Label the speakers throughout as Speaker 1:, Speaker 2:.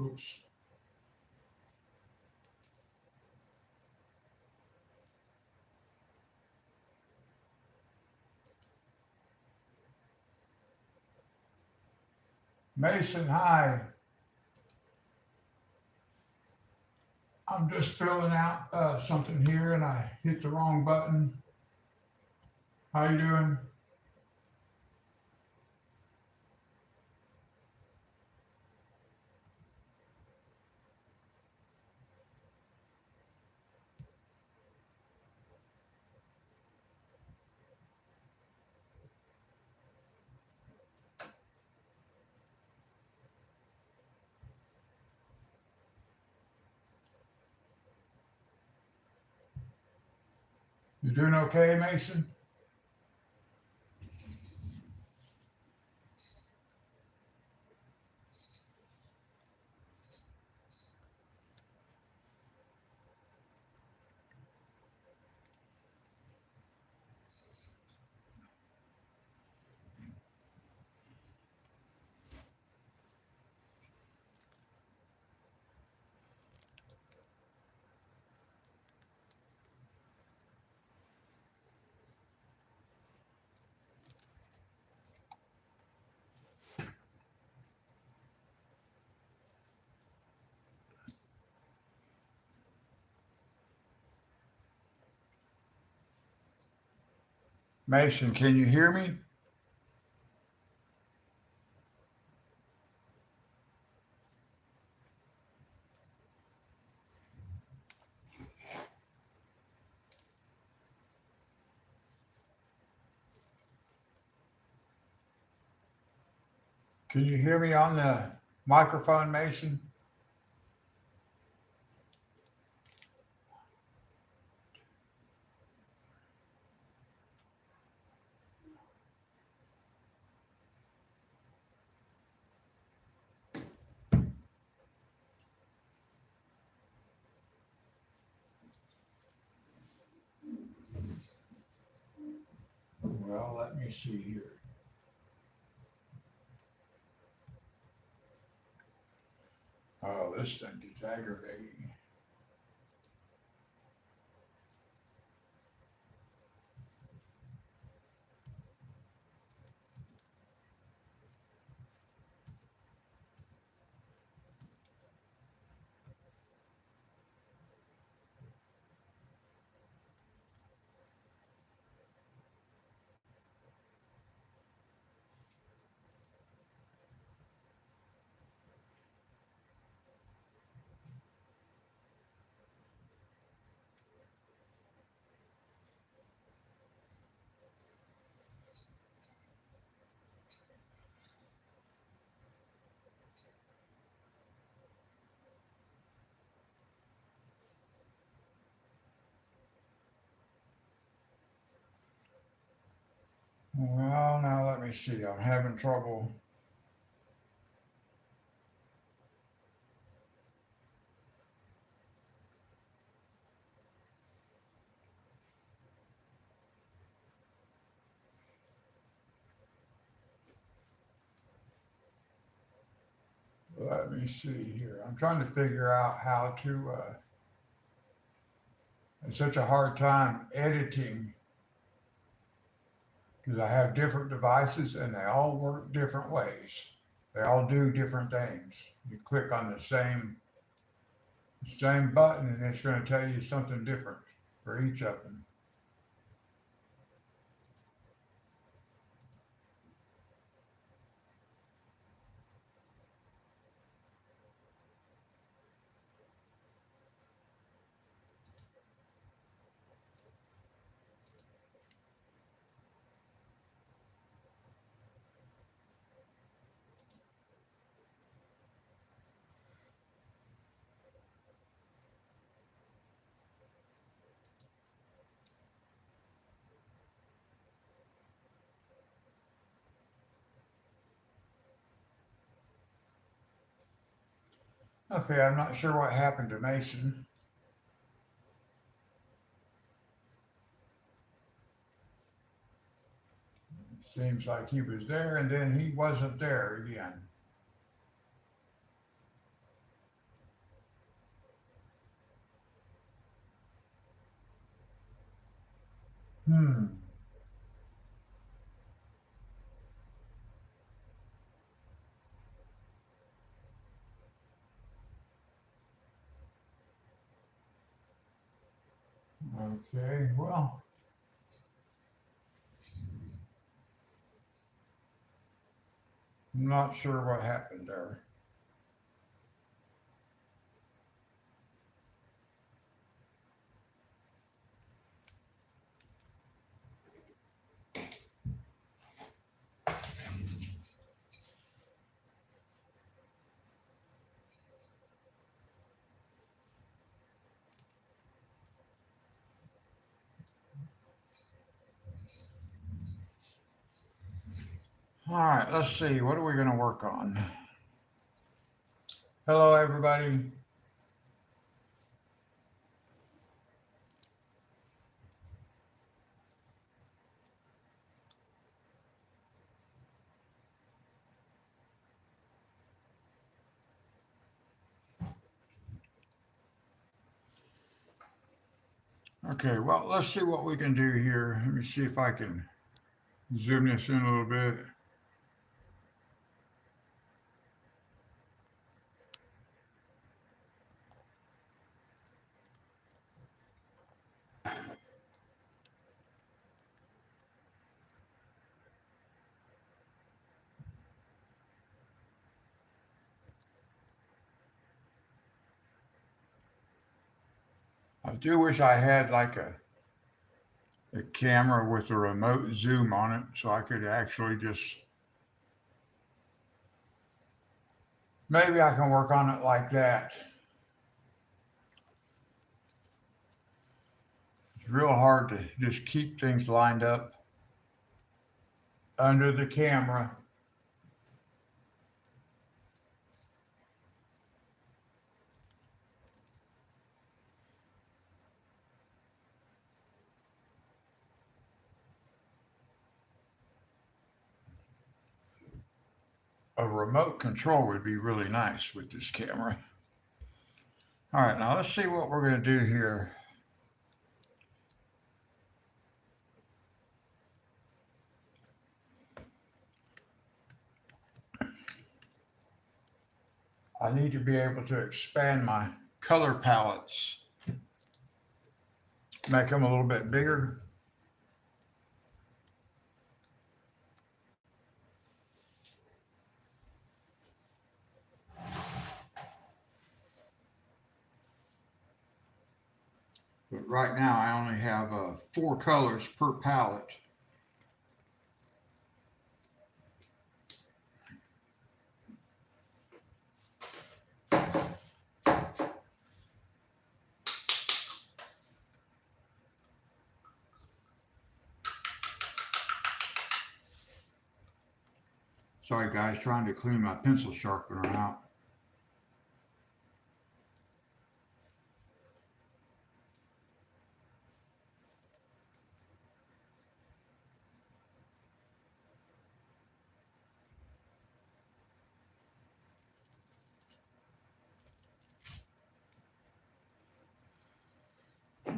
Speaker 1: Oops. Mason, hi. I'm just filling out something here and I hit the wrong button. How you doing? You doing okay, Mason? Mason, can you hear me? Can you hear me on the microphone, Mason? Well, let me see here. Oh, this thing is aggravating. Well, now let me see. I'm having trouble. Let me see here. I'm trying to figure out how to. It's such a hard time editing because I have different devices and they all work different ways. They all do different things. You click on the same button and it's going to tell you something different for each of them. Okay, I'm not sure what happened to Mason. Seems like he was there and then he wasn't there again. Hmm. Okay. Well, I'm not sure what happened there. All right. Let's see. What are we going to work on? Hello, everybody. Okay. Well, let's see what we can do here. Let me see if I can zoom this in a little bit. I do wish I had like a camera with a remote zoom on it so I could actually just maybe I can work on it like that. It's real hard to just keep things lined up under the camera. A remote control would be really nice with this camera. All right, now let's see what we're going to do here. I need to be able to expand my color palettes, make them a little bit bigger. But right now I only have 4 colors per palette. Sorry guys, trying to clean my pencil sharpener out.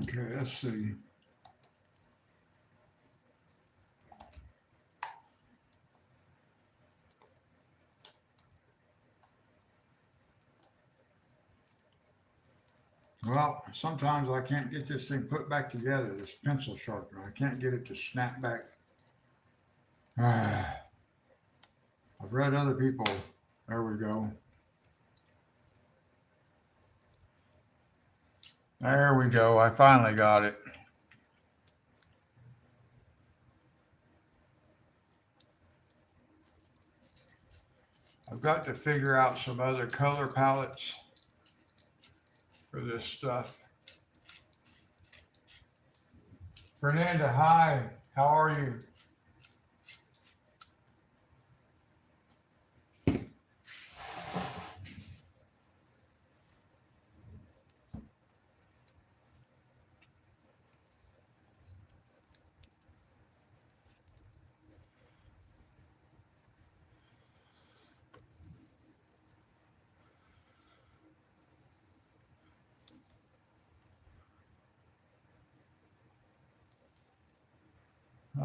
Speaker 1: Okay, let's see. Well, sometimes I can't get this thing put back together, this pencil sharpener. I can't get it to snap back. I've read other people. There we go. There we go. I finally got it. I've got to figure out some other color palettes for this stuff. Fernanda, hi. How are you?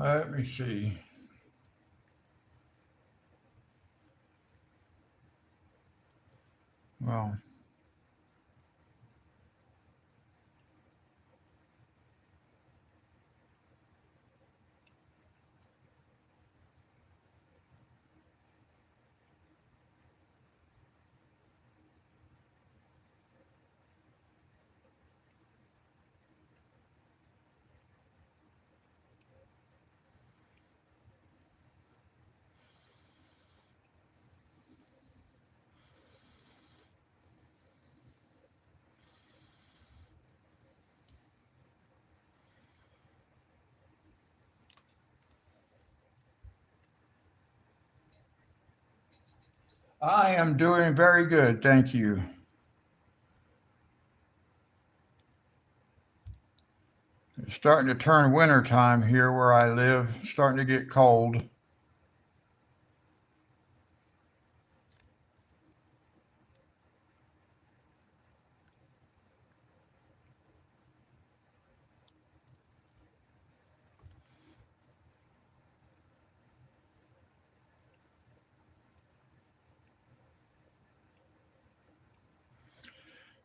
Speaker 1: Let me see. Well, I am doing very good, thank you. It's starting to turn winter time here where I live. Starting to get cold.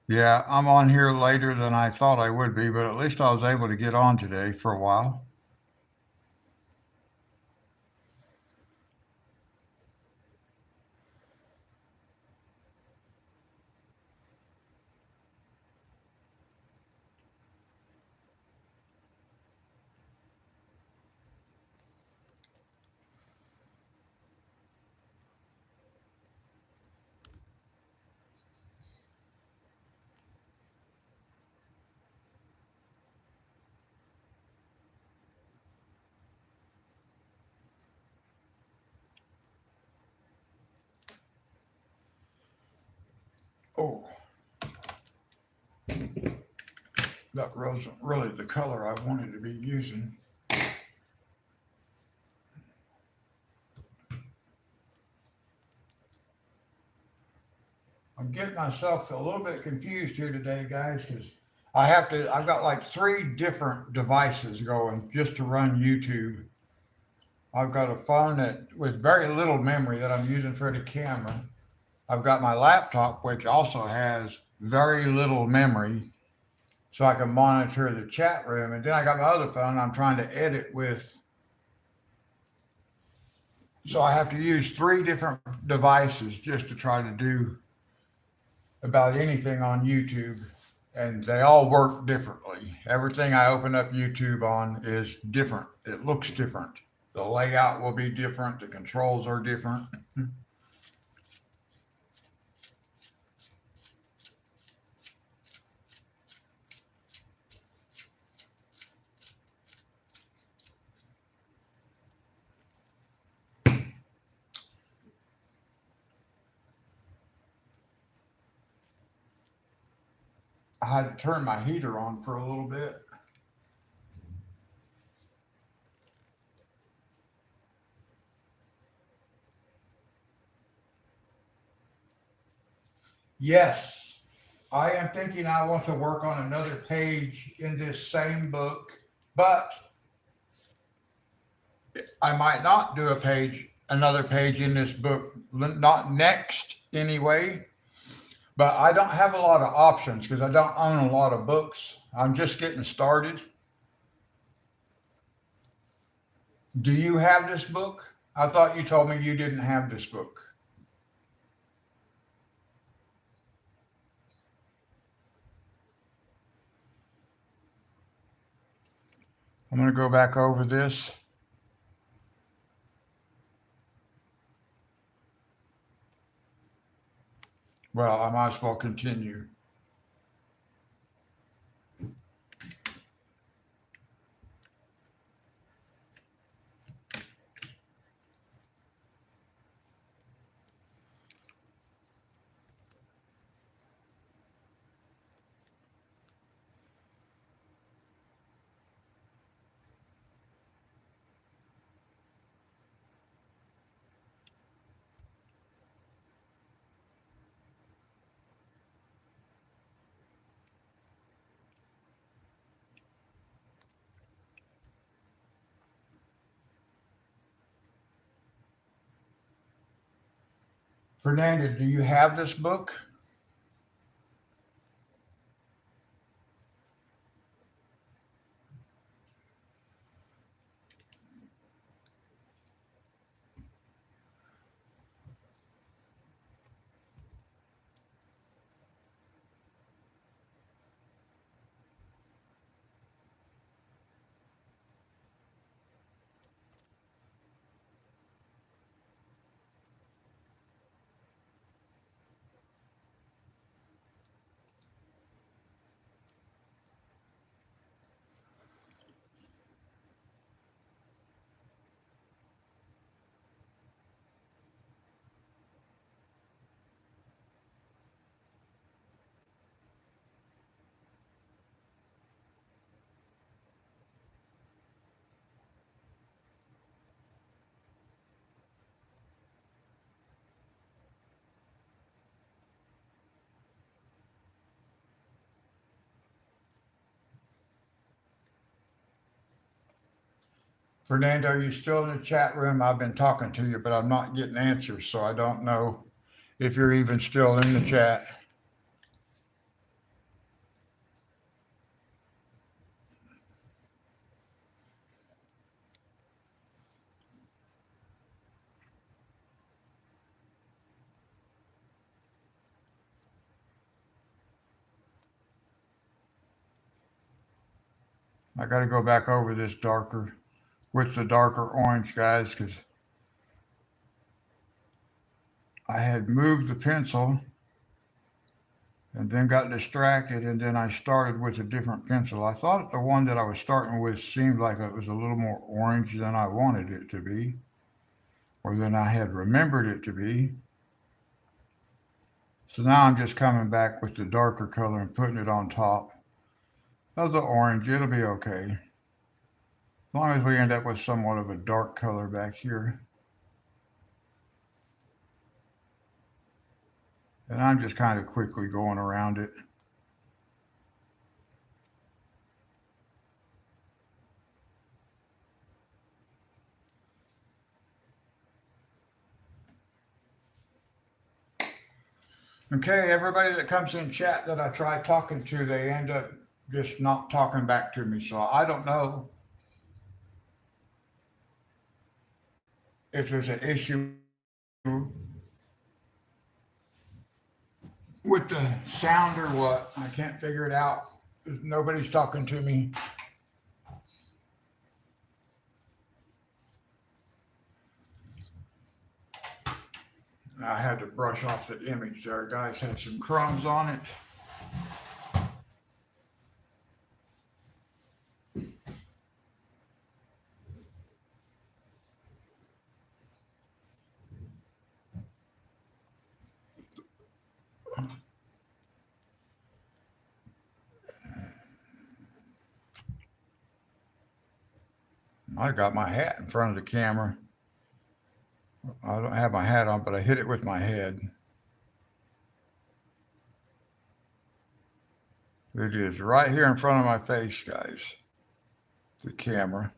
Speaker 1: Yeah, I'm on here later than I thought I would be, but at least I was able to get on today for a while. Oh, that wasn't really the color I wanted to be using. I'm getting myself a little bit confused here today, guys, because I've got like three different devices going just to run YouTube. I've got a phone that with very little memory that I'm using for the camera. I've got my laptop, which also has very little memory, so I can monitor the chat room. And then I got my other phone I'm trying to edit with. So I have to use three different devices just to try to do about anything on YouTube. And they all work differently. Everything I open up YouTube on is different. It looks different. The layout will be different. The controls are different. I had to turn my heater on for a little bit. Yes, I am thinking I want to work on another page in this same book, but I might not do another page in this book, not next anyway. But I don't have a lot of options because I don't own a lot of books. I'm just getting started. Do you have this book? I thought you told me you didn't have this book. I'm going to go back over this. Well, I might as well continue. Fernanda, do you have this book? Fernando, are you still in the chat room? I've been talking to you, but I'm not getting answers, so I don't know if you're even still in the chat. I got to go back over this darker with the darker orange, guys, because I had moved the pencil and then got distracted, and then I started with a different pencil. I thought the one that I was starting with seemed like it was a little more orange than I wanted it to be, or than I had remembered it to be. So now I'm just coming back with the darker color and putting it on top of the orange. It'll be okay. As long as we end up with somewhat of a dark color back here. And I'm just kind of quickly going around it. Okay, everybody that comes in chat that I try talking to, they end up just not talking back to me. So I don't know if there's an issue with the sound or what. I can't figure it out. Nobody's talking to me. I had to brush off the image there, guys. Had some crumbs on it. I got my hat in front of the camera. I don't have my hat on, but I hit it with my head. It is right here in front of my face, guys. The camera.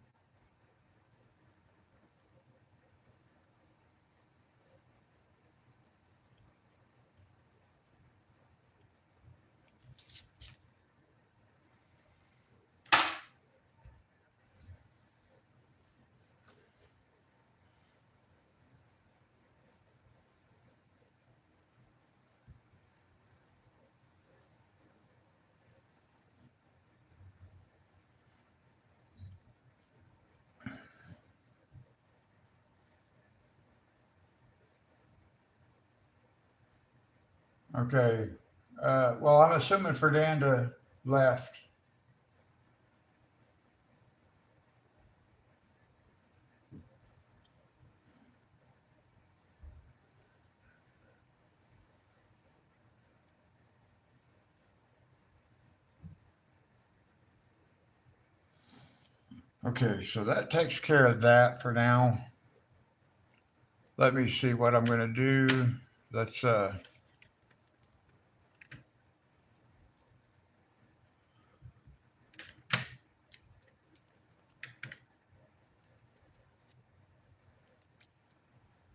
Speaker 1: Okay. Well, I'm assuming Fernanda left. Okay, so that takes care of that for now. Let me see what I'm going to do. Let's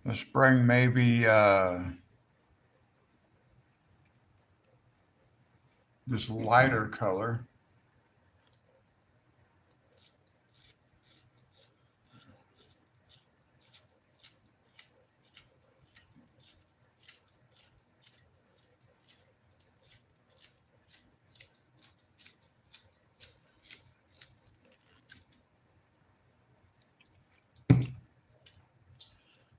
Speaker 1: let's bring maybe this lighter color.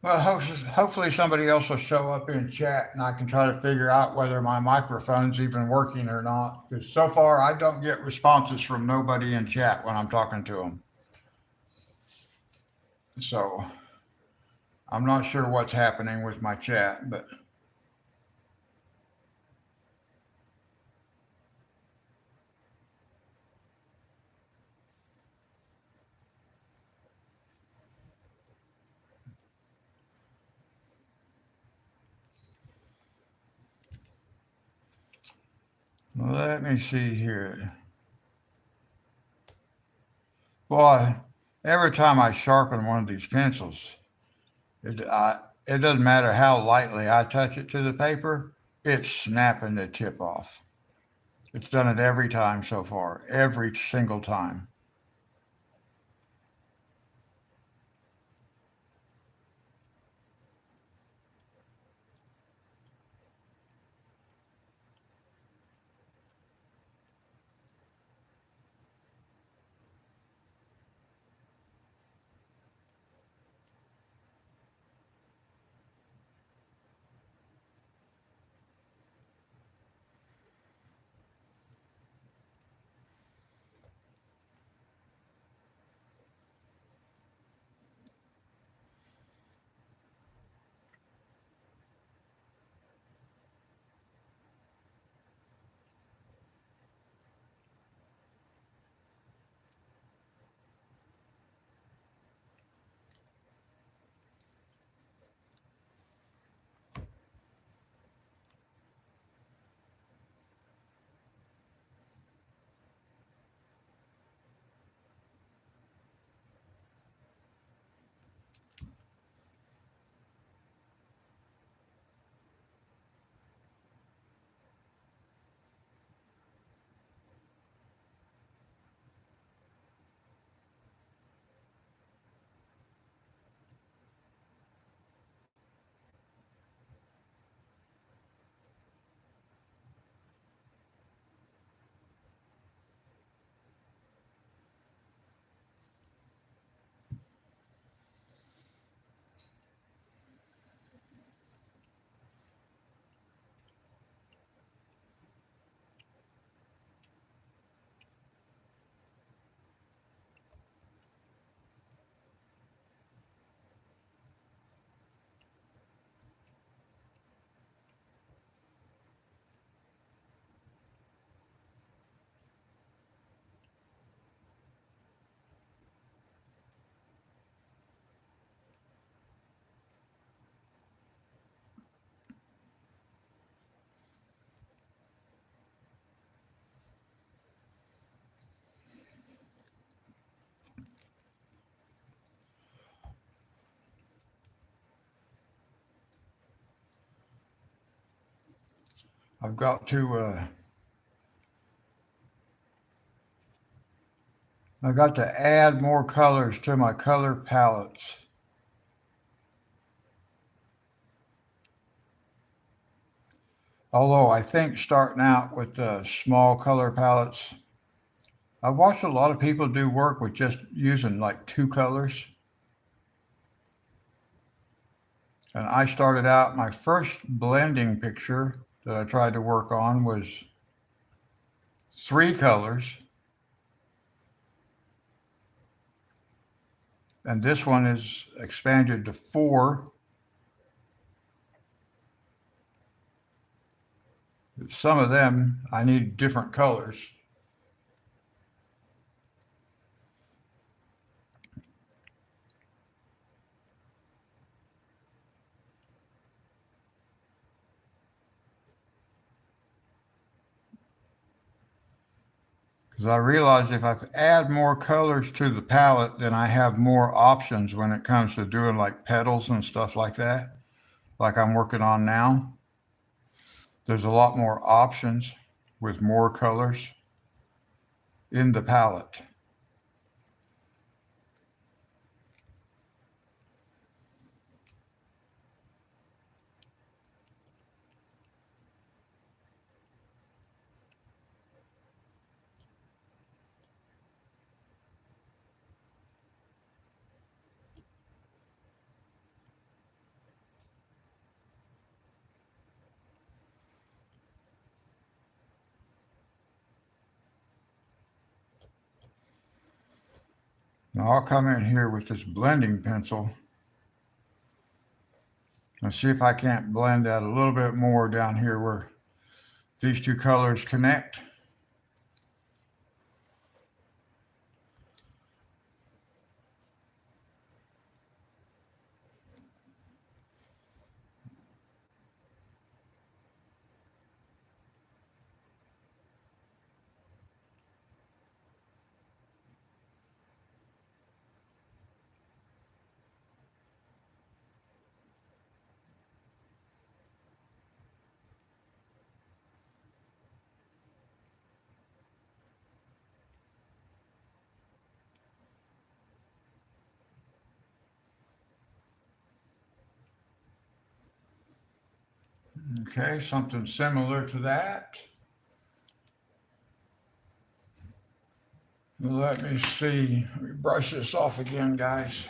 Speaker 1: Well, hopefully somebody else will show up in chat and I can try to figure out whether my microphone's even working or not. Because so far I don't get responses from nobody in chat when I'm talking to them. So I'm not sure what's happening with my chat, but let me see here. Boy, every time I sharpen one of these pencils, it doesn't matter how lightly I touch it to the paper, it's snapping the tip off. It's done it every time so far, every single time. I've got to add more colors to my color palettes. Although I think starting out with small color palettes, I've watched a lot of people do work with just using like two colors. And I started out, my first blending picture that I tried to work on was three colors. And this one is expanded to four. Some of them I need different colors. Because I realized if I add more colors to the palette, then I have more options when it comes to doing like petals and stuff like that, like I'm working on now. There's a lot more options with more colors in the palette. Now I'll come in here with this blending pencil and see if I can't blend that a little bit more down here where these two colors connect. Okay, something similar to that. Let me see. Let me brush this off again, guys.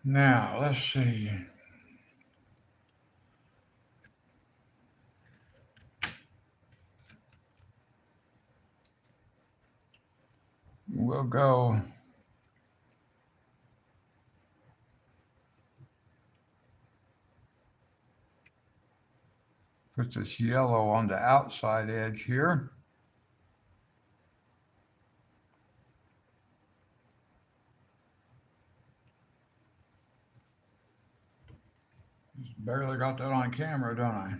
Speaker 1: Now, let's see. We'll go put this yellow on the outside edge here. Just barely got that on camera, don't I?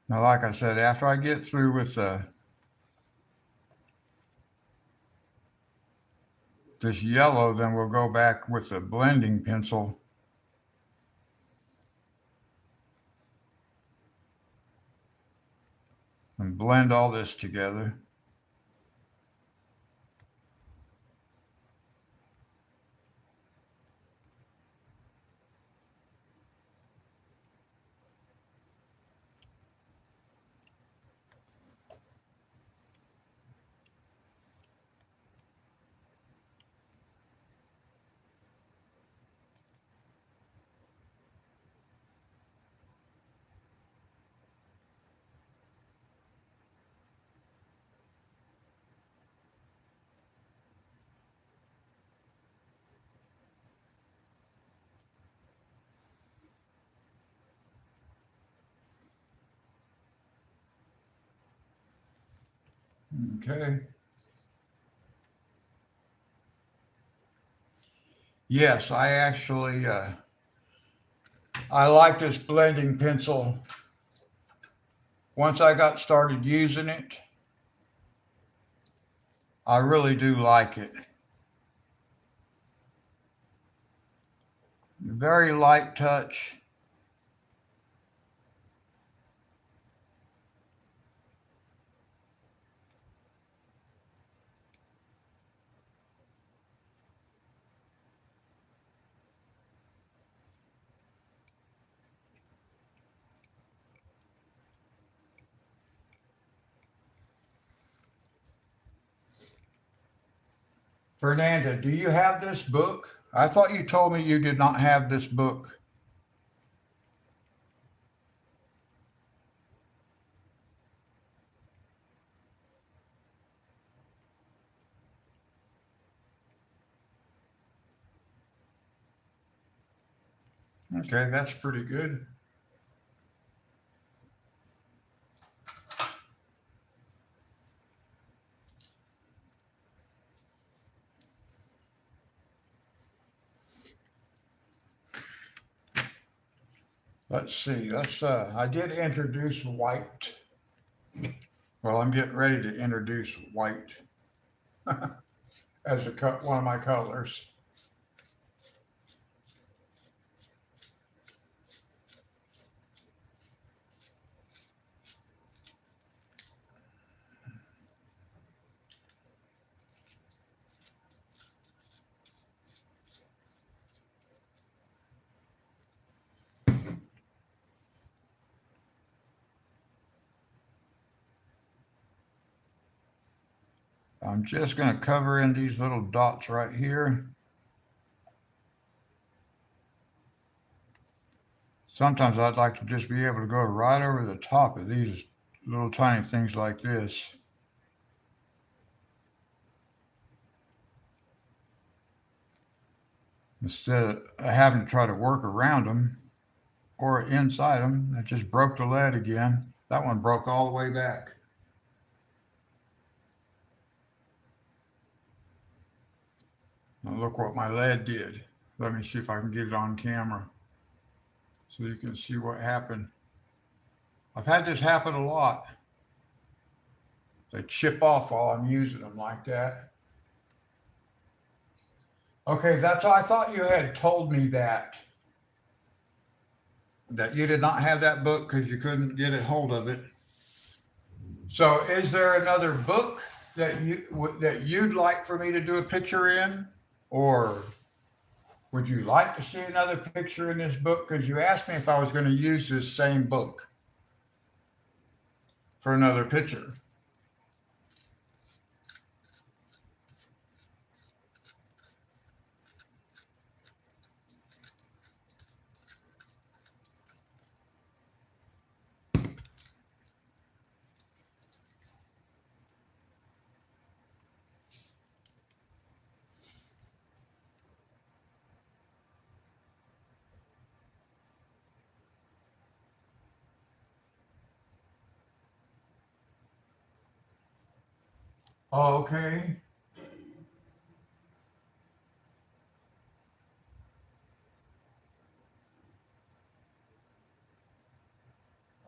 Speaker 1: Now, like I said, after I get through with this yellow, then we'll go back with the blending pencil and blend all this together. Okay. Yes, I actually, I like this blending pencil. Once I got started using it, I really do like it. Very light touch. Fernanda, do you have this book? I thought you told me you did not have this book. Okay, that's pretty good. Let's see. I did introduce white. Well, I'm getting ready to introduce white as one of my colors. I'm just going to cover in these little dots right here. Sometimes I'd like to just be able to go right over the top of these little tiny things like this. Instead of having to try to work around them or inside them. I just broke the lead again. That one broke all the way back. Now look what my lead did. Let me see if I can get it on camera so you can see what happened. I've had this happen a lot. They chip off while I'm using them like that. Okay, that's I thought you had told me that you did not have that book because you couldn't get a hold of it. So, is there another book that you'd like for me to do a picture in, or would you like to see another picture in this book? Because you asked me if I was going to use this same book for another picture. Okay.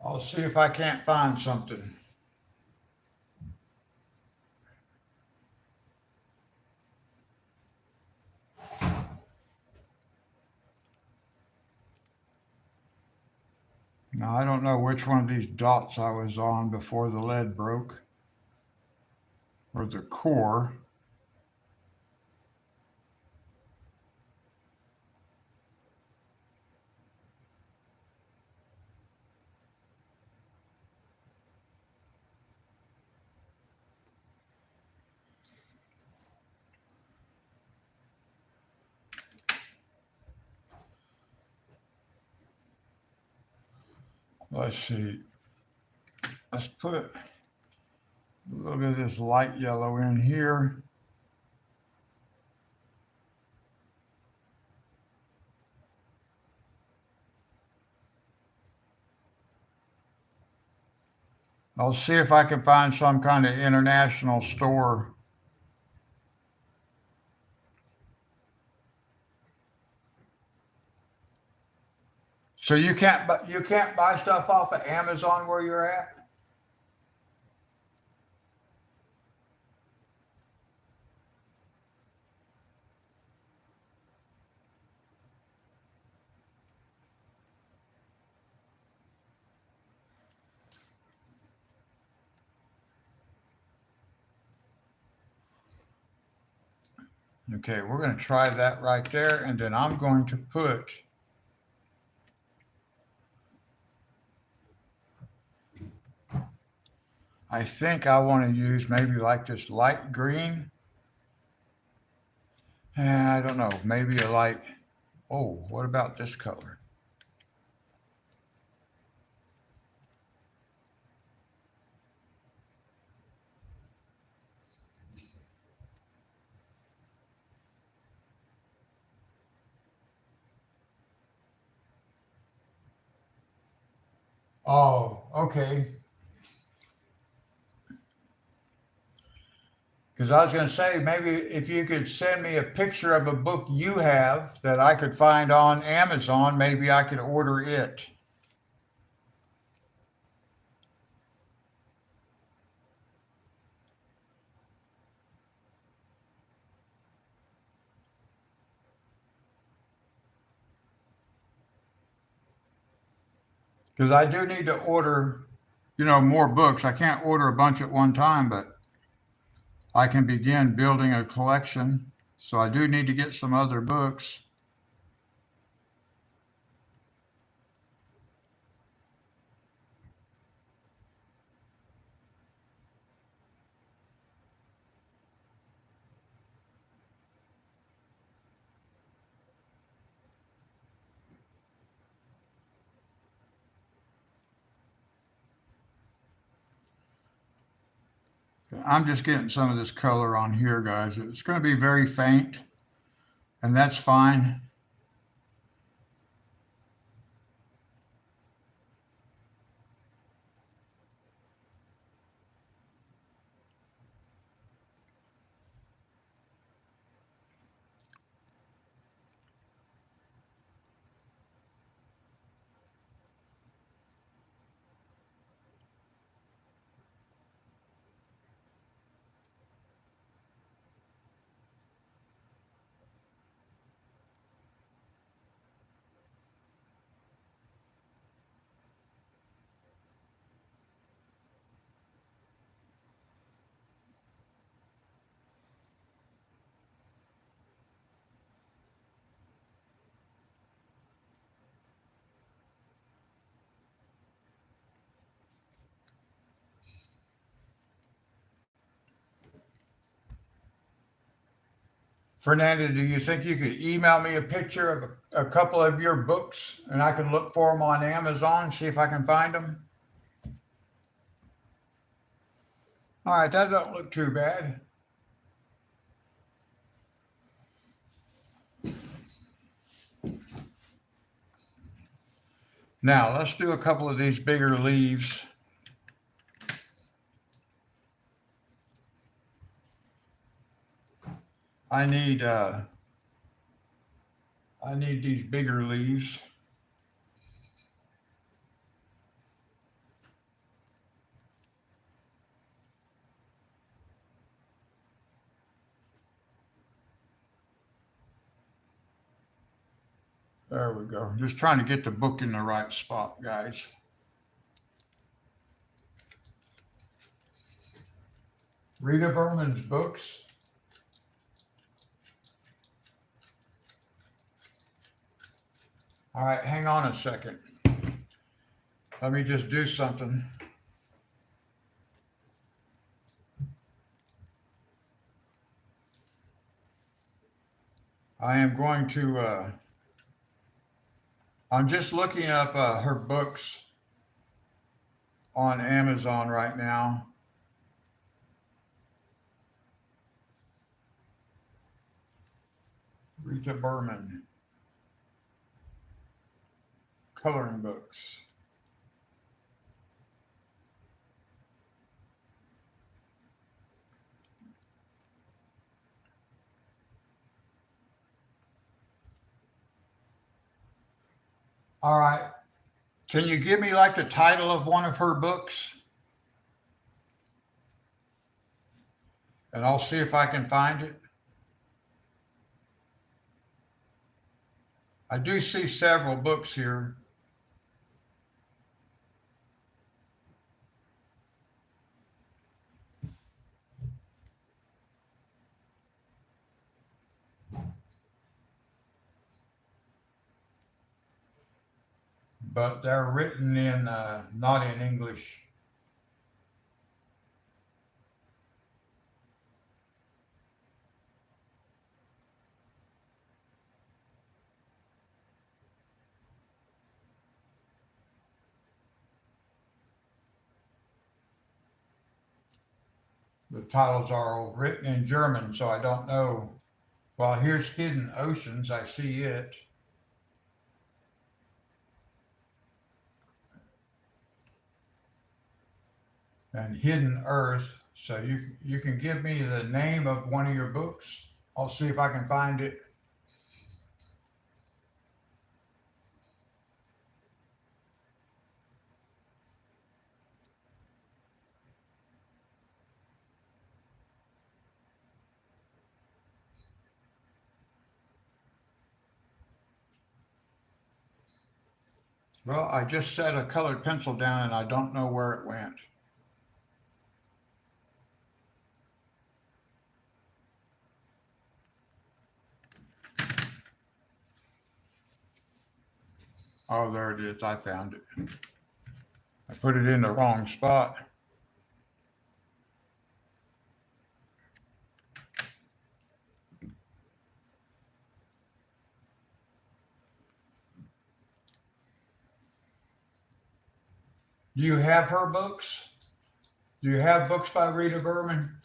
Speaker 1: I'll see if I can't find something. Now, I don't know which one of these dots I was on before the lead broke, or the core. Let's see. Let's put a little bit of this light yellow in here. I'll see if I can find some kind of international store. So you can't buy stuff off of Amazon where you're at? Okay, we're going to try that right there, and then I'm going to put I think I want to use maybe like this light green. I don't know, maybe a light. Oh, what about this color? Oh, okay. Because I was going to say, maybe if you could send me a picture of a book you have that I could find on Amazon, maybe I could order it. Because I do need to order, more books. I can't order a bunch at one time, but I can begin building a collection. So I do need to get some other books. I'm just getting some of this color on here, guys. It's going to be very faint, and that's fine. Fernanda, do you think you could email me a picture of a couple of your books and I can look for them on Amazon, see if I can find them? All right, that don't look too bad. Now, let's do a couple of these bigger leaves. I need uh I need these bigger leaves. There we go. Just trying to get the book in the right spot, guys. Rita Berman's books. All right, hang on a second. Let me just do something. I am going to, I'm just looking up her books on Amazon right now. Rita Berman, coloring books. All right. Can you give me like the title of one of her books? And I'll see if I can find it. I do see several books here. But they're written in not in English. The titles are all written in German, so I don't know. Well, here's Hidden Oceans. I see it. And Hidden Earth. So you can give me the name of one of your books. I'll see if I can find it. Well, I just set a colored pencil down and I don't know where it went. Oh, there it is. I found it. I put it in the wrong spot. Do you have her books? Do you have books by Rita Berman?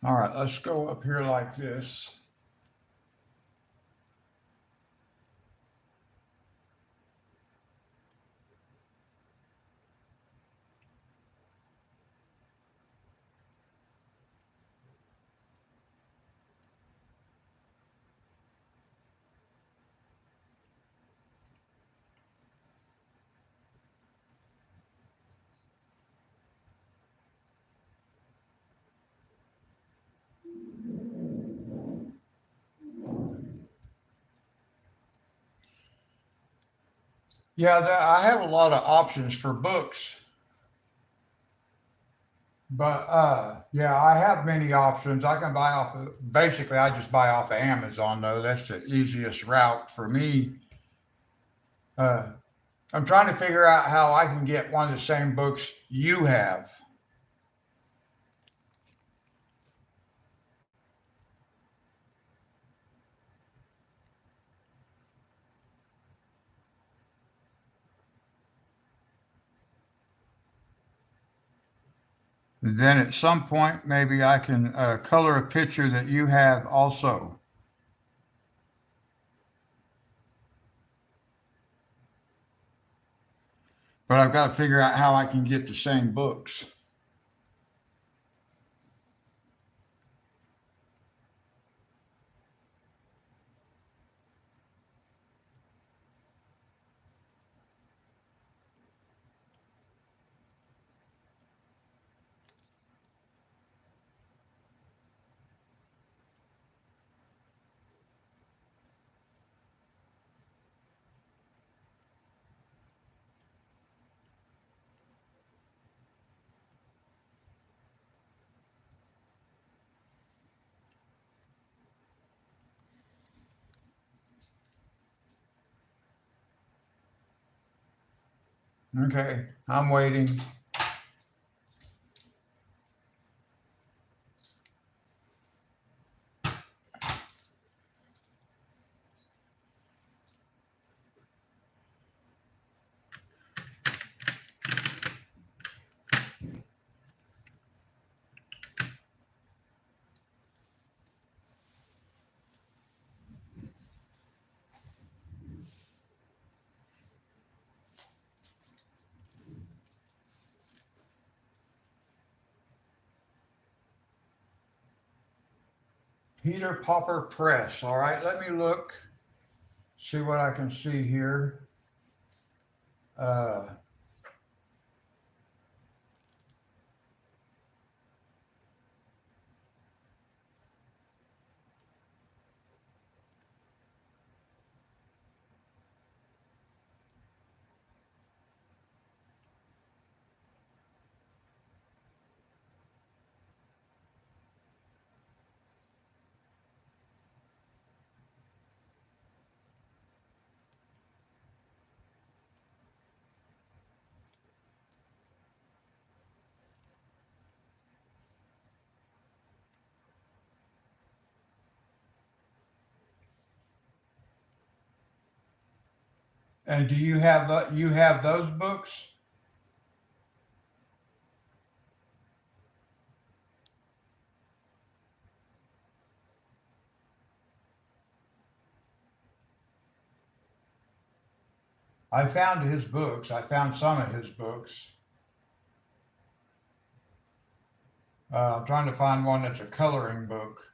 Speaker 1: All right, let's go up here like this. Yeah, I have a lot of options for books, but yeah, I have many options. I can buy off of, basically, I just buy off of Amazon, though. That's the easiest route for me. Uh, I'm trying to figure out how I can get one of the same books you have. Then at some point, maybe I can color a picture that you have also. But I've got to figure out how I can get the same books. Okay, I'm waiting. Peter Popper Press. All right, let me look, see what I can see here. Uh, And do you have you have those books? I found his books. I found some of his books. I'm trying to find one that's a coloring book.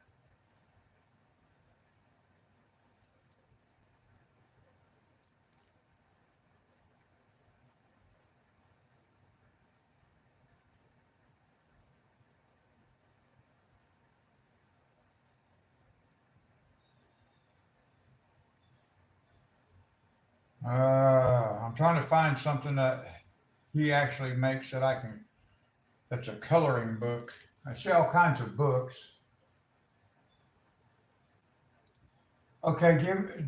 Speaker 1: I'm trying to find something that he actually makes that I can. That's a coloring book. I see all kinds of books. Okay,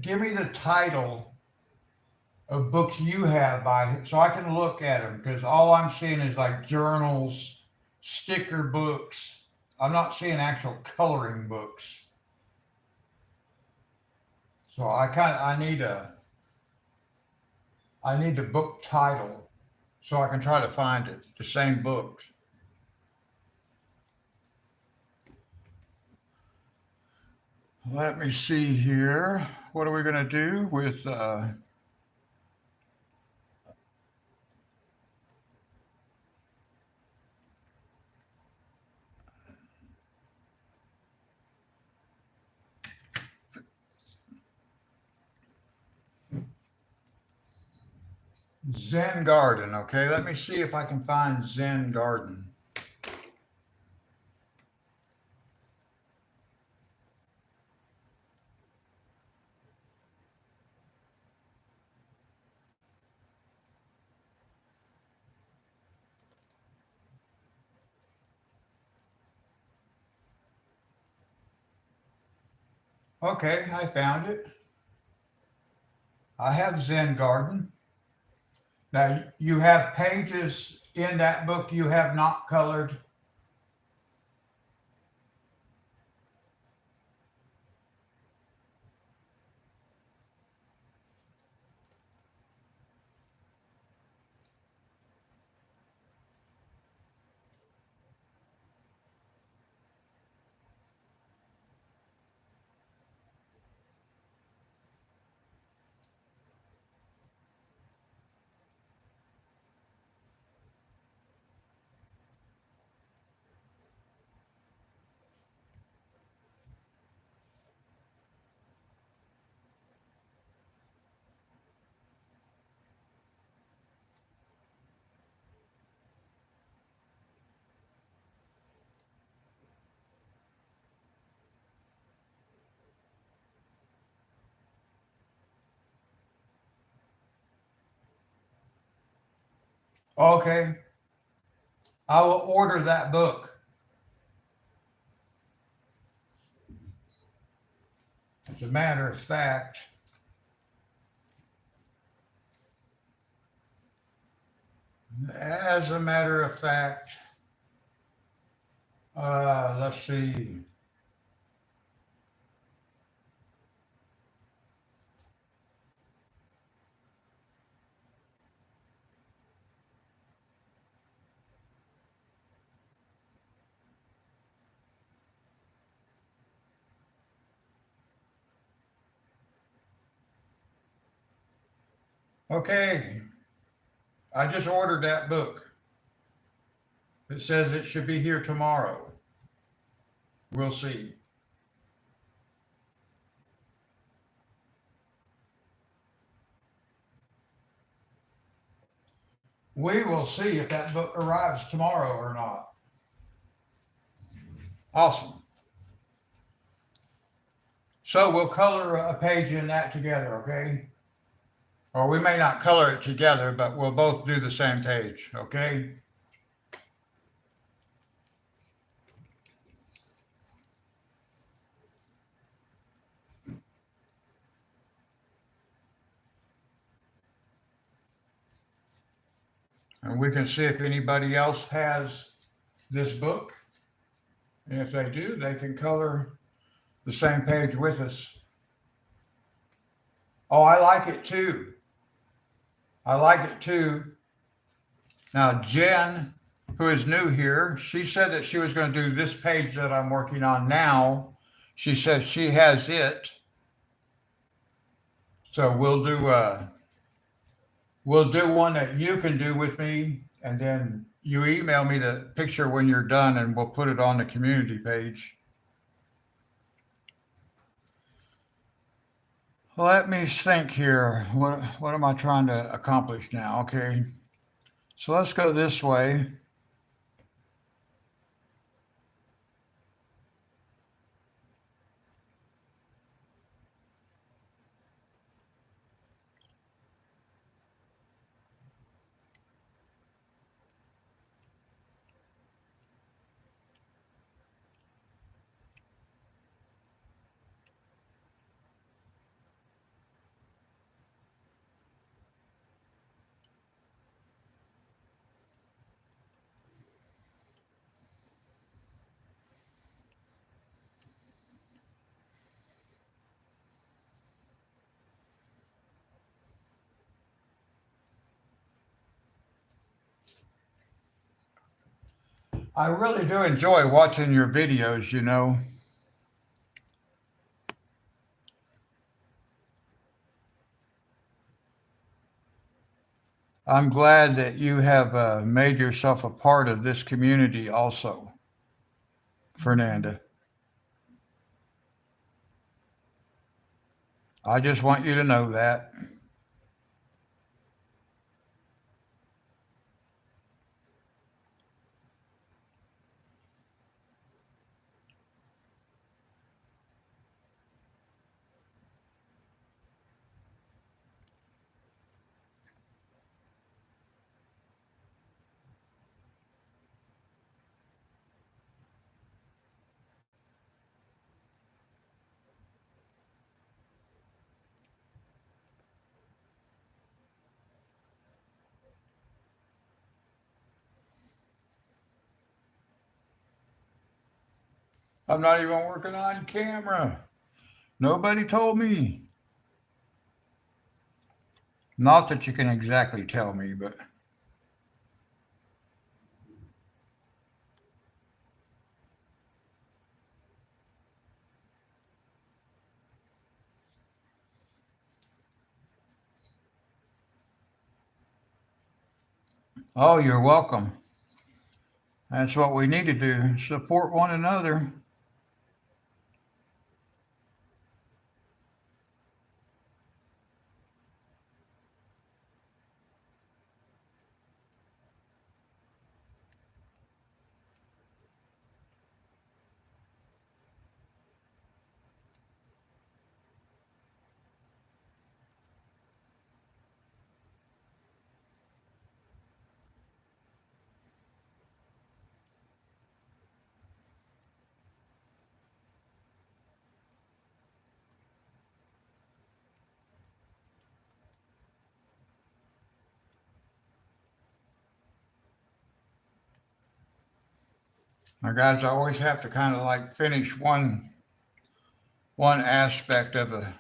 Speaker 1: give me the title of books you have by so I can look at them because all I'm seeing is like journals, sticker books. I'm not seeing actual coloring books. So I need the book title so I can try to find it. The same books. Let me see here. What are we going to do with Zen Garden? Okay, let me see if I can find Zen Garden. Okay, I found it. I have Zen Garden. Now, you have pages in that book you have not colored. Okay, I will order that book. As a matter of fact, as a matter of fact, let's see. Okay, I just ordered that book. It says it should be here tomorrow. We'll see. We will see if that book arrives tomorrow or not. Awesome. So we'll color a page in that together, okay? Or we may not color it together, but we'll both do the same page, okay? And we can see if anybody else has this book. And if they do, they can color the same page with us. Oh, I like it too. I like it too. Now, Jen, who is new here, she said that she was going to do this page that I'm working on now. She says she has it. So we'll do one that you can do with me, and then you email me the picture when you're done, and we'll put it on the community page. Let me think here. What am I trying to accomplish now? Okay, so let's go this way. I really do enjoy watching your videos, you know. I'm glad that you have made yourself a part of this community also, Fernanda. I just want you to know that. I'm not even working on camera. Nobody told me. Not that you can exactly tell me, but oh, you're welcome. That's what we need to do, support one another. Now, guys, I always have to kind of like finish one aspect of a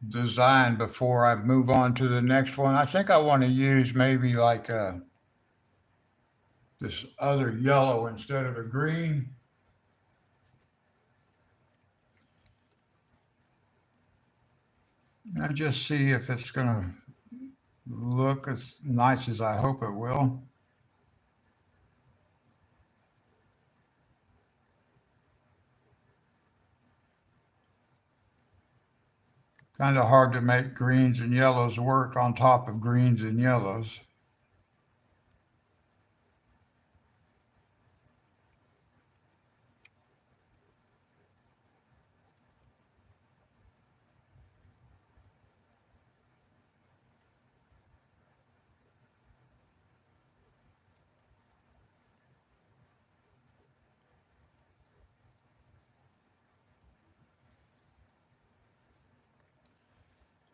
Speaker 1: design before I move on to the next one. I think I want to use maybe like this other yellow instead of a green. I just see if it's going to look as nice as I hope it will. Kind of hard to make greens and yellows work on top of greens and yellows.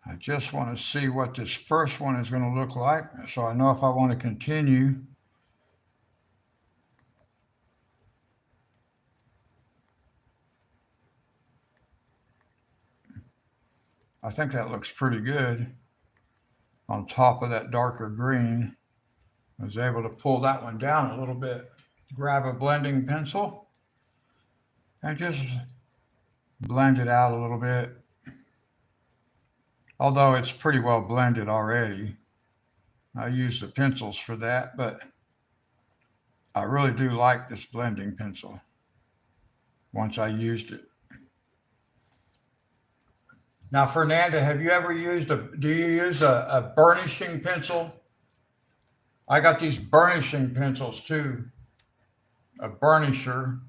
Speaker 1: I just want to see what this first one is going to look like so I know if I want to continue. I think that looks pretty good. on top of that darker green. I was able to pull that one down a little bit. Grab a blending pencil and just blend it out a little bit. Although it's pretty well blended already. I use the pencils for that, but I really do like this blending pencil once I used it. Now, Fernanda, have you ever do you use a burnishing pencil? I got these burnishing pencils too, a burnisher,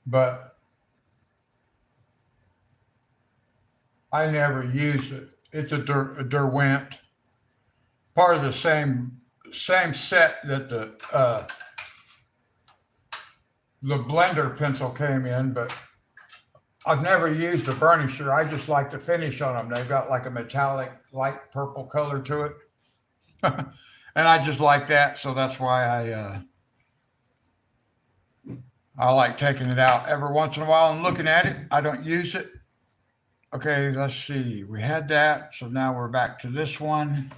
Speaker 1: but I never used it. It's a Derwent, part of the same set that the blender pencil came in, but I've never used a burnisher. I just like the finish on them. They've got like a metallic light purple color to it. And I just like that. So that's why I like taking it out every once in a while and looking at it. I don't use it. Okay, let's see. We had that. So now we're back to this one.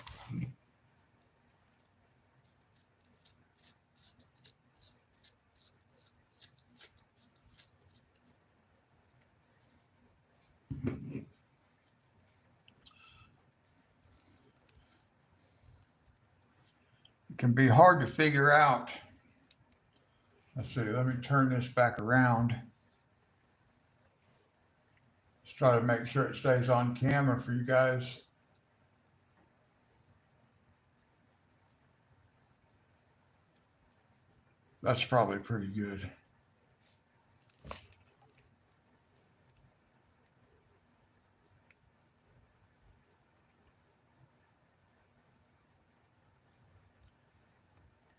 Speaker 1: It can be hard to figure out. Let's see, let me turn this back around. Let's try to make sure it stays on camera for you guys. That's probably pretty good.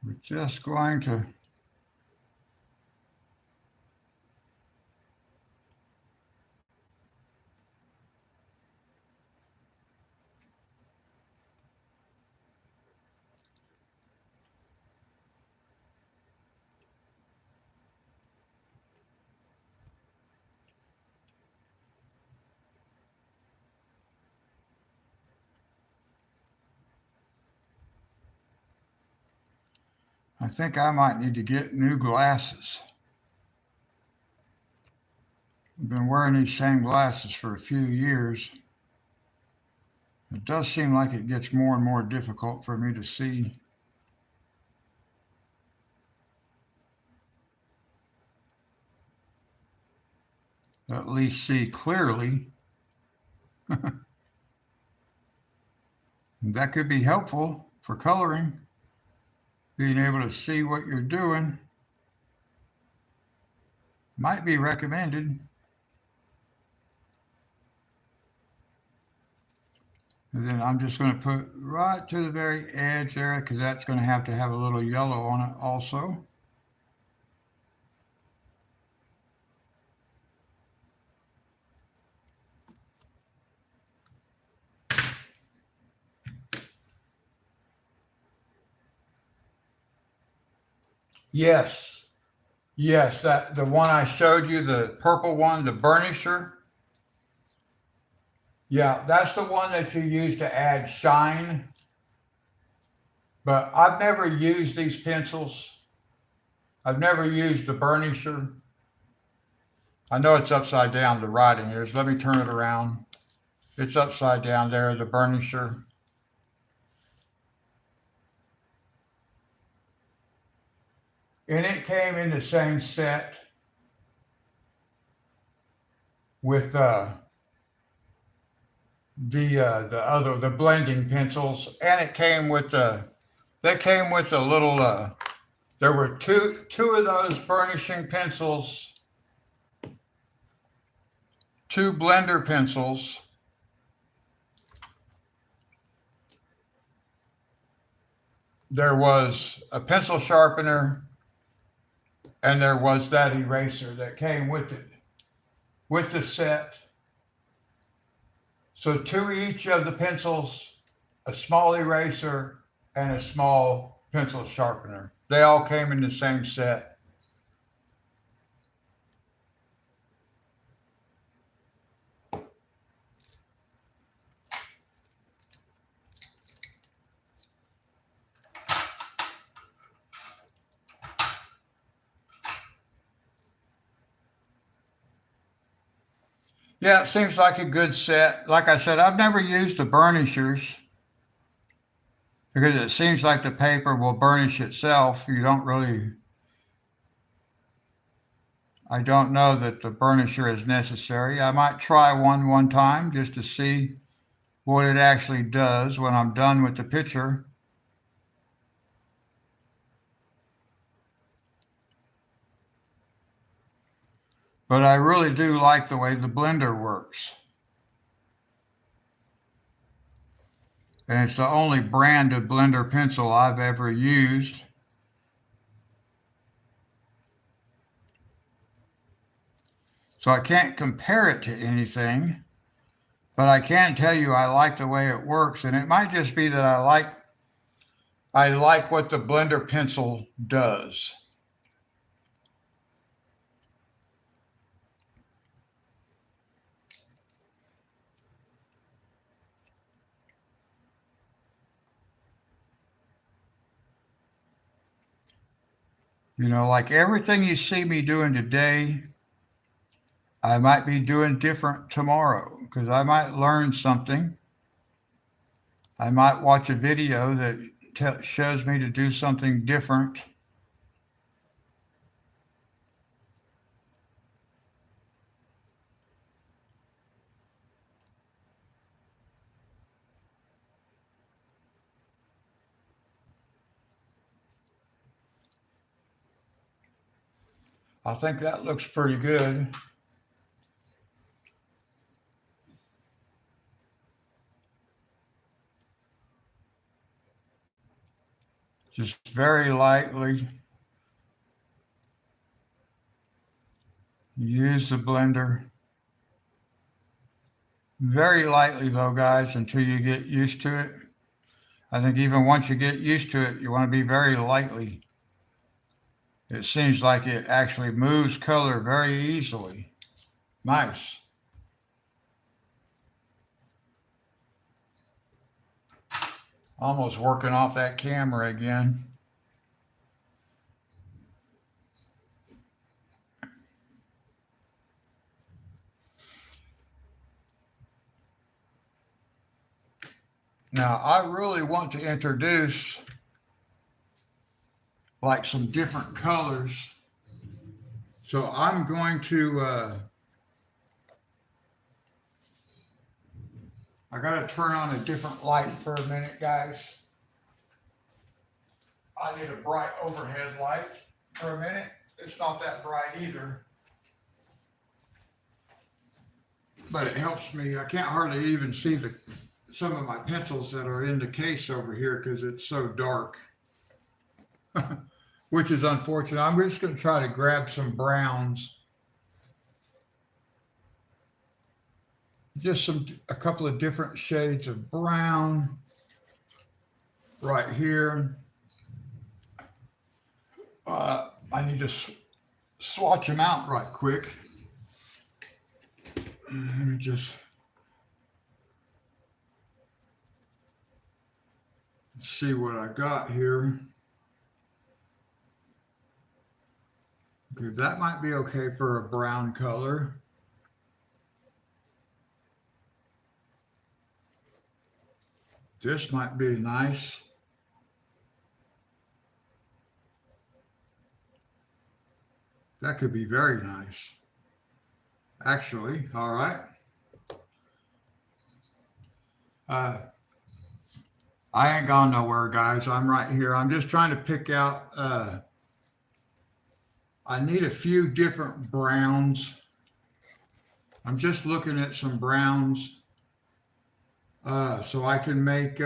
Speaker 1: We're just going to I think I might need to get new glasses. I've been wearing these same glasses for a few years. It does seem like it gets more and more difficult for me to see. At least see clearly. That could be helpful for coloring. Being able to see what you're doing might be recommended. And then I'm just going to put right to the very edge there because that's going to have a little yellow on it also. Yes. Yes, that the one I showed you, the purple one, the burnisher. Yeah, that's the one that you use to add shine. But I've never used these pencils. I've never used the burnisher. I know it's upside down, the writing is. Let me turn it around. It's upside down there, the burnisher. And it came in the same set with the blending pencils, and it came with a little. There were two of those burnishing pencils, two blender pencils. There was a pencil sharpener, and there was that eraser that came with it, with the set. So to each of the pencils, a small eraser and a small pencil sharpener. They all came in the same set. Yeah, it seems like a good set. Like I said, I've never used the burnishers because it seems like the paper will burnish itself. You don't really, I don't know that the burnisher is necessary. I might try one time just to see what it actually does when I'm done with the picture. But I really do like the way the blender works. And it's the only brand of blender pencil I've ever used. So I can't compare it to anything, but I can tell you I like the way it works. And it might just be that I like what the blender pencil does. Like everything you see me doing today, I might be doing different tomorrow because I might learn something. I might watch a video that shows me to do something different. I think that looks pretty good. Just very lightly use the blender. Very lightly though, guys, until you get used to it. I think even once you get used to it, you want to be very lightly. It seems like it actually moves color very easily. Nice. Almost working off that camera again. Now, I really want to introduce like some different colors. So I'm going to, I got to turn on a different light for a minute, guys. I need a bright overhead light for a minute. It's not that bright either, but it helps me. I can't hardly even see some of my pencils that are in the case over here because it's so dark, which is unfortunate. I'm just going to try to grab some browns, just a couple of different shades of brown right here. I need to swatch them out right quick. Let me just see what I got here. Okay, that might be okay for a brown color. This might be nice. That could be very nice. Actually, all right. I ain't gone nowhere, guys. I'm right here. I'm just trying to pick out, I need a few different browns. I'm just looking at some browns so I can make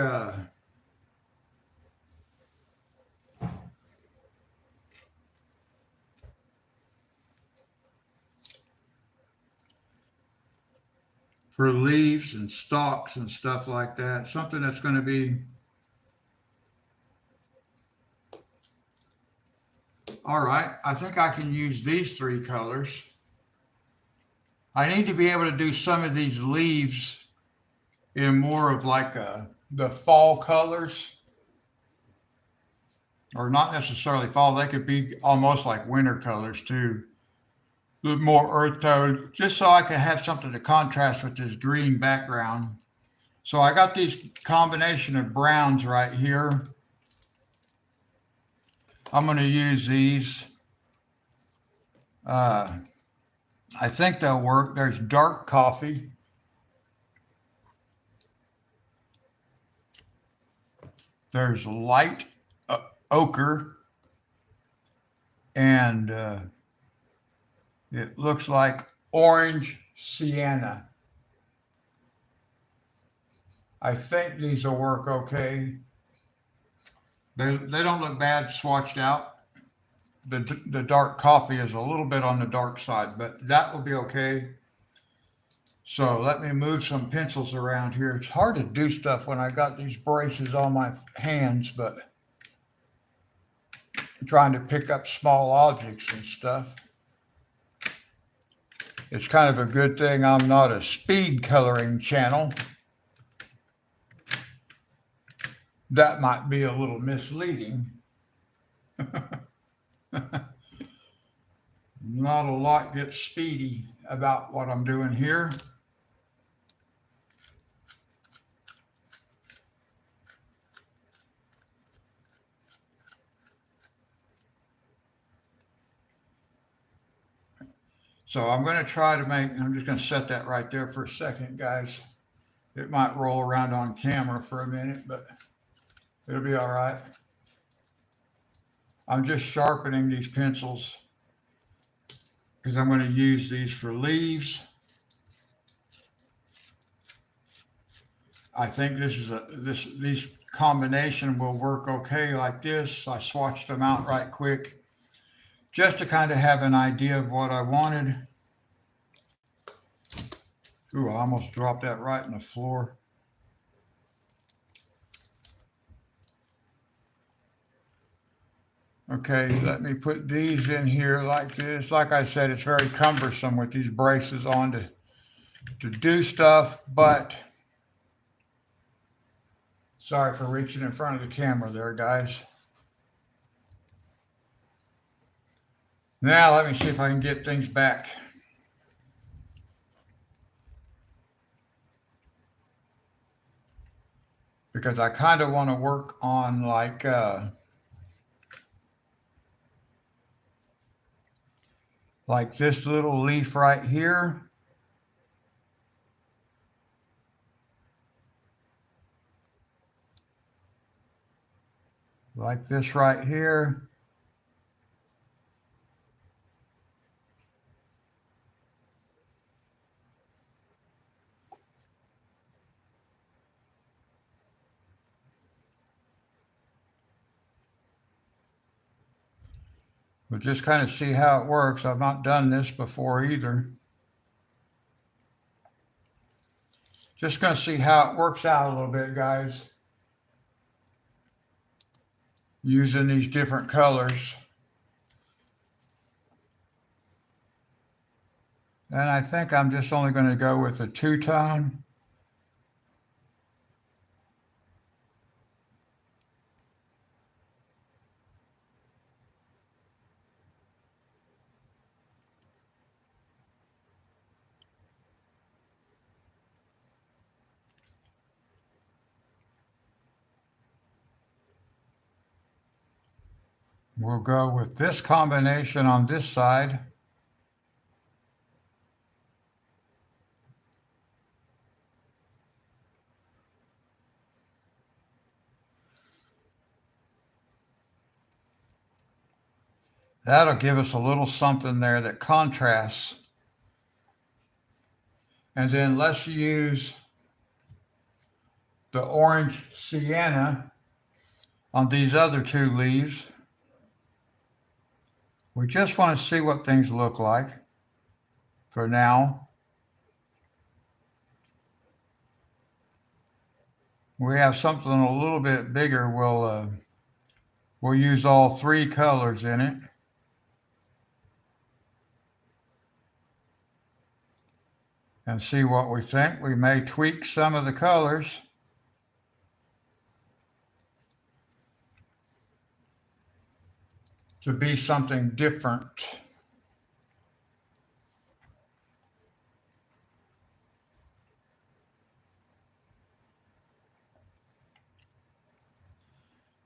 Speaker 1: for leaves and stalks and stuff like that. Something that's going to be all right. I think I can use these three colors. I need to be able to do some of these leaves in more of like the fall colors, or not necessarily fall. They could be almost like winter colors too. a little more earth tone, just so I can have something to contrast with this green background. So I got these combination of browns right here. I'm going to use these. I think they'll work. There's dark coffee. There's light ochre. And it looks like orange sienna. I think these will work okay. They don't look bad swatched out. The dark coffee is a little bit on the dark side, but that will be okay. So let me move some pencils around here. It's hard to do stuff when I got these braces on my hands, but I'm trying to pick up small objects and stuff. It's kind of a good thing I'm not a speed coloring channel. That might be a little misleading. Not a lot gets speedy about what I'm doing here. So I'm going to try to I'm just going to set that right there for a second, guys. It might roll around on camera for a minute, but it'll be all right. I'm just sharpening these pencils because I'm going to use these for leaves. I think these combination will work okay like this. I swatched them out right quick just to kind of have an idea of what I wanted. Ooh, I almost dropped that right in the floor. Okay, let me put these in here like this. Like I said, it's very cumbersome with these braces on to do stuff, but sorry for reaching in front of the camera there, guys. Now let me see if I can get things back. Because I kind of want to work on like this little leaf right here. Like this right here. We'll just kind of see how it works. I've not done this before either. Just going to see how it works out a little bit, guys. Using these different colors. And I think I'm just only going to go with a two-tone. We'll go with this combination on this side. That'll give us a little something there that contrasts. And then let's use the orange sienna on these other two leaves. We just want to see what things look like for now. We have something a little bit bigger. We'll use all three colors in it. And see what we think. We may tweak some of the colors. To be something different.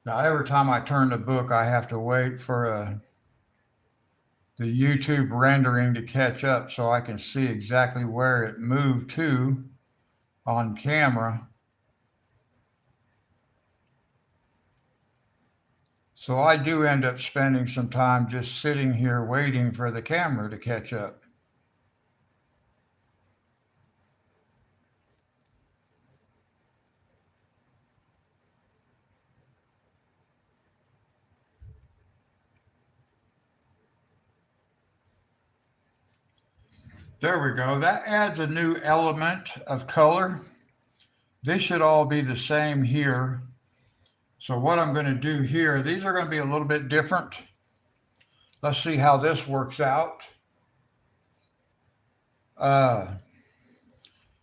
Speaker 1: Now, every time I turn the book, I have to wait for the YouTube rendering to catch up so I can see exactly where it moved to on camera. So I do end up spending some time just sitting here waiting for the camera to catch up. There we go. That adds a new element of color. This should all be the same here. So what I'm going to do here, these are going to be a little bit different. Let's see how this works out.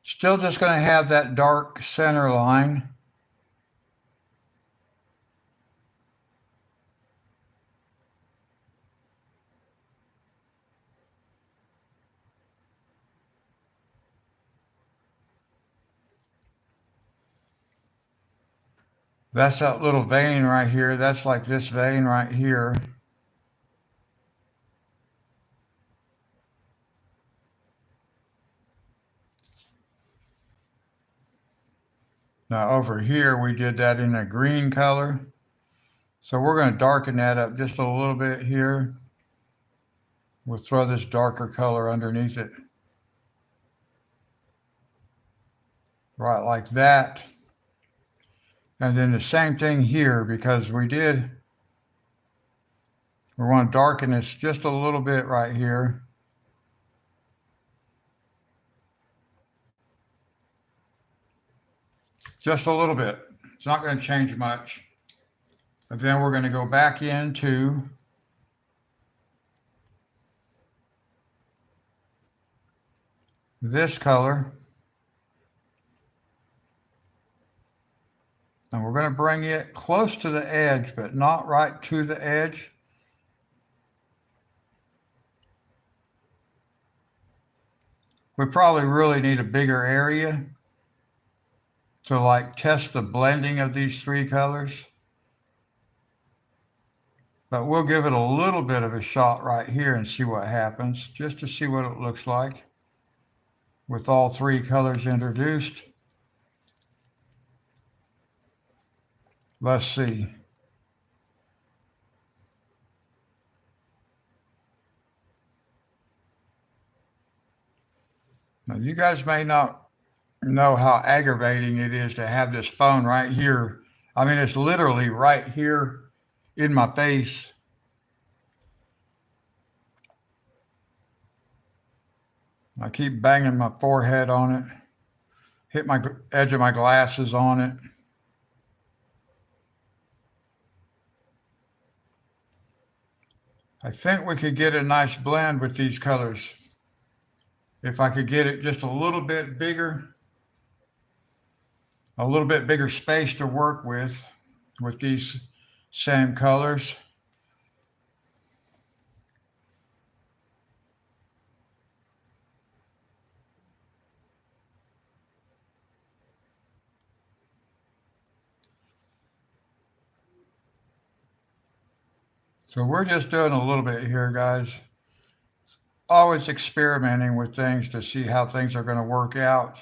Speaker 1: Still just going to have that dark center line. That's that little vein right here. That's like this vein right here. Now over here, we did that in a green color. So we're going to darken that up just a little bit here. We'll throw this darker color underneath it. Right, like that. And then the same thing here, because we want to darken this just a little bit right here. Just a little bit. It's not going to change much. But then we're going to go back into this color. And we're going to bring it close to the edge, but not right to the edge. We probably really need a bigger area to like test the blending of these three colors. But we'll give it a little bit of a shot right here and see what happens, just to see what it looks like with all three colors introduced. Let's see. Now, you guys may not know how aggravating it is to have this phone right here. I mean, it's literally right here in my face. I keep banging my forehead on it, hit my edge of my glasses on it. I think we could get a nice blend with these colors. If I could get it just a little bit bigger space to work with these same colors. So we're just doing a little bit here, guys. Always experimenting with things to see how things are going to work out.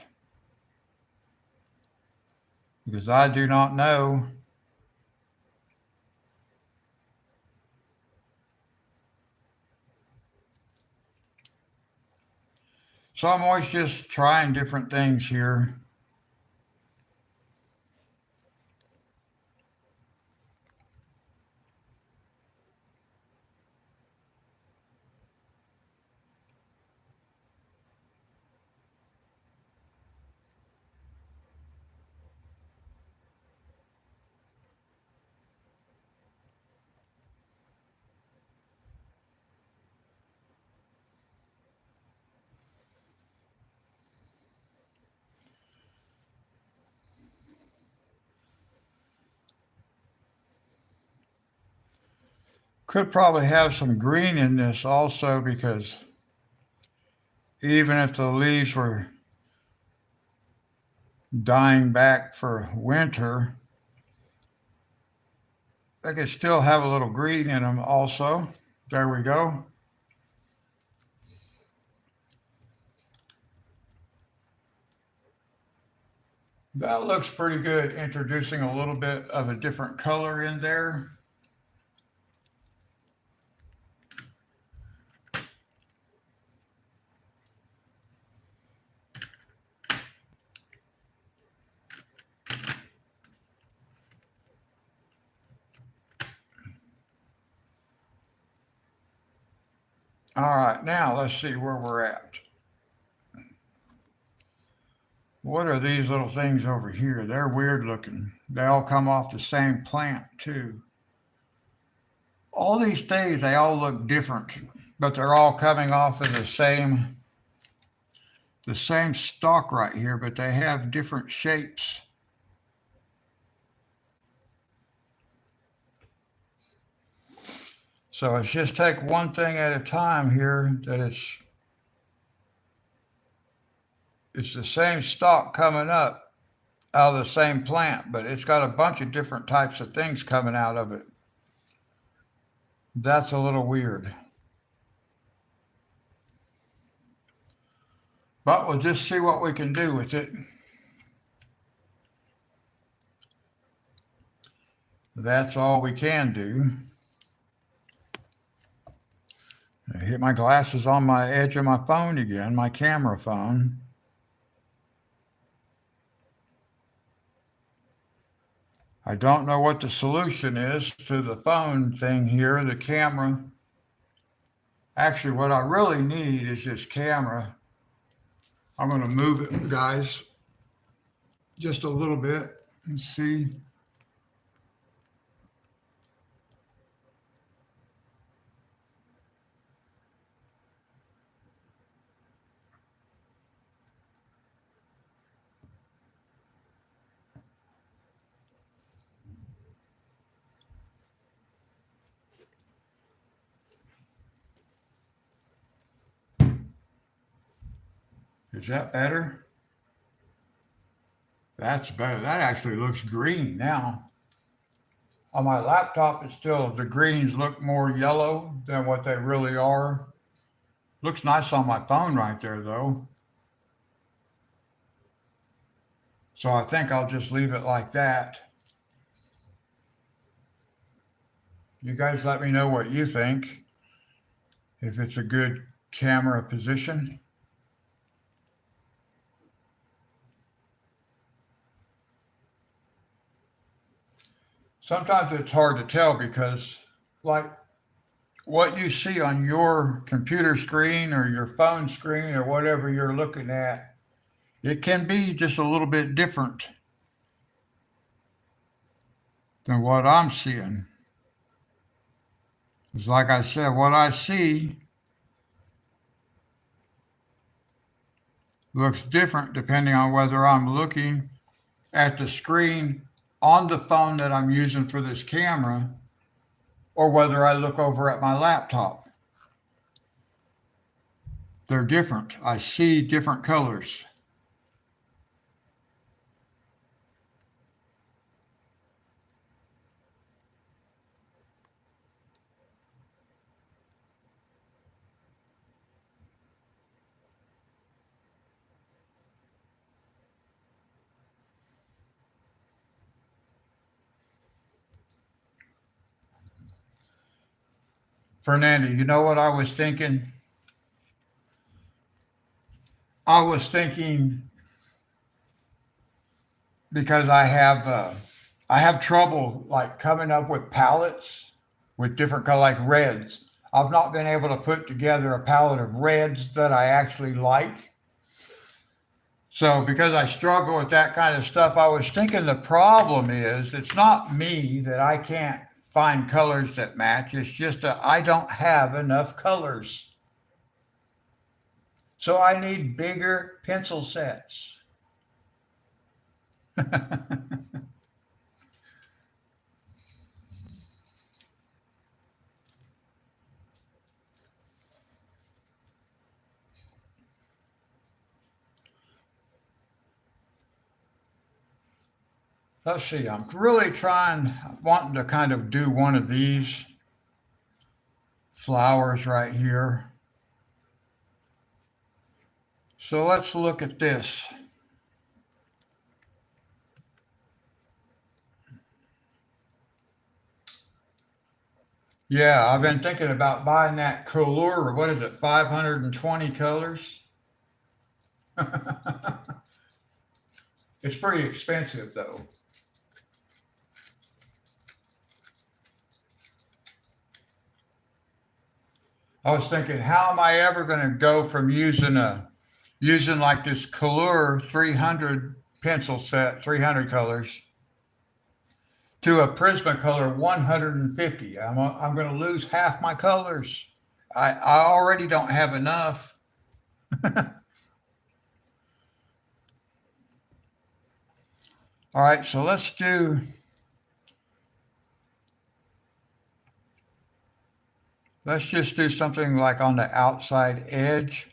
Speaker 1: Because I do not know. So I'm always just trying different things here. Could probably have some green in this also, because even if the leaves were dying back for winter, They could still have a little green in them also. There we go. That looks pretty good, introducing a little bit of a different color in there. All right, now let's see where we're at. What are these little things over here? They're weird looking. They all come off the same plant too. All these things, they all look different, but they're all coming off of the same stalk right here, but they have different shapes. So it's just take one thing at a time here that it's the same stalk coming up out of the same plant, but it's got a bunch of different types of things coming out of it. That's a little weird. But we'll just see what we can do with it. That's all we can do. I hit my glasses on my edge of my phone again, my camera phone. I don't know what the solution is to the phone thing here, the camera. Actually, what I really need is this camera. I'm going to move it, guys, just a little bit and see. Is that better? That's better. That actually looks green now. On my laptop, it's still, the greens look more yellow than what they really are. Looks nice on my phone right there, though. So I think I'll just leave it like that. You guys let me know what you think, if it's a good camera position. Sometimes it's hard to tell because, like, what you see on your computer screen or your phone screen or whatever you're looking at, it can be just a little bit different than what I'm seeing. It's like I said, what I see looks different depending on whether I'm looking at the screen on the phone that I'm using for this camera or whether I look over at my laptop. They're different. I see different colors. Fernando, you know what I was thinking? I was thinking because I have trouble like coming up with palettes with different color like reds. I've not been able to put together a palette of reds that I actually like. So because I struggle with that kind of stuff, I was thinking the problem is it's not me that I can't find colors that match. It's just that I don't have enough colors. So I need bigger pencil sets. Let's see, I'm really wanting to kind of do one of these flowers right here. So let's look at this. Yeah, I've been thinking about buying that Color, what is it, 520 colors? It's pretty expensive though. I was thinking, how am I ever going to go from using like this Color 300 pencil set, 300 colors, to a Prismacolor 150. I'm going to lose half my colors. I already don't have enough. All right, so let's just do something like on the outside edge.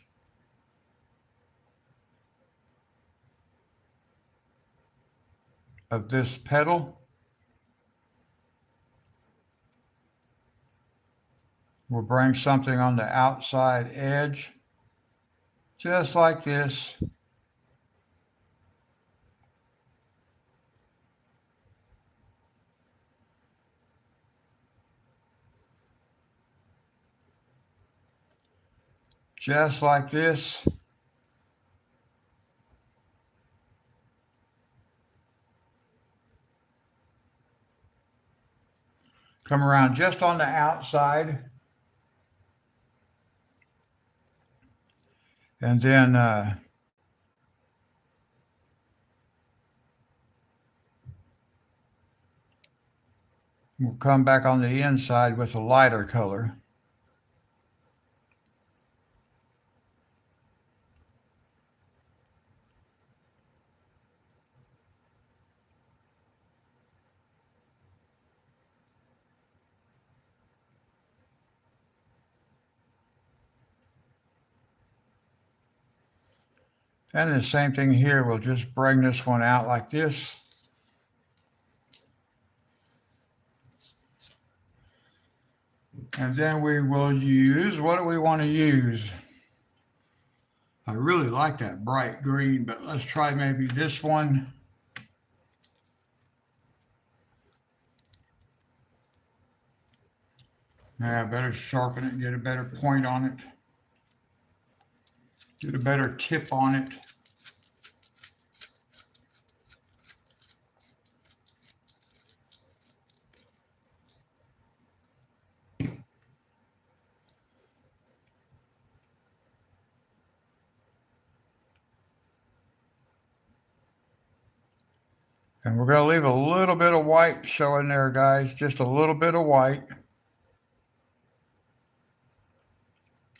Speaker 1: Of this petal. We'll bring something on the outside edge, just like this. Just like this. Come around just on the outside. And then we'll come back on the inside with a lighter color. And the same thing here, we'll just bring this one out like this. And then we will use, what do we want to use? I really like that bright green, but let's try maybe this one. Yeah, I better sharpen it, get a better point on it. Get a better tip on it. And we're going to leave a little bit of white showing there, guys, just a little bit of white.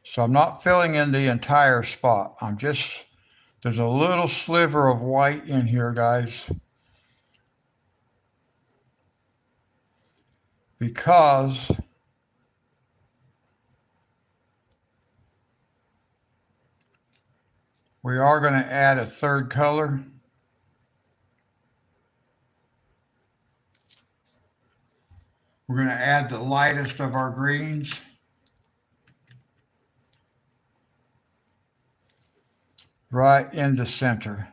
Speaker 1: So I'm not filling in the entire spot. There's a little sliver of white in here, guys. Because we are going to add a third color. We're going to add the lightest of our greens. Right in the center.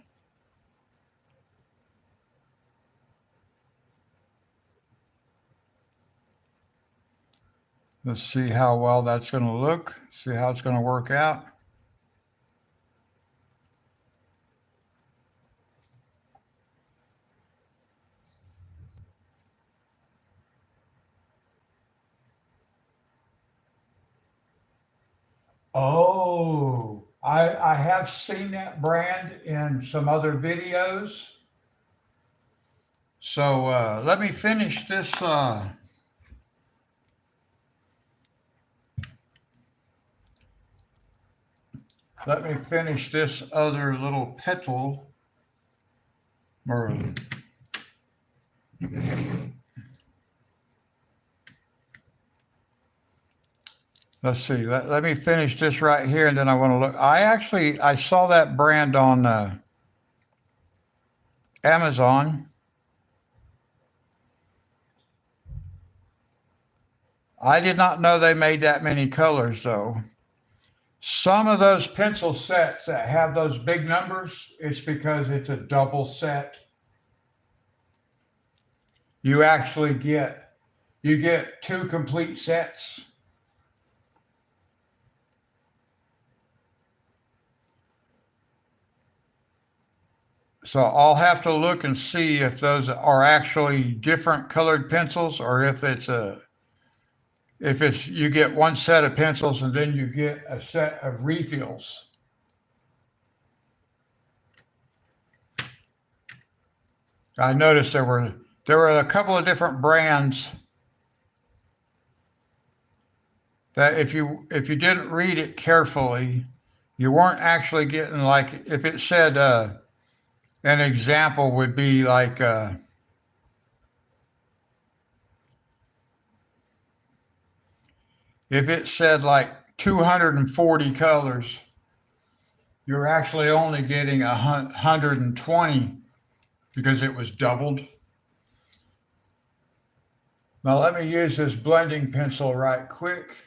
Speaker 1: Let's see how well that's going to look. See how it's going to work out. Oh, I have seen that brand in some other videos. So let me finish this. Let me finish this other little petal. Or, let's see. Let me finish this right here, and then I want to look. I saw that brand on Amazon. I did not know they made that many colors though. Some of those pencil sets that have those big numbers, it's because it's a double set. You actually get two complete sets. So I'll have to look and see if those are actually different colored pencils or if it's you get one set of pencils and then you get a set of refills. I noticed there were a couple of different brands that if you didn't read it carefully, you weren't actually getting like if it said an example would be like if it said like 240 colors, you're actually only getting 120 because it was doubled. Now let me use this blending pencil right quick.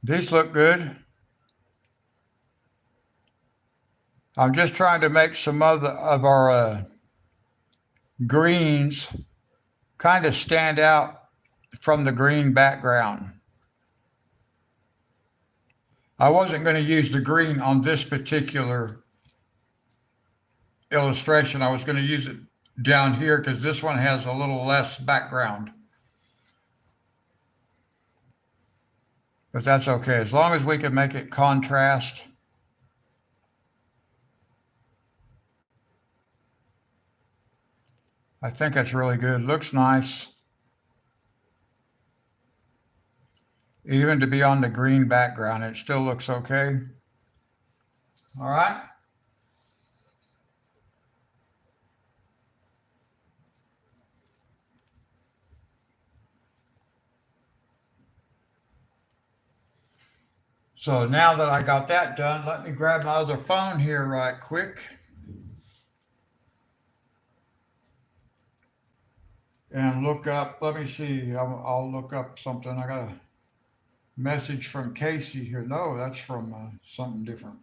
Speaker 1: These look good. I'm just trying to make some of our greens kind of stand out from the green background. I wasn't going to use the green on this particular illustration. I was going to use it down here because this one has a little less background. But that's okay. As long as we can make it contrast. I think that's really good. Looks nice. Even to be on the green background, it still looks okay. All right. So now that I got that done, let me grab my other phone here right quick. And look up, let me see, I'll look up something. I got a message from Casey here. No, that's from something different.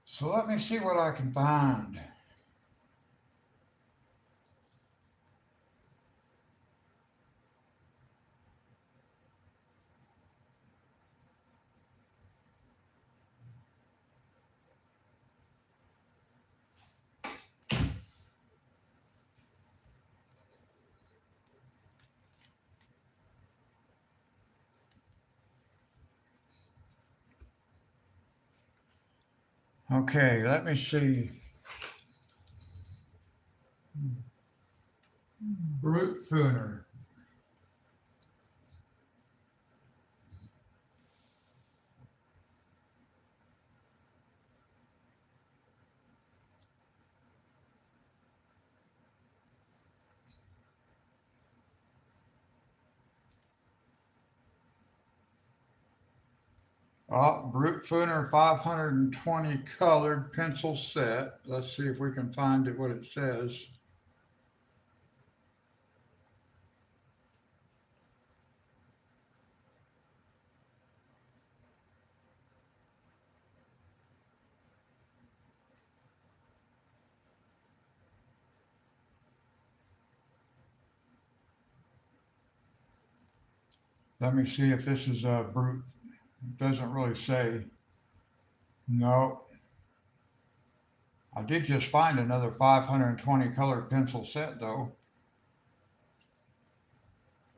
Speaker 1: So let me see what I can find. Okay, let me see. Brute Fooner. Brute Fooner 520 colored pencil set. Let's see if we can find it, what it says. Let me see if this is a brute. It doesn't really say. No. I did just find another 520 color pencil set though.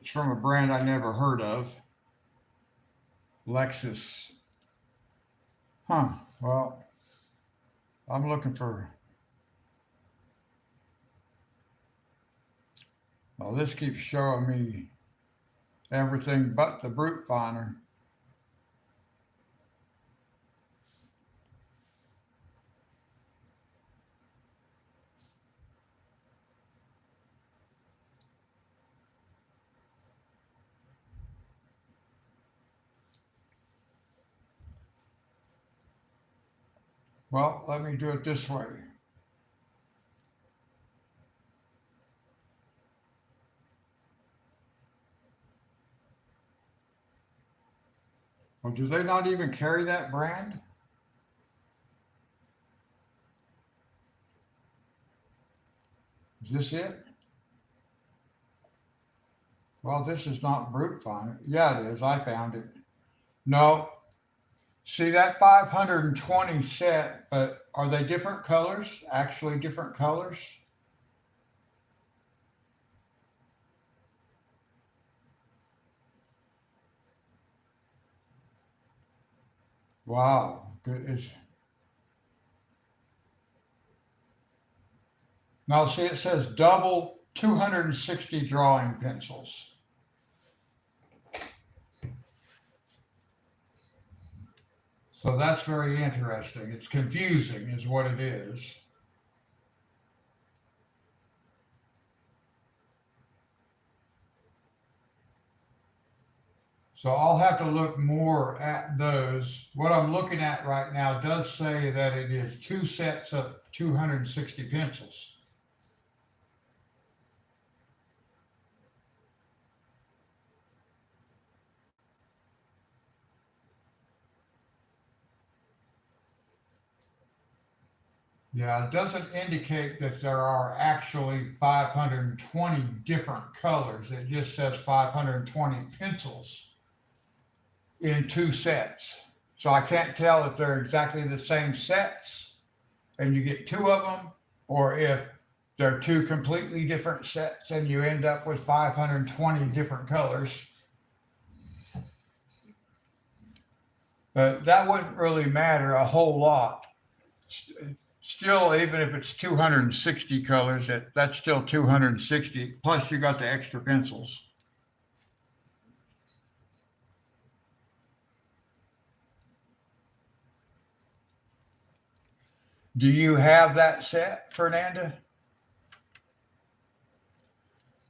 Speaker 1: It's from a brand I never heard of. Lexus. Huh. Well, I'm looking for. Well, this keeps showing me everything but the brute finder. Well, let me do it this way. Well, do they not even carry that brand? Is this it? Well, this is not Brute Finder. Yeah, it is. I found it. No. See that 520 set, but are they different colors? Actually, different colors? Wow. Now, see, it says double 260 drawing pencils. So that's very interesting. It's confusing, is what it is. So I'll have to look more at those. What I'm looking at right now does say that it is two sets of 260 pencils. Yeah, it doesn't indicate that there are actually 520 different colors. It just says 520 pencils in two sets. So I can't tell if they're exactly the same sets and you get two of them, or if they're two completely different sets and you end up with 520 different colors. But that wouldn't really matter a whole lot. Still, even if it's 260 colors, that's still 260. Plus, you got the extra pencils. Do you have that set, Fernanda?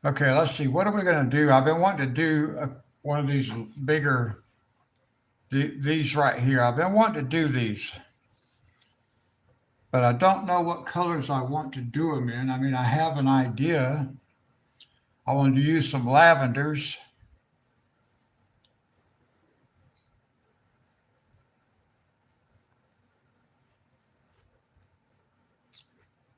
Speaker 1: Okay, let's see. What are we going to do? I've been wanting to do one of these bigger, these right here. I've been wanting to do these, but I don't know what colors I want to do them in. I mean, I have an idea. I want to use some lavenders.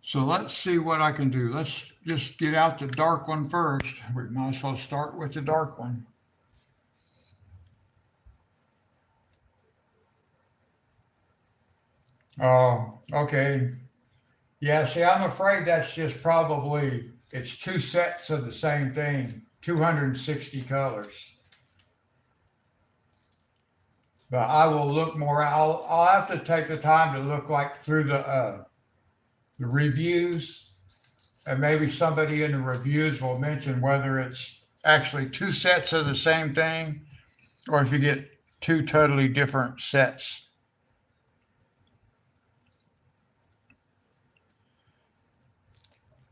Speaker 1: So let's see what I can do. Let's just get out the dark one first. We might as well start with the dark one. Oh, okay. Yeah, see, I'm afraid that's just probably, it's two sets of the same thing, 260 colors. But I will look more. I'll have to take the time to look like through the reviews, and maybe somebody in the reviews will mention whether it's actually two sets of the same thing or if you get two totally different sets.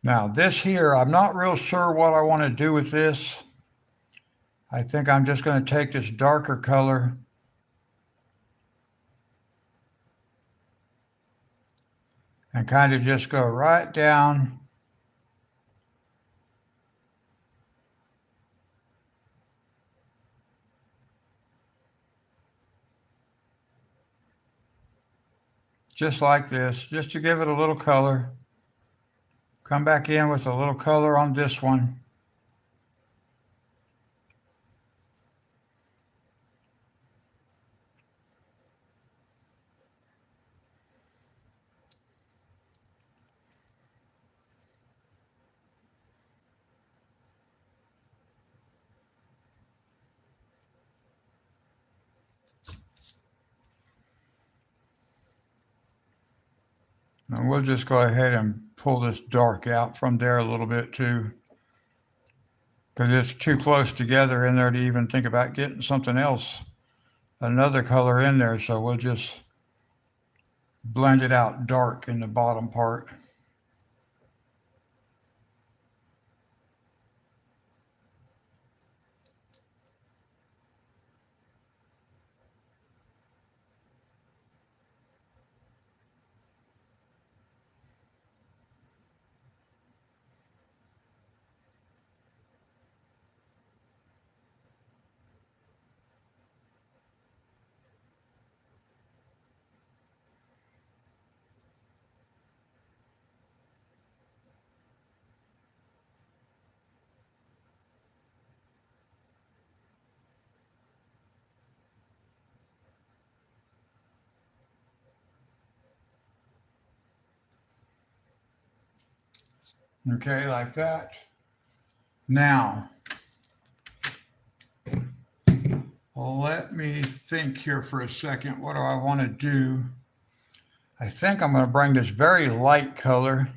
Speaker 1: Now, this here, I'm not real sure what I want to do with this. I think I'm just going to take this darker color and kind of just go right down. Just like this, just to give it a little color. Come back in with a little color on this one. And we'll just go ahead and pull this dark out from there a little bit too, because it's too close together in there to even think about getting something else, another color in there. So we'll just blend it out dark in the bottom part. Okay, like that. Now, let me think here for a second. What do I want to do? I think I'm going to bring this very light color.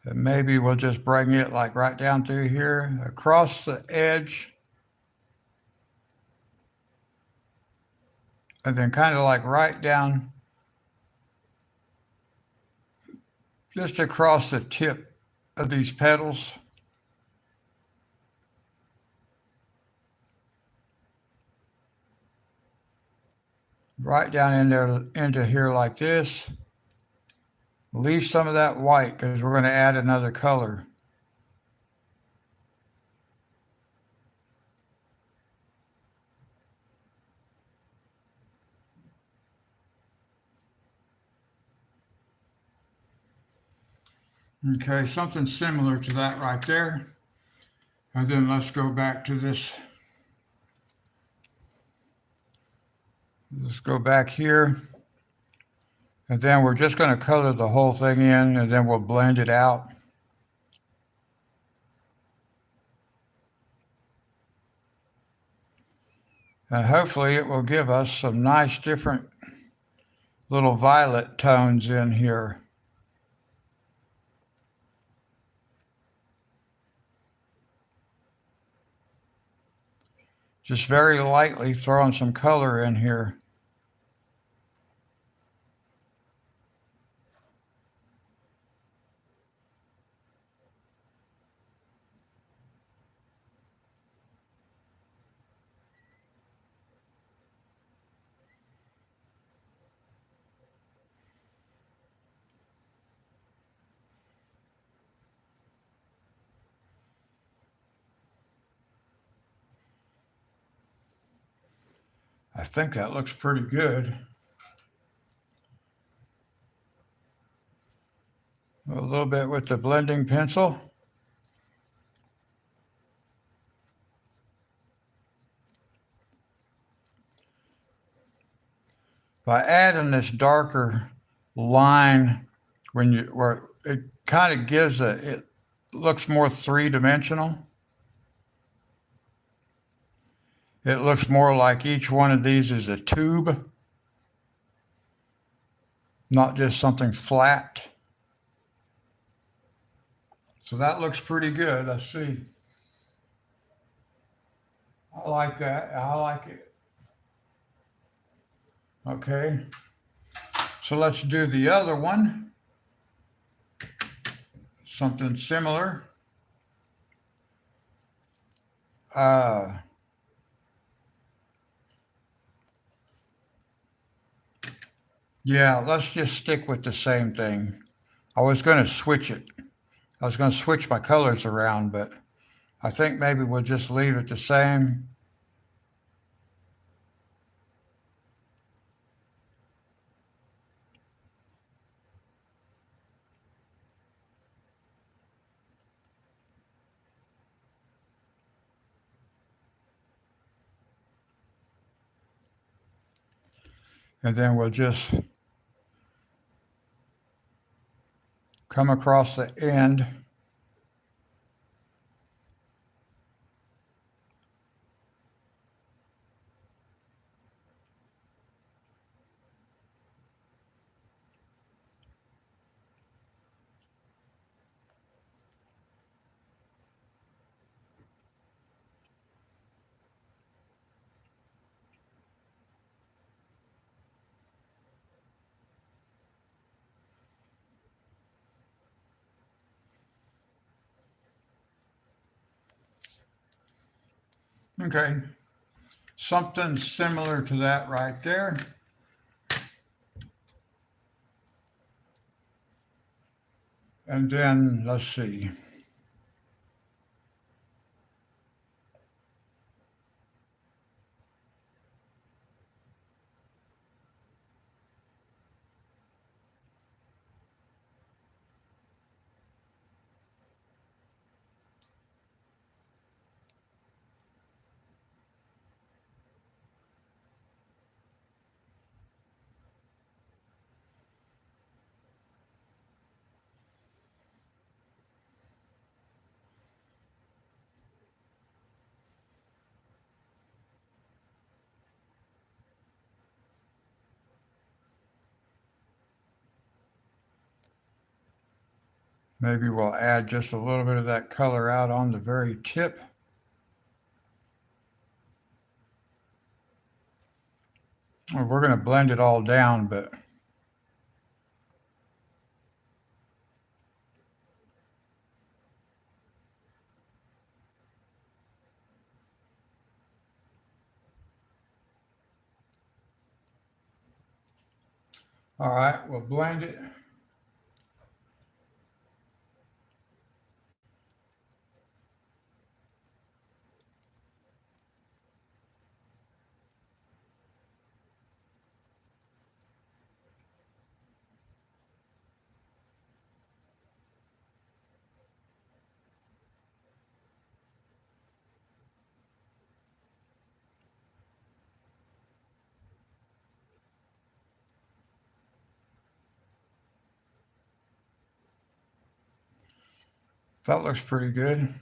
Speaker 1: And maybe we'll just bring it like right down through here, across the edge, and then kind of like right down, just across the tip of these petals. Right down in there, into here like this. Leave some of that white because we're going to add another color. Okay, something similar to that right there. And then let's go back to this. Let's go back here. And then we're just going to color the whole thing in, and then we'll blend it out. And hopefully it will give us some nice different little violet tones in here. Just very lightly throwing some color in here. I think that looks pretty good. A little bit with the blending pencil. By adding this darker line, where it kind of gives it looks more three-dimensional. It looks more like each one of these is a tube, not just something flat. So that looks pretty good. Let's see. I like that. I like it. Okay. So let's do the other one. Something similar. Yeah, let's just stick with the same thing. I was going to switch it. I was going to switch my colors around, but I think maybe we'll just leave it the same. And then we'll just come across the end. Okay, something similar to that right there. And then let's see. Maybe we'll add just a little bit of that color out on the very tip. We're going to blend it all down, but all right, we'll blend it. That looks pretty good.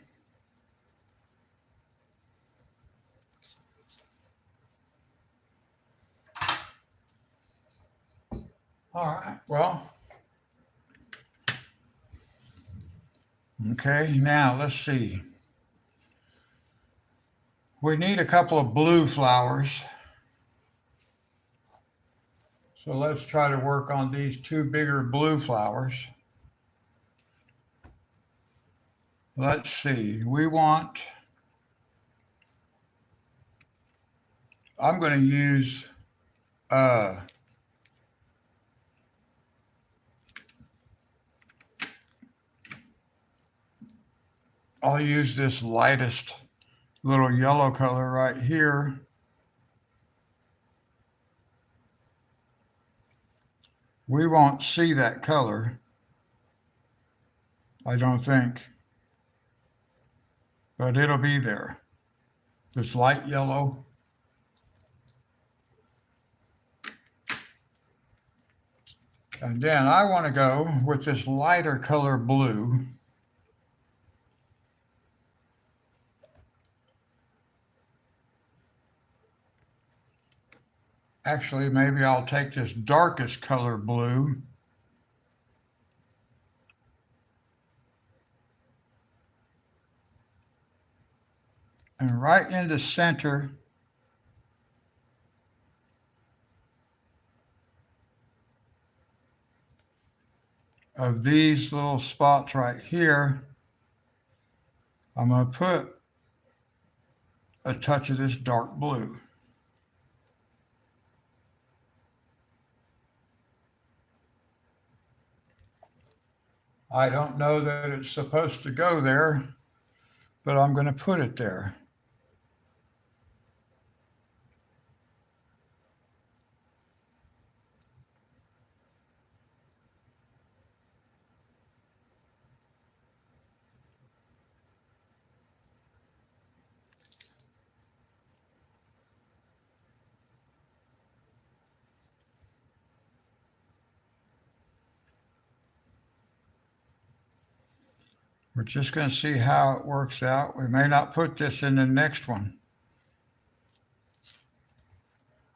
Speaker 1: All right, well, okay, now let's see. We need a couple of blue flowers. So let's try to work on these two bigger blue flowers. Let's see, I'm going to use, uh, I'll use this lightest little yellow color right here. We won't see that color, I don't think, but it'll be there. This light yellow. And then I want to go with this lighter color blue. Actually, maybe I'll take this darkest color blue. And right in the center of these little spots right here, I'm going to put a touch of this dark blue. I don't know that it's supposed to go there, but I'm going to put it there. We're just going to see how it works out. We may not put this in the next one.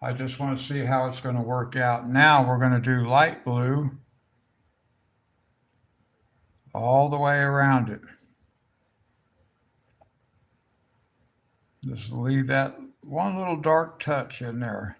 Speaker 1: I just want to see how it's going to work out. Now we're going to do light blue all the way around it. Just leave that one little dark touch in there.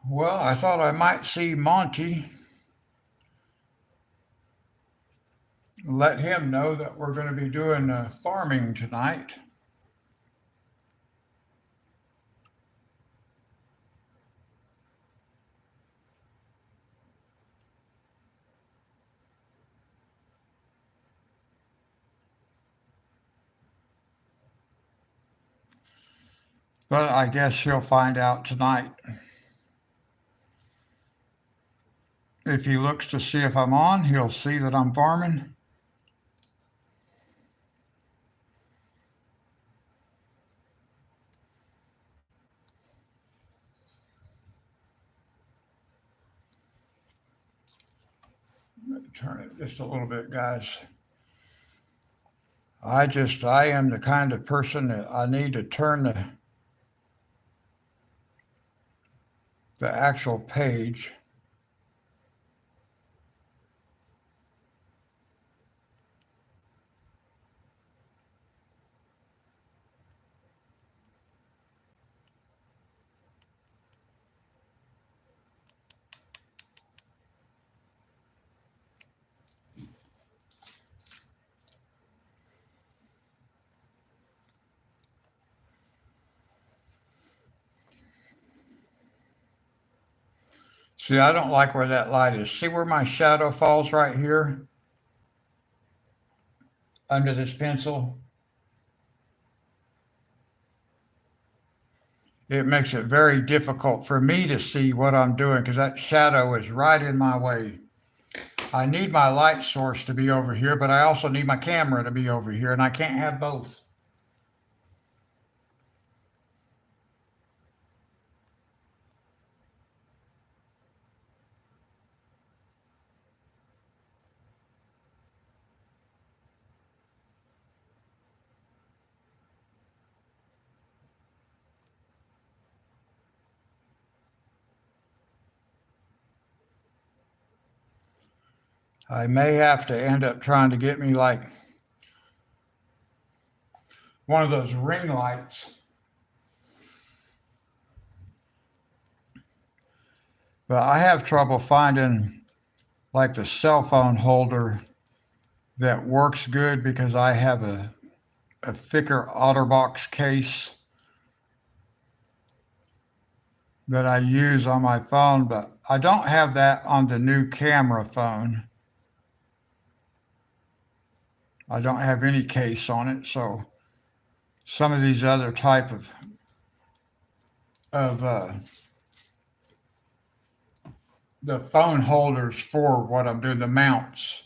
Speaker 1: Well, I thought I might see Monty. Let him know that we're going to be doing farming tonight. But I guess he'll find out tonight. If he looks to see if I'm on, he'll see that I'm farming. Turn it just a little bit, guys. I am the kind of person that I need to turn the actual page. See, I don't like where that light is. See where my shadow falls right here under this pencil? It makes it very difficult for me to see what I'm doing because that shadow is right in my way. I need my light source to be over here, but I also need my camera to be over here, and I can't have both. I may have to end up trying to get me like one of those ring lights. But I have trouble finding like the cell phone holder that works good because I have a thicker OtterBox case that I use on my phone, but I don't have that on the new camera phone. I don't have any case on it, so some of these other type of the phone holders for what I'm doing, the mounts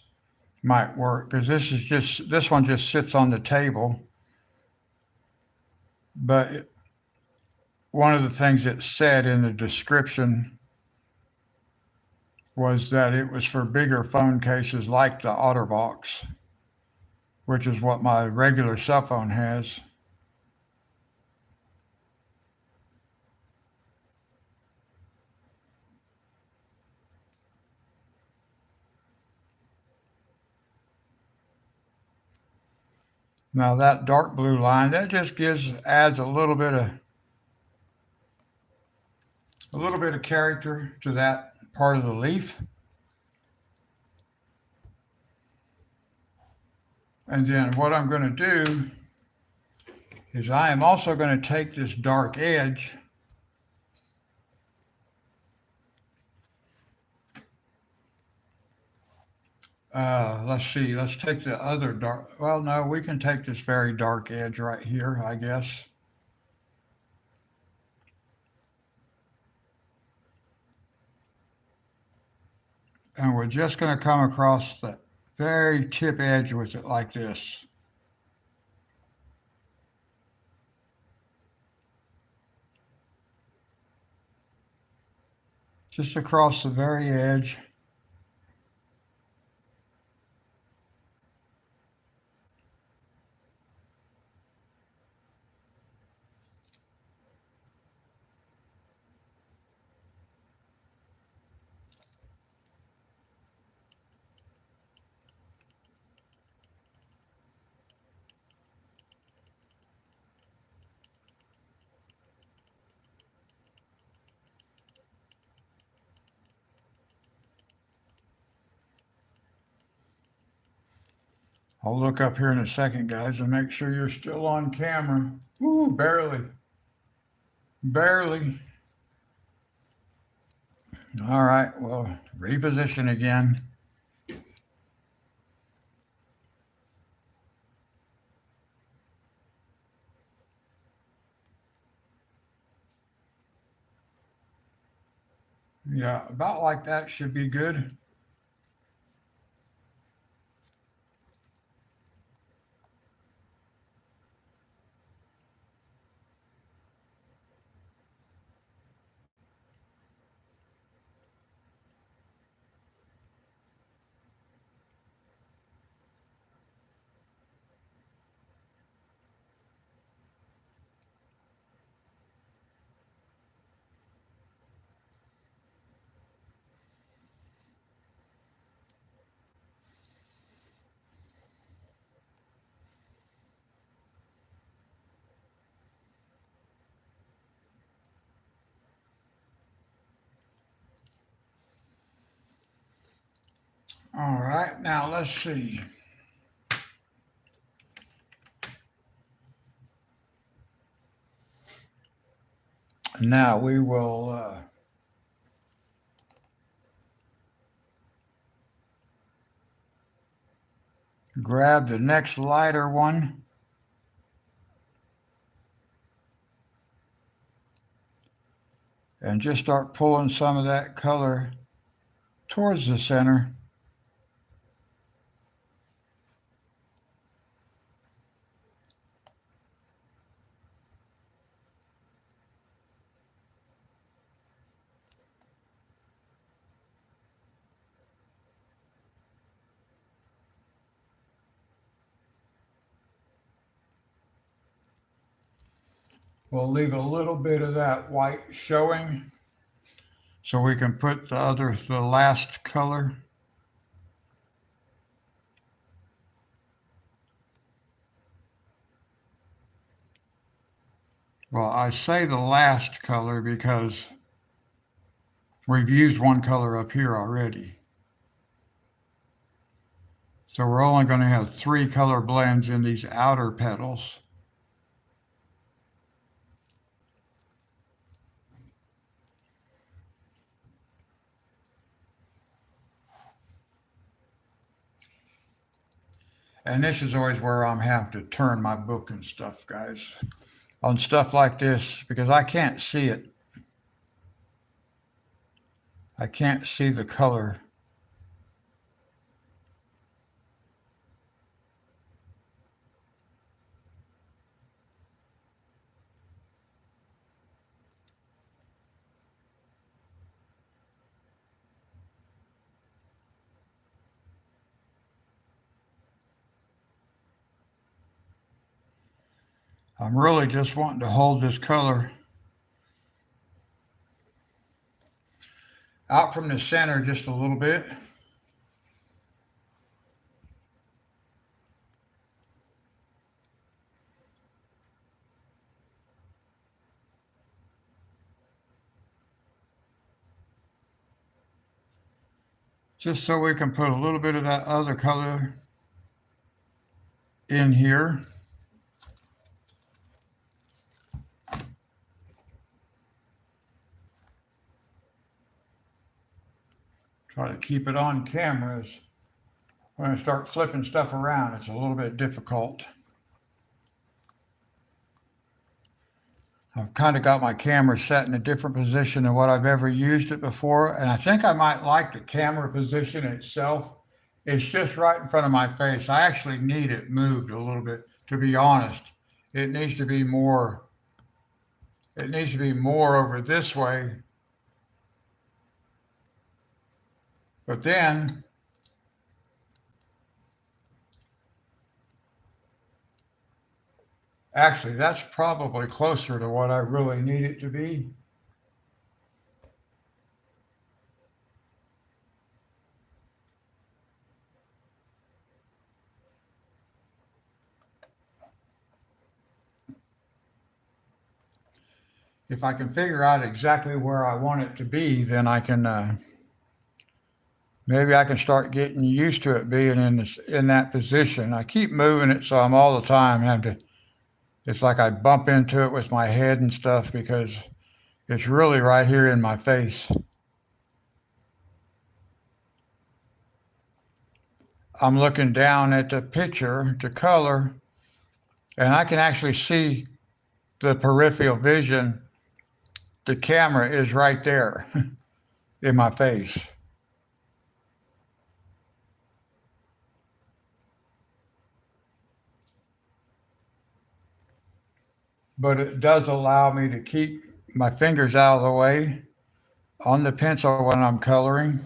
Speaker 1: might work because this one just sits on the table. But one of the things it said in the description was that it was for bigger phone cases like the OtterBox, which is what my regular cell phone has. Now that dark blue line, that just adds a little bit of character to that part of the leaf. And then what I'm going to do is I am also going to take this dark edge let's see, let's take the other dark, well, no, we can take this very dark edge right here, I guess. And we're just going to come across the very tip edge with it like this. Just across the very edge. I'll look up here in a second, guys, and make sure you're still on camera. Ooh, barely. Barely. All right, well, reposition again. Yeah, about like that should be good. All right, now let's see. Now we will grab the next lighter one and just start pulling some of that color towards the center. We'll leave a little bit of that white showing so we can put the last color. Well, I say the last color because we've used one color up here already. So we're only going to have 3 color blends in these outer petals. And this is always where I'm having to turn my book and stuff, guys, on stuff like this because I can't see it. I can't see the color. I'm really just wanting to hold this color out from the center just a little bit. Just so we can put a little bit of that other color in here. Try to keep it on cameras. When I start flipping stuff around, it's a little bit difficult. I've kind of got my camera set in a different position than what I've ever used it before. And I think I might like the camera position itself. It's just right in front of my face. I actually need it moved a little bit, to be honest. It needs to be more over this way. But then actually, that's probably closer to what I really need it to be. If I can figure out exactly where I want it to be, then I can maybe I can start getting used to it being in that position. I keep moving it, so I'm all the time having to. It's like I bump into it with my head and stuff because it's really right here in my face. I'm looking down at the picture, the color, and I can actually see the peripheral vision. The camera is right there. in my face. But it does allow me to keep my fingers out of the way on the pencil when I'm coloring.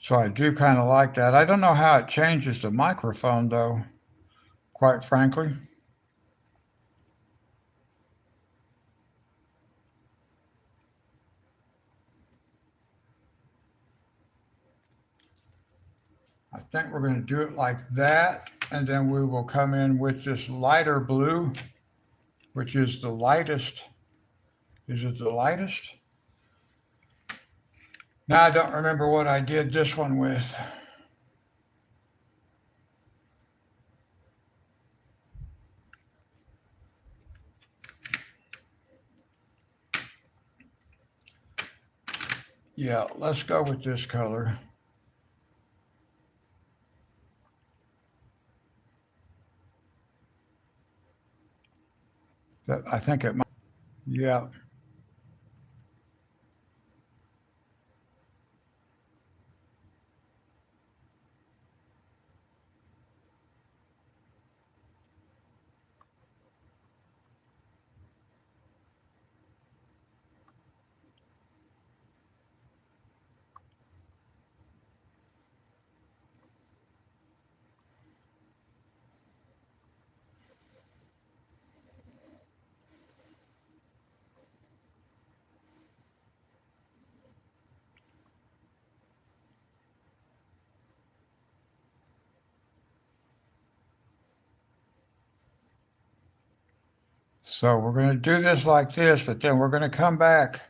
Speaker 1: So I do kind of like that. I don't know how it changes the microphone though, quite frankly. I think we're going to do it like that, and then we will come in with this lighter blue, which is the lightest. Is it the lightest? Now I don't remember what I did this one with. Yeah, let's go with this color. That I think it might. Yeah. So we're going to do this like this, but then we're going to come back.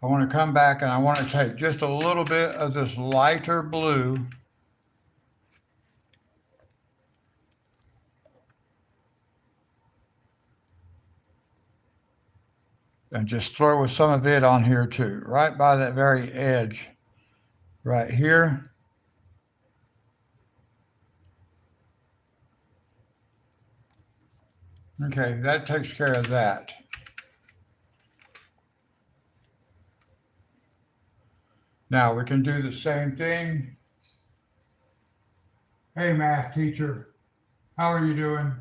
Speaker 1: I want to come back and I want to take just a little bit of this lighter blue and just throw some of it on here too, right by that very edge, right here. Okay, that takes care of that. Now we can do the same thing. Hey, math teacher, how are you doing?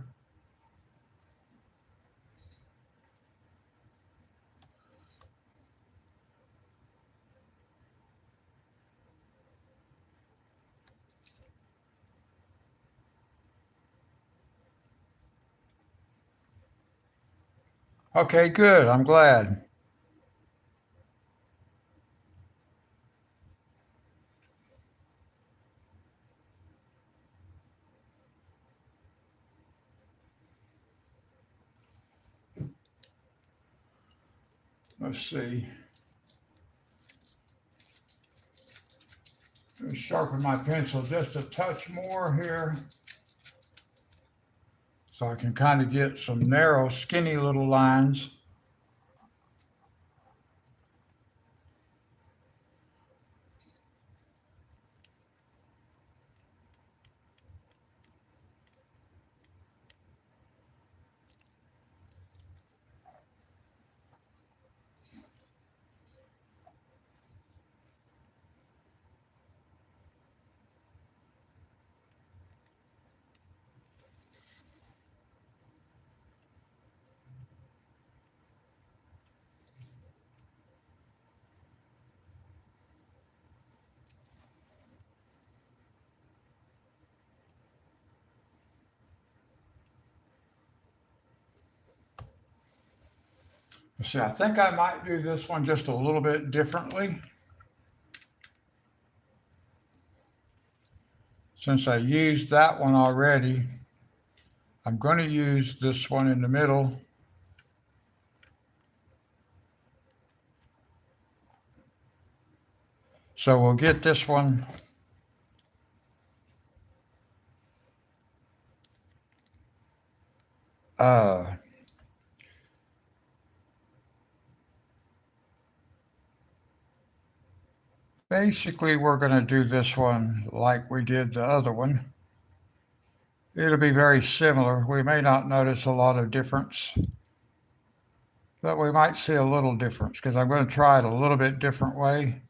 Speaker 1: Okay, good. I'm glad. Let's see. Let me sharpen my pencil just a touch more here so I can kind of get some narrow, skinny little lines. Let's see, I think I might do this one just a little bit differently. Since I used that one already, I'm going to use this one in the middle. So we'll get this one Uh, Basically, we're going to do this one like we did the other one. It'll be very similar. We may not notice a lot of difference, but we might see a little difference because I'm going to try it a little bit different way.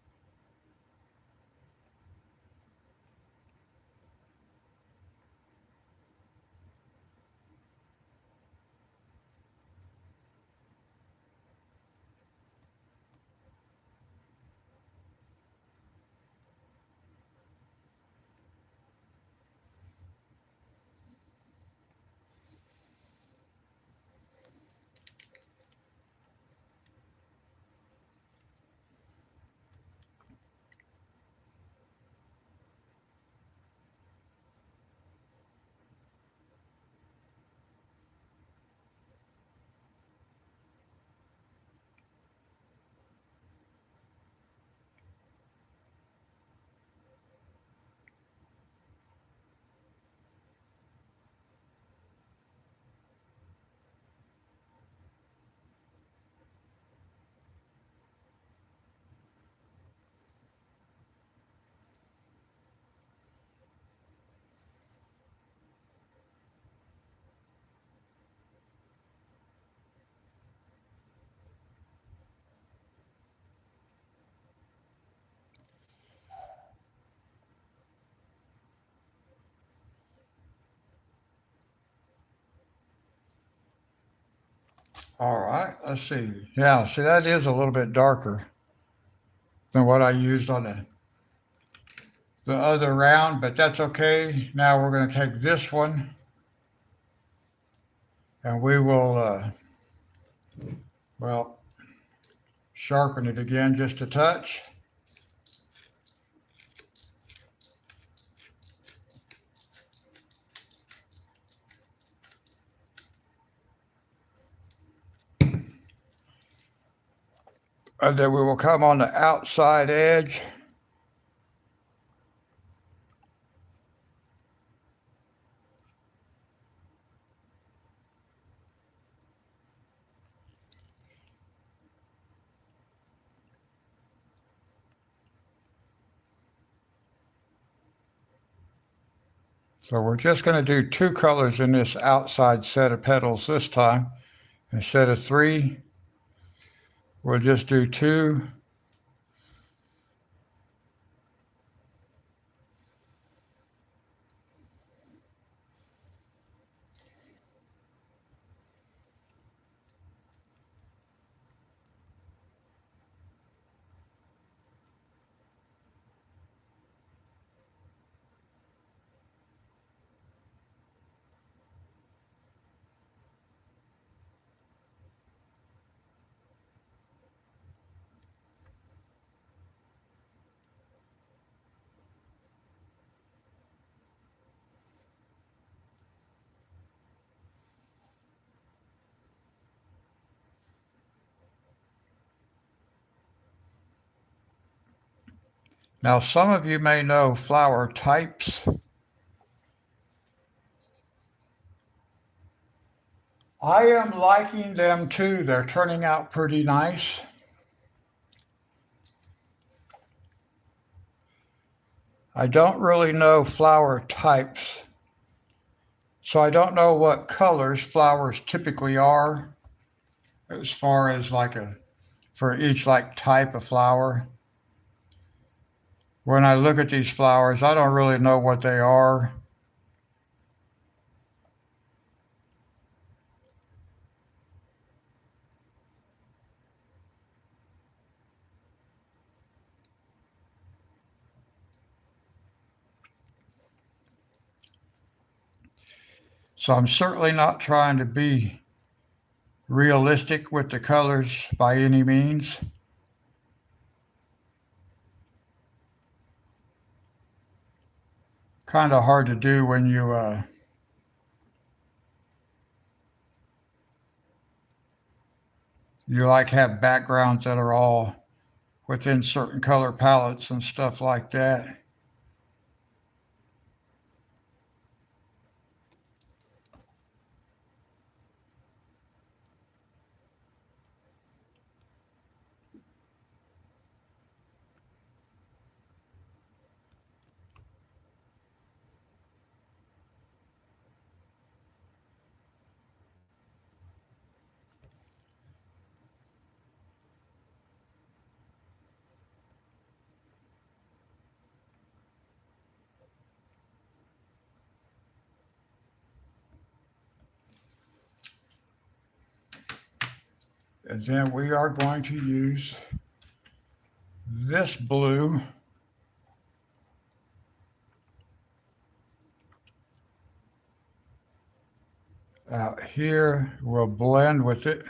Speaker 1: All right, let's see. Yeah, see, that is a little bit darker than what I used on the other round, but that's okay. Now we're going to take this one and we will, well, sharpen it again just a touch. And then we will come on the outside edge. So we're just going to do two colors in this outside set of petals this time. Instead of three, we'll just do two. Now, some of you may know flower types. I am liking them too. They're turning out pretty nice. I don't really know flower types, so I don't know what colors flowers typically are as far as like for each like type of flower. When I look at these flowers, I don't really know what they are. So I'm certainly not trying to be realistic with the colors by any means. Kind of hard to do when you like have backgrounds that are all within certain color palettes and stuff like that. And then we are going to use this blue out here. We'll blend with it.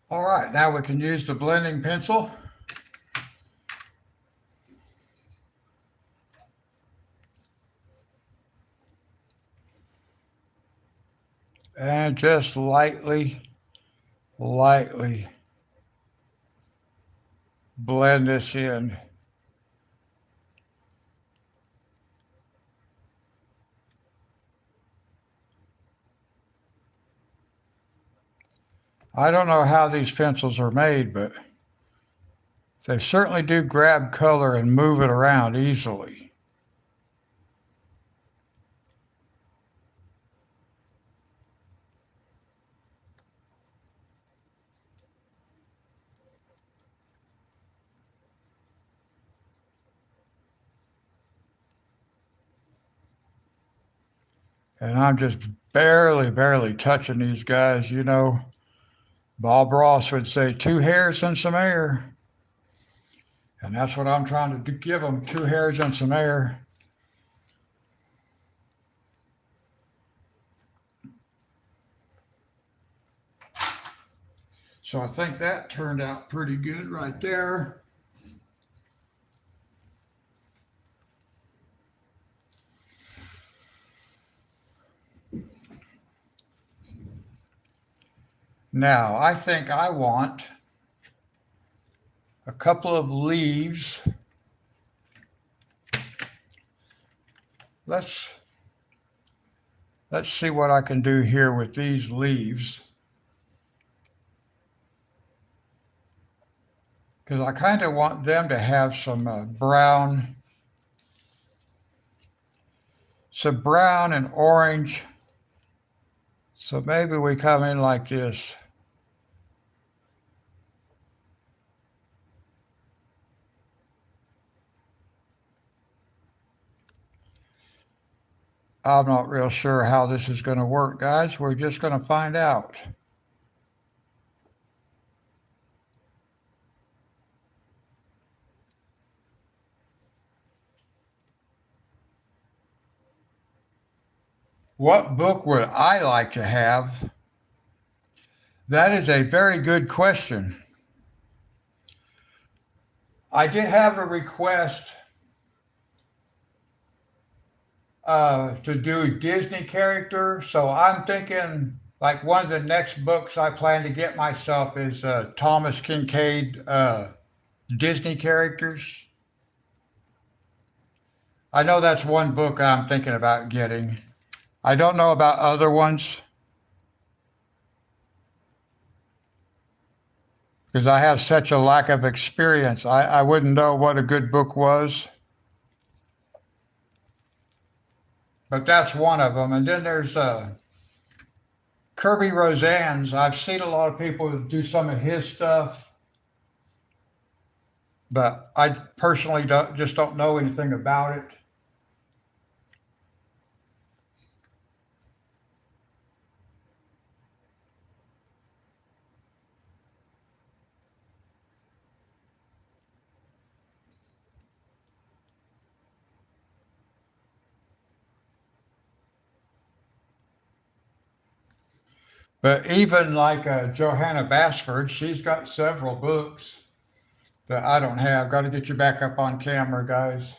Speaker 1: All right, now we can use the blending pencil. And just lightly blend this in. I don't know how these pencils are made, but they certainly do grab color and move it around easily. And I'm just barely touching these guys. You know, Bob Ross would say 2 hairs and some air. And that's what I'm trying to give them, 2 hairs and some air. So I think that turned out pretty good right there. Now, I think I want a couple of leaves. Let's see what I can do here with these leaves. Because I kind of want them to have some brown and orange. So maybe we come in like this. I'm not real sure how this is going to work, guys. We're just going to find out. What book would I like to have? That is a very good question. I did have a request to do Disney characters, so I'm thinking like one of the next books I plan to get myself is Thomas Kincaid Disney characters. I know that's one book I'm thinking about getting. I don't know about other ones because I have such a lack of experience. I wouldn't know what a good book was. But that's one of them. And then there's Kirby Roseanne's. I've seen a lot of people do some of his stuff, but I personally don't know anything about it. But even like Johanna Basford, she's got several books that I don't have. Got to get you back up on camera, guys.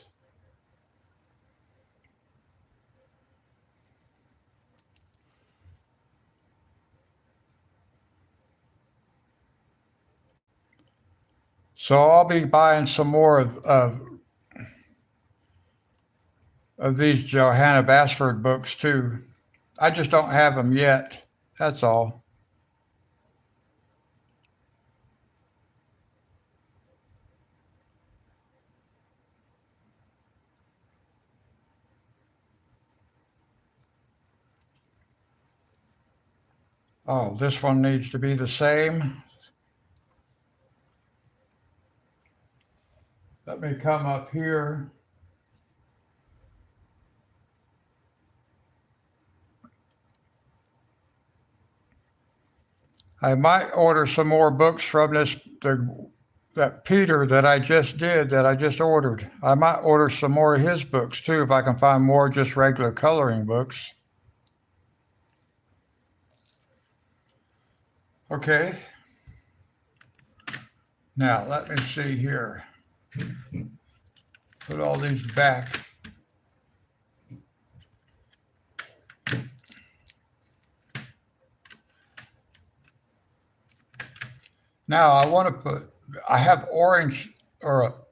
Speaker 1: So I'll be buying some more of these Johanna Basford books too. I just don't have them yet. That's all. Oh, this one needs to be the same. Let me come up here. I might order some more books from that Peter that I just did, that I just ordered. I might order some more of his books too if I can find more just regular coloring books. Okay. Now let me see here. Put all these back. Now I have orange or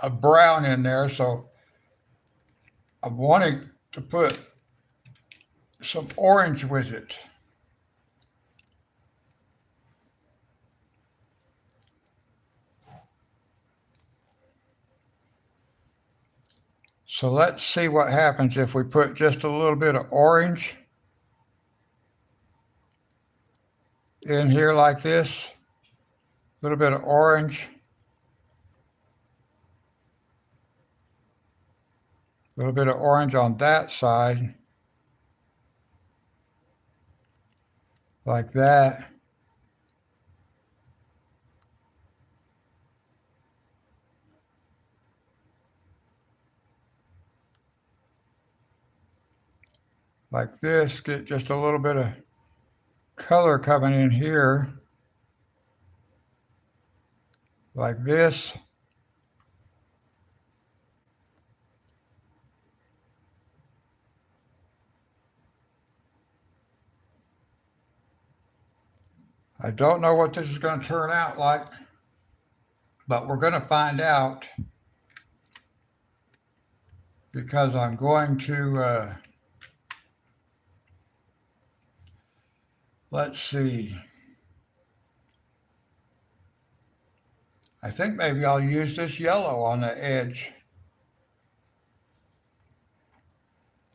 Speaker 1: a brown in there, so I'm wanting to put some orange with it. So let's see what happens if we put just a little bit of orange in here like this. A little bit of orange. A little bit of orange on that side. Like that. Like this. Get just a little bit of color coming in here. Like this. I don't know what this is going to turn out like, but we're going to find out because I'm going to, let's see. I think maybe I'll use this yellow on the edge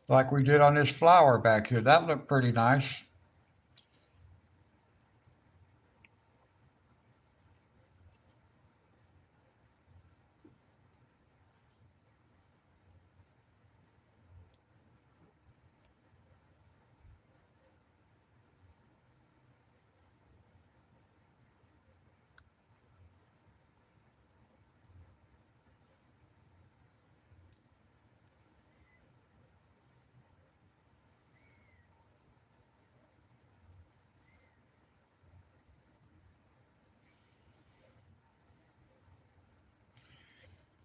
Speaker 1: like we did on this flower back here. That looked pretty nice.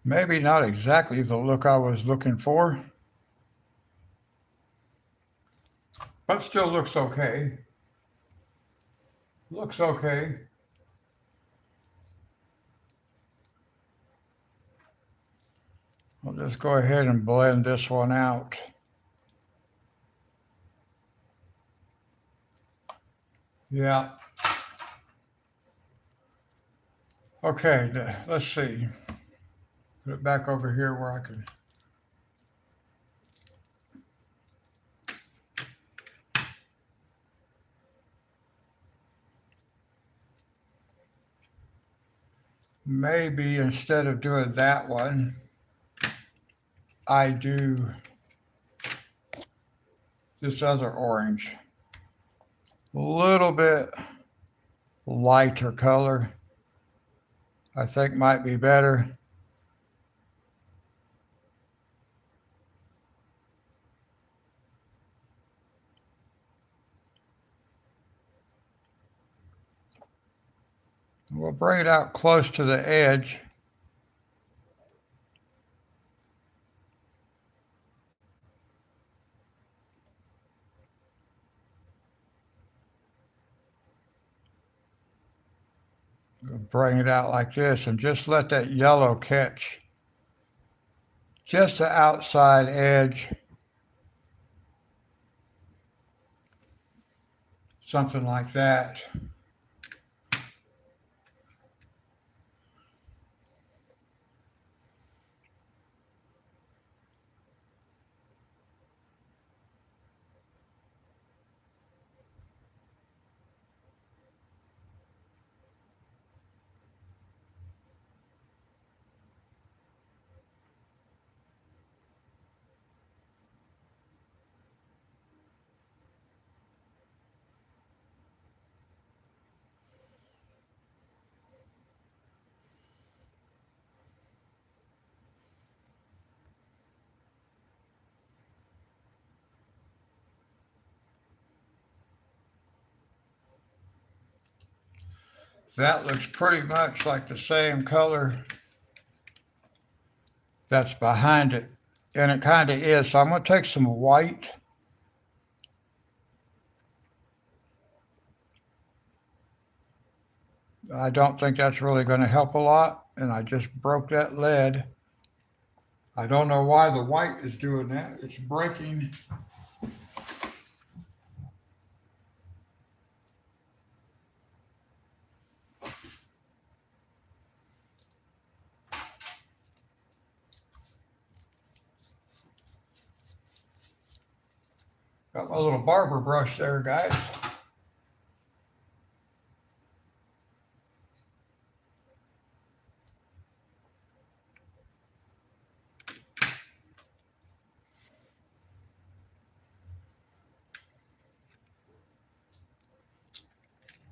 Speaker 1: Maybe not exactly the look I was looking for, but still looks okay. Looks okay. I'll just go ahead and blend this one out. Yeah. Okay, let's see. Put it back over here where I can. Maybe instead of doing that one, I do this other orange. A little bit lighter color, I think might be better. We'll bring it out close to the edge. We'll bring it out like this and just let that yellow catch just the outside edge. Something like that. That looks pretty much like the same color that's behind it. And it kind of is. So I'm going to take some white. I don't think that's really going to help a lot. And I just broke that lead. I don't know why the white is doing that. It's breaking. Got my little barber brush there, guys.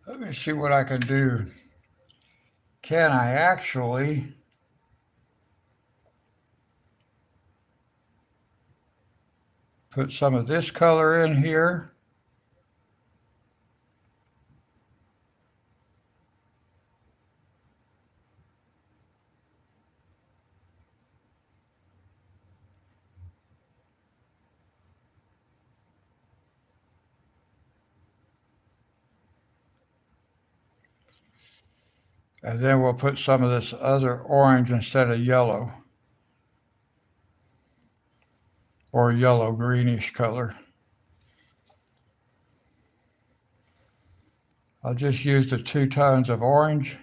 Speaker 1: Let me see what I can do. Can I actually put some of this color in here? And then we'll put some of this other orange instead of yellow, or yellow greenish color. I'll just use the 2 tones of orange.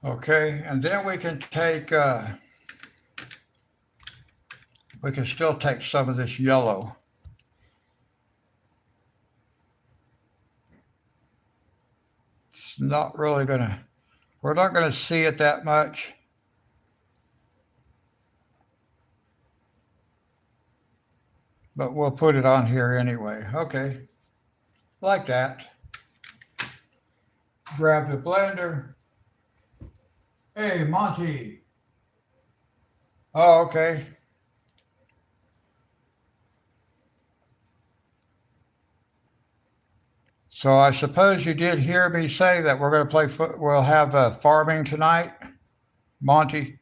Speaker 1: Okay, and then we can take, we can still take some of this yellow. It's not really gonna, we're not gonna see it that much. But we'll put it on here anyway. Okay, like that. Grab the blender. Hey, Monty. Oh, okay. So I suppose you did hear me say that we're going to play. We'll have farming tonight, Monty.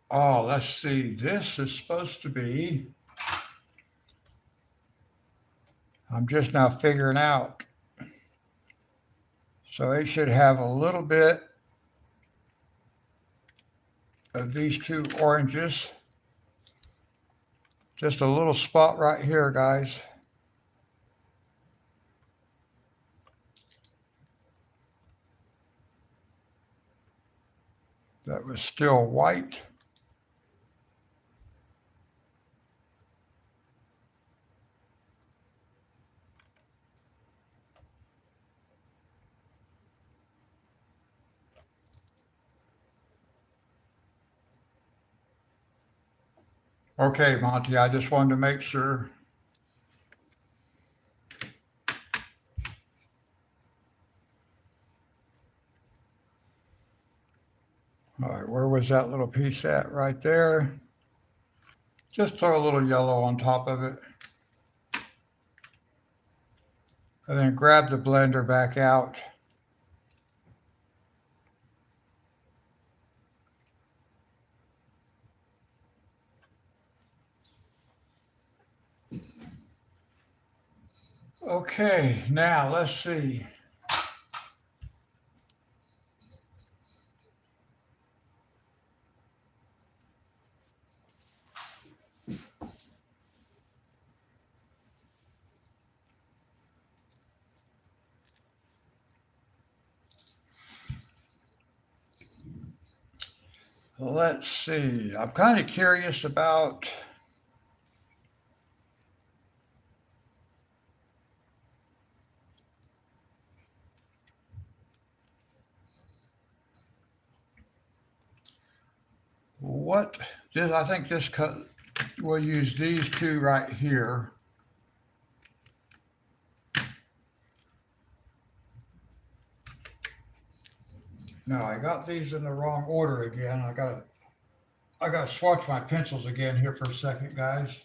Speaker 1: Oh, let's see. This is supposed to be. I'm just now figuring out. So it should have a little bit of these 2 oranges. Just a little spot right here, guys. That was still white. Okay, Monty, I just wanted to make sure. All right, where was that little piece at? Right there. Just throw a little yellow on top of it. And then grab the blender back out. Okay, now let's see. let's see. I'm kind of curious about what this. I think this we'll use these two right here. No, I got these in the wrong order again. I gotta swatch my pencils again here for a second, guys.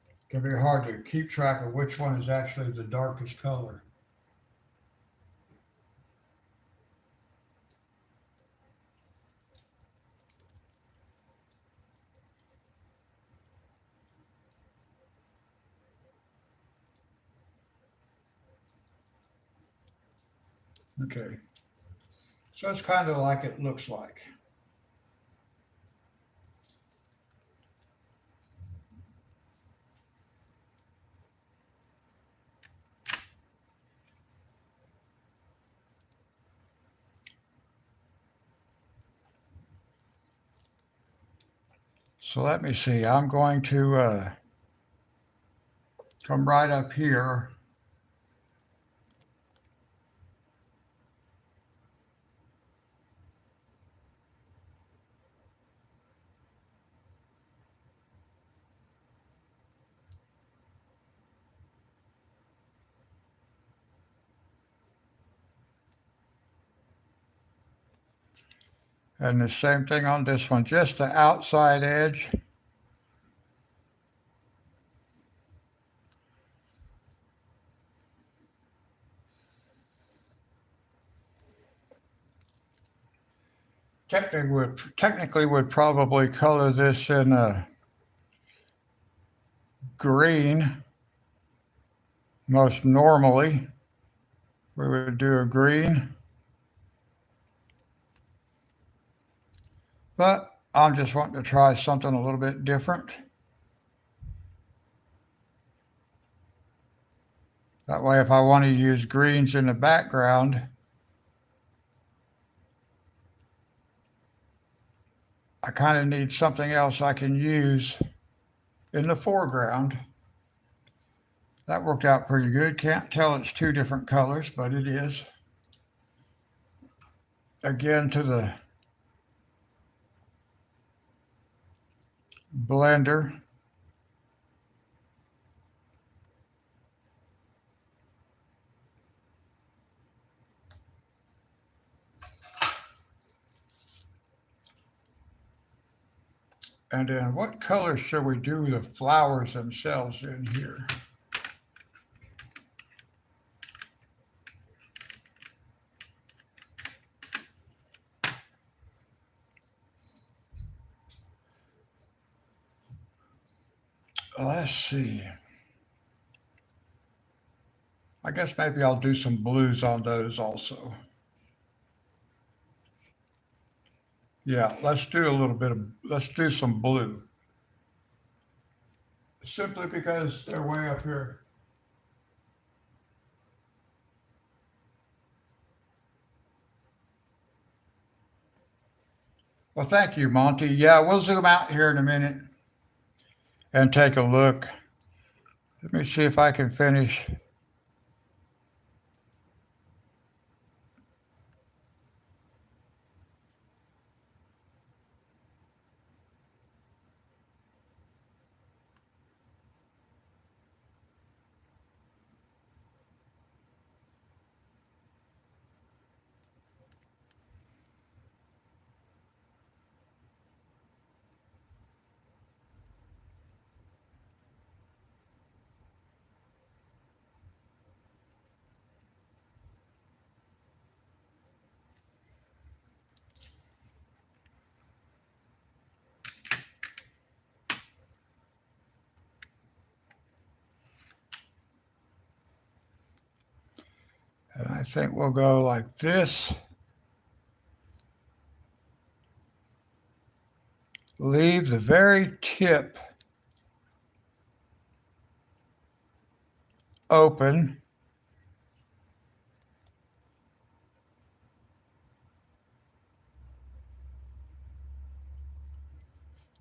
Speaker 1: It can be hard to keep track of which one is actually the darkest color. Okay, so it's kind of like it looks like. So let me see. I'm going to come right up here. And the same thing on this one, just the outside edge. Technically would probably color this in a green. Most normally, we would do a green. But I'm just wanting to try something a little bit different. That way, if I want to use greens in the background, I kind of need something else I can use in the foreground. That worked out pretty good. Can't tell it's two different colors, but it is. Again, to the blender. And then what color should we do the flowers themselves in here? Let's see. I guess maybe I'll do some blues on those also. Yeah, let's do some blue. Simply because they're way up here. Well, thank you, Monty. Yeah, we'll zoom out here in a minute and take a look. Let me see if I can finish. And I think we'll go like this. Leave the very tip open.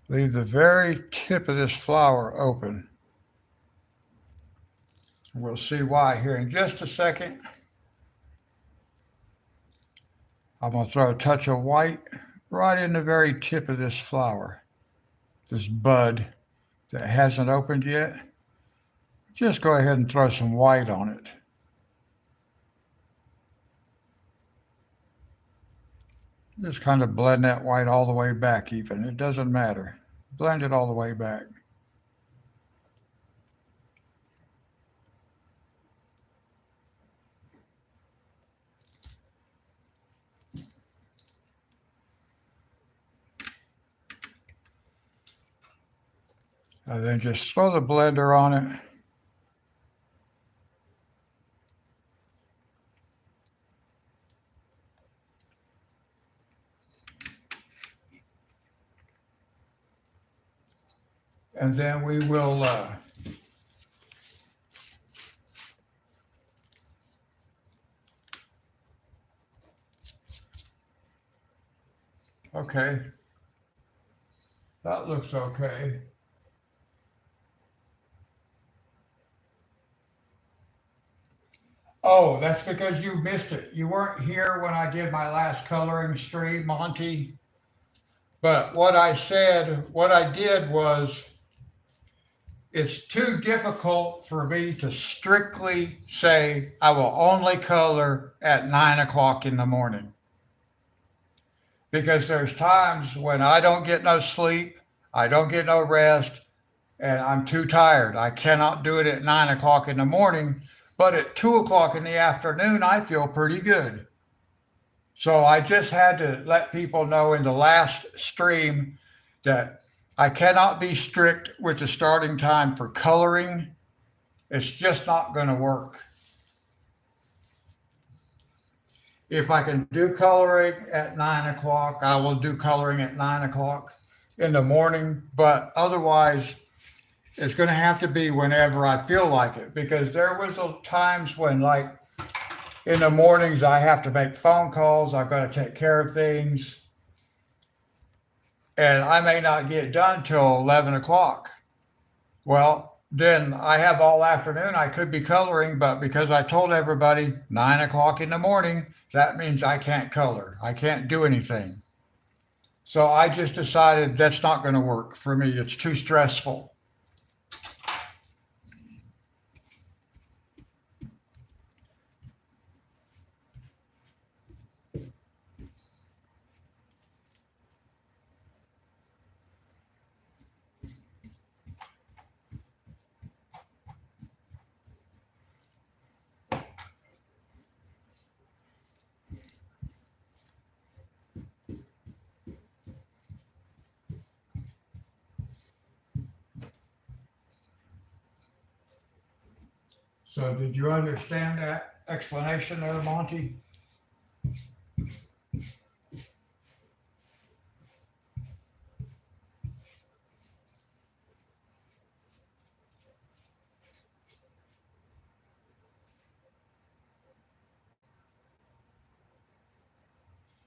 Speaker 1: Leave the very tip of this flower open. We'll see why here in just a second. I'm going to throw a touch of white right in the very tip of this flower, this bud that hasn't opened yet. Just go ahead and throw some white on it. Just kind of blend that white all the way back even. It doesn't matter. Blend it all the way back. And then just throw the blender on it. And then we will okay. That looks okay. Oh, that's because you missed it. You weren't here when I did my last coloring stream, Monty. But what I did was, it's too difficult for me to strictly say I will only color at 9 o'clock in the morning. Because there's times when I don't get no sleep, I don't get no rest, and I'm too tired. I cannot do it at 9 o'clock in the morning, but at 2 o'clock in the afternoon, I feel pretty good. So I just had to let people know in the last stream that I cannot be strict with the starting time for coloring. It's just not going to work. If I can do coloring at 9 o'clock, I will do coloring at 9 o'clock in the morning, but otherwise it's going to have to be whenever I feel like it, because there was times when, like, in the mornings I have to make phone calls, I've got to take care of things, and I may not get done till 11 o'clock. Well, then I have all afternoon. I could be coloring, but because I told everybody 9 o'clock in the morning, that means I can't color. I can't do anything. So I just decided that's not going to work for me. It's too stressful. So did you understand that explanation there, Monty?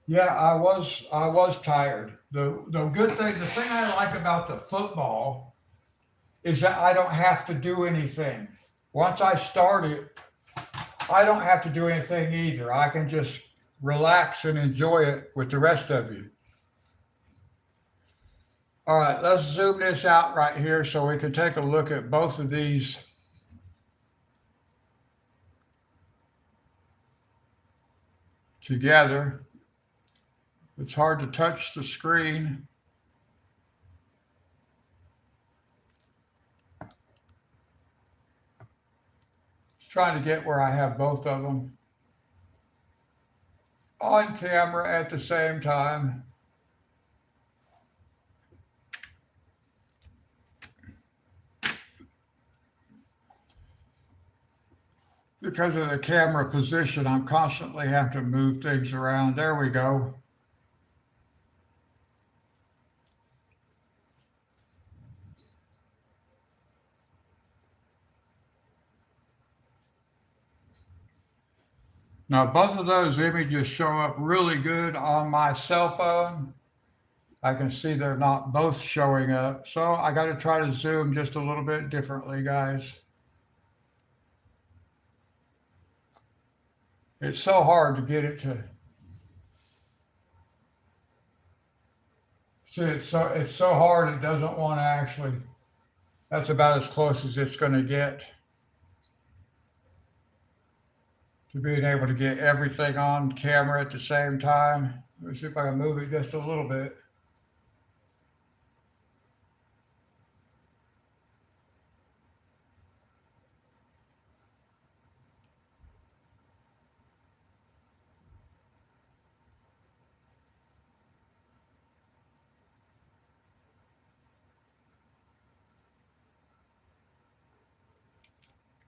Speaker 1: Yeah, I was tired. The good thing, the thing I like about the football is that I don't have to do anything. Once I start it, I don't have to do anything either. I can just relax and enjoy it with the rest of you. All right, let's zoom this out right here so we can take a look at both of these together. It's hard to touch the screen. Just trying to get where I have both of them on camera at the same time. Because of the camera position, I'm constantly having to move things around. There we go. Now, both of those images show up really good on my cell phone. I can see they're not both showing up. So I got to try to zoom just a little bit differently, guys. It's so hard to get it to see. It's so hard. It doesn't want to actually. That's about as close as it's going to get to being able to get everything on camera at the same time. Let me see if I can move it just a little bit.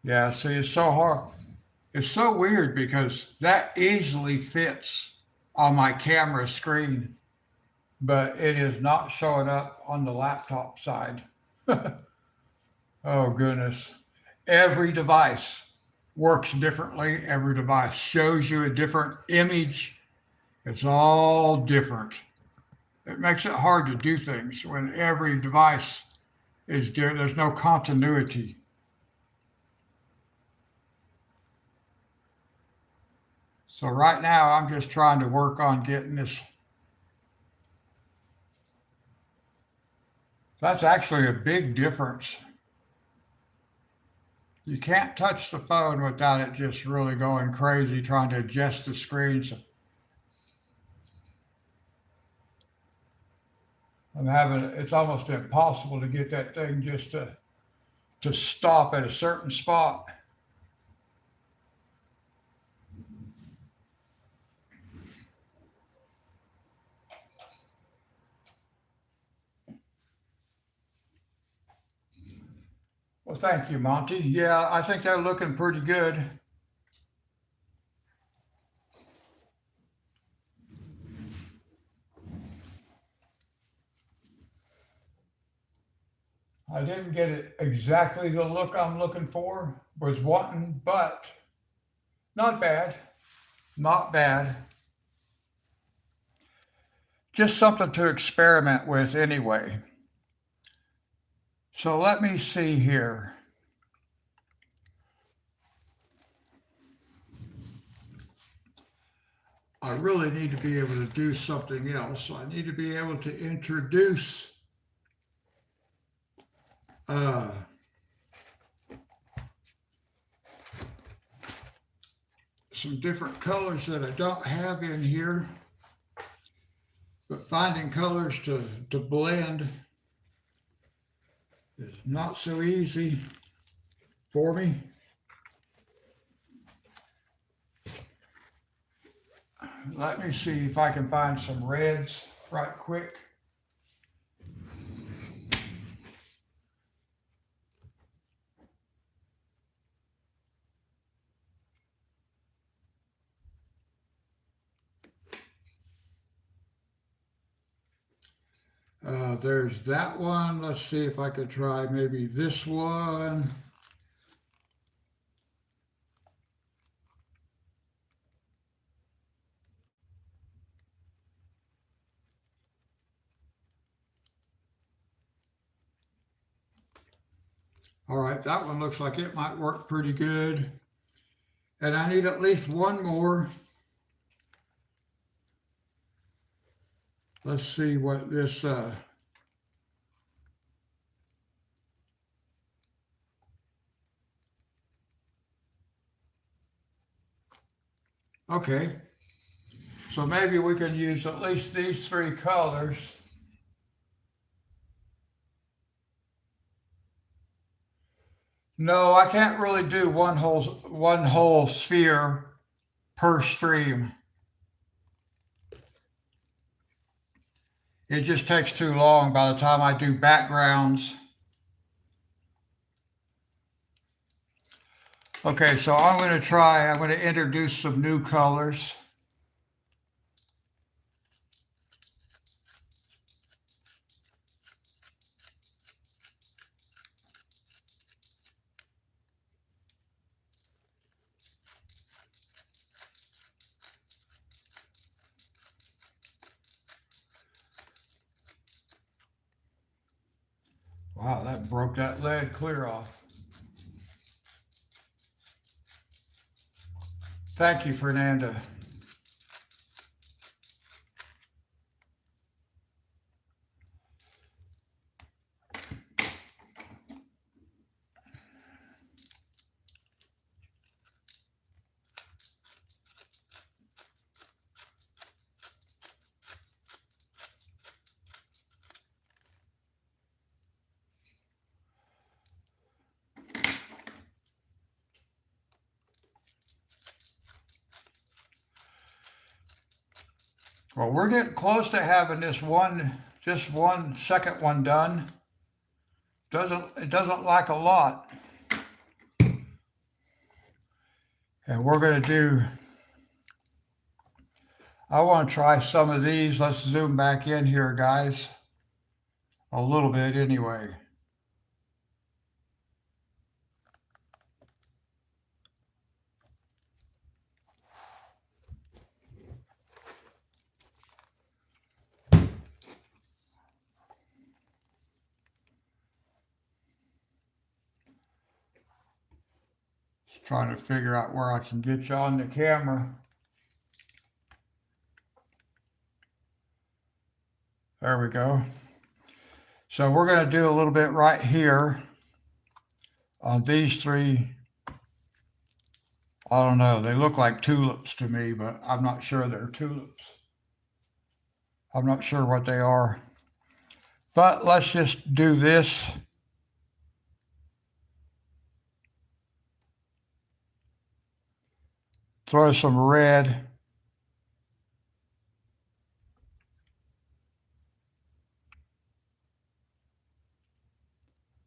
Speaker 1: Yeah, see, it's so hard. It's so weird because that easily fits on my camera screen, but it is not showing up on the laptop side. Oh, goodness. Every device works differently. Every device shows you a different image. It's all different. It makes it hard to do things when every device is different. There's no continuity. So right now, I'm just trying to work on getting this. That's actually a big difference. You can't touch the phone without it just really going crazy trying to adjust the screen. So it's almost impossible to get that thing just to stop at a certain spot. Well, thank you, Monty. Yeah, I think they're looking pretty good. I didn't get it exactly the look I'm looking for, was wanting, but not bad. Not bad. Just something to experiment with anyway. So let me see here. I really need to be able to do something else. I need to be able to introduce uh, some different colors that I don't have in here. But finding colors to blend is not so easy for me. Let me see if I can find some reds right quick. There's that one. Let's see if I could try maybe this one. All right, that one looks like it might work pretty good. And I need at least one more. Let's see what this, okay. So maybe we can use at least these three colors. No, I can't really do one whole sphere per stream. It just takes too long by the time I do backgrounds. Okay, so I'm going to introduce some new colors. Wow, that broke that lead clear off. Thank you, Fernanda. Well, we're getting close to having this one second one done. It doesn't like a lot. And we're gonna do, I wanna try some of these. Let's zoom back in here, guys. A little bit anyway. Just trying to figure out where I can get you on the camera. There we go. So we're going to do a little bit right here on these three. I don't know. They look like tulips to me, but I'm not sure they're tulips. I'm not sure what they are. But let's just do this. Throw some red.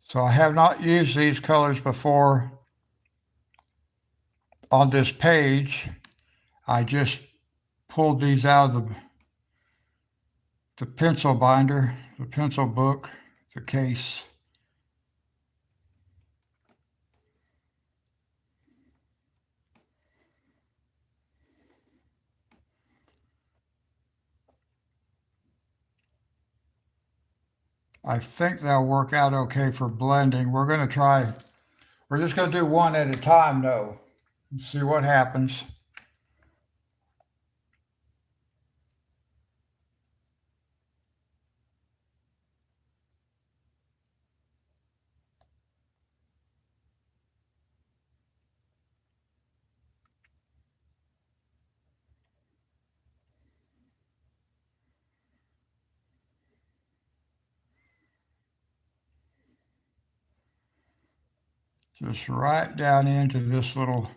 Speaker 1: So I have not used these colors before on this page. I just pulled these out of the pencil binder, the pencil book, the case. I think they'll work out okay for blending. We're just going to do one at a time though, and see what happens. Just right down into this little.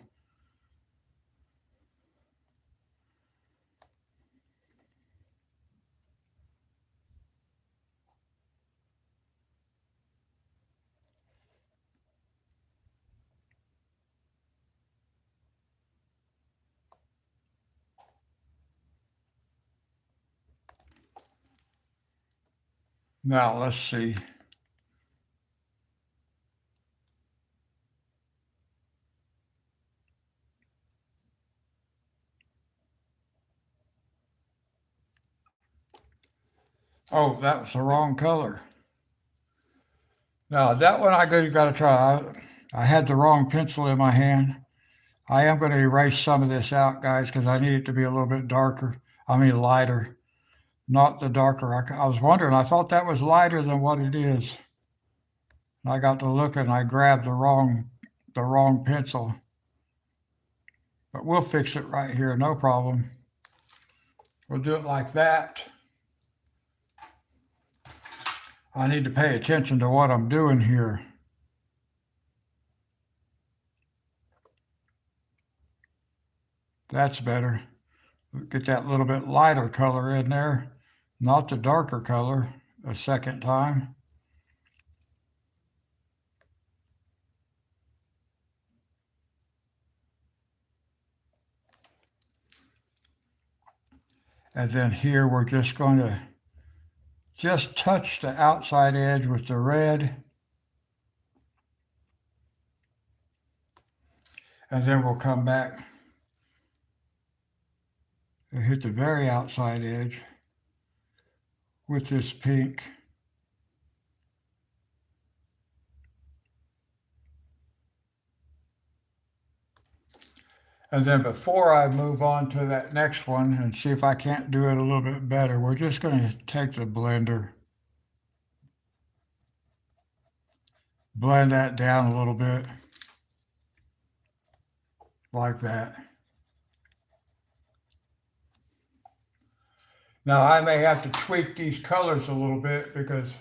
Speaker 1: Now let's see. Oh, that was the wrong color. Now that one I got to try. I had the wrong pencil in my hand. I am going to erase some of this out, guys, because I need it to be a little bit darker. I mean lighter, not the darker. I was wondering. I thought that was lighter than what it is. And I got to look and I grabbed the wrong pencil. But we'll fix it right here, no problem. We'll do it like that. I need to pay attention to what I'm doing here. That's better. Get that little bit lighter color in there, not the darker color a second time. And then here we're just going to just touch the outside edge with the red. And then we'll come back and hit the very outside edge with this pink. And then before I move on to that next one and see if I can't do it a little bit better, we're just going to take the blender, blend that down a little bit, like that. Now I may have to tweak these colors a little bit because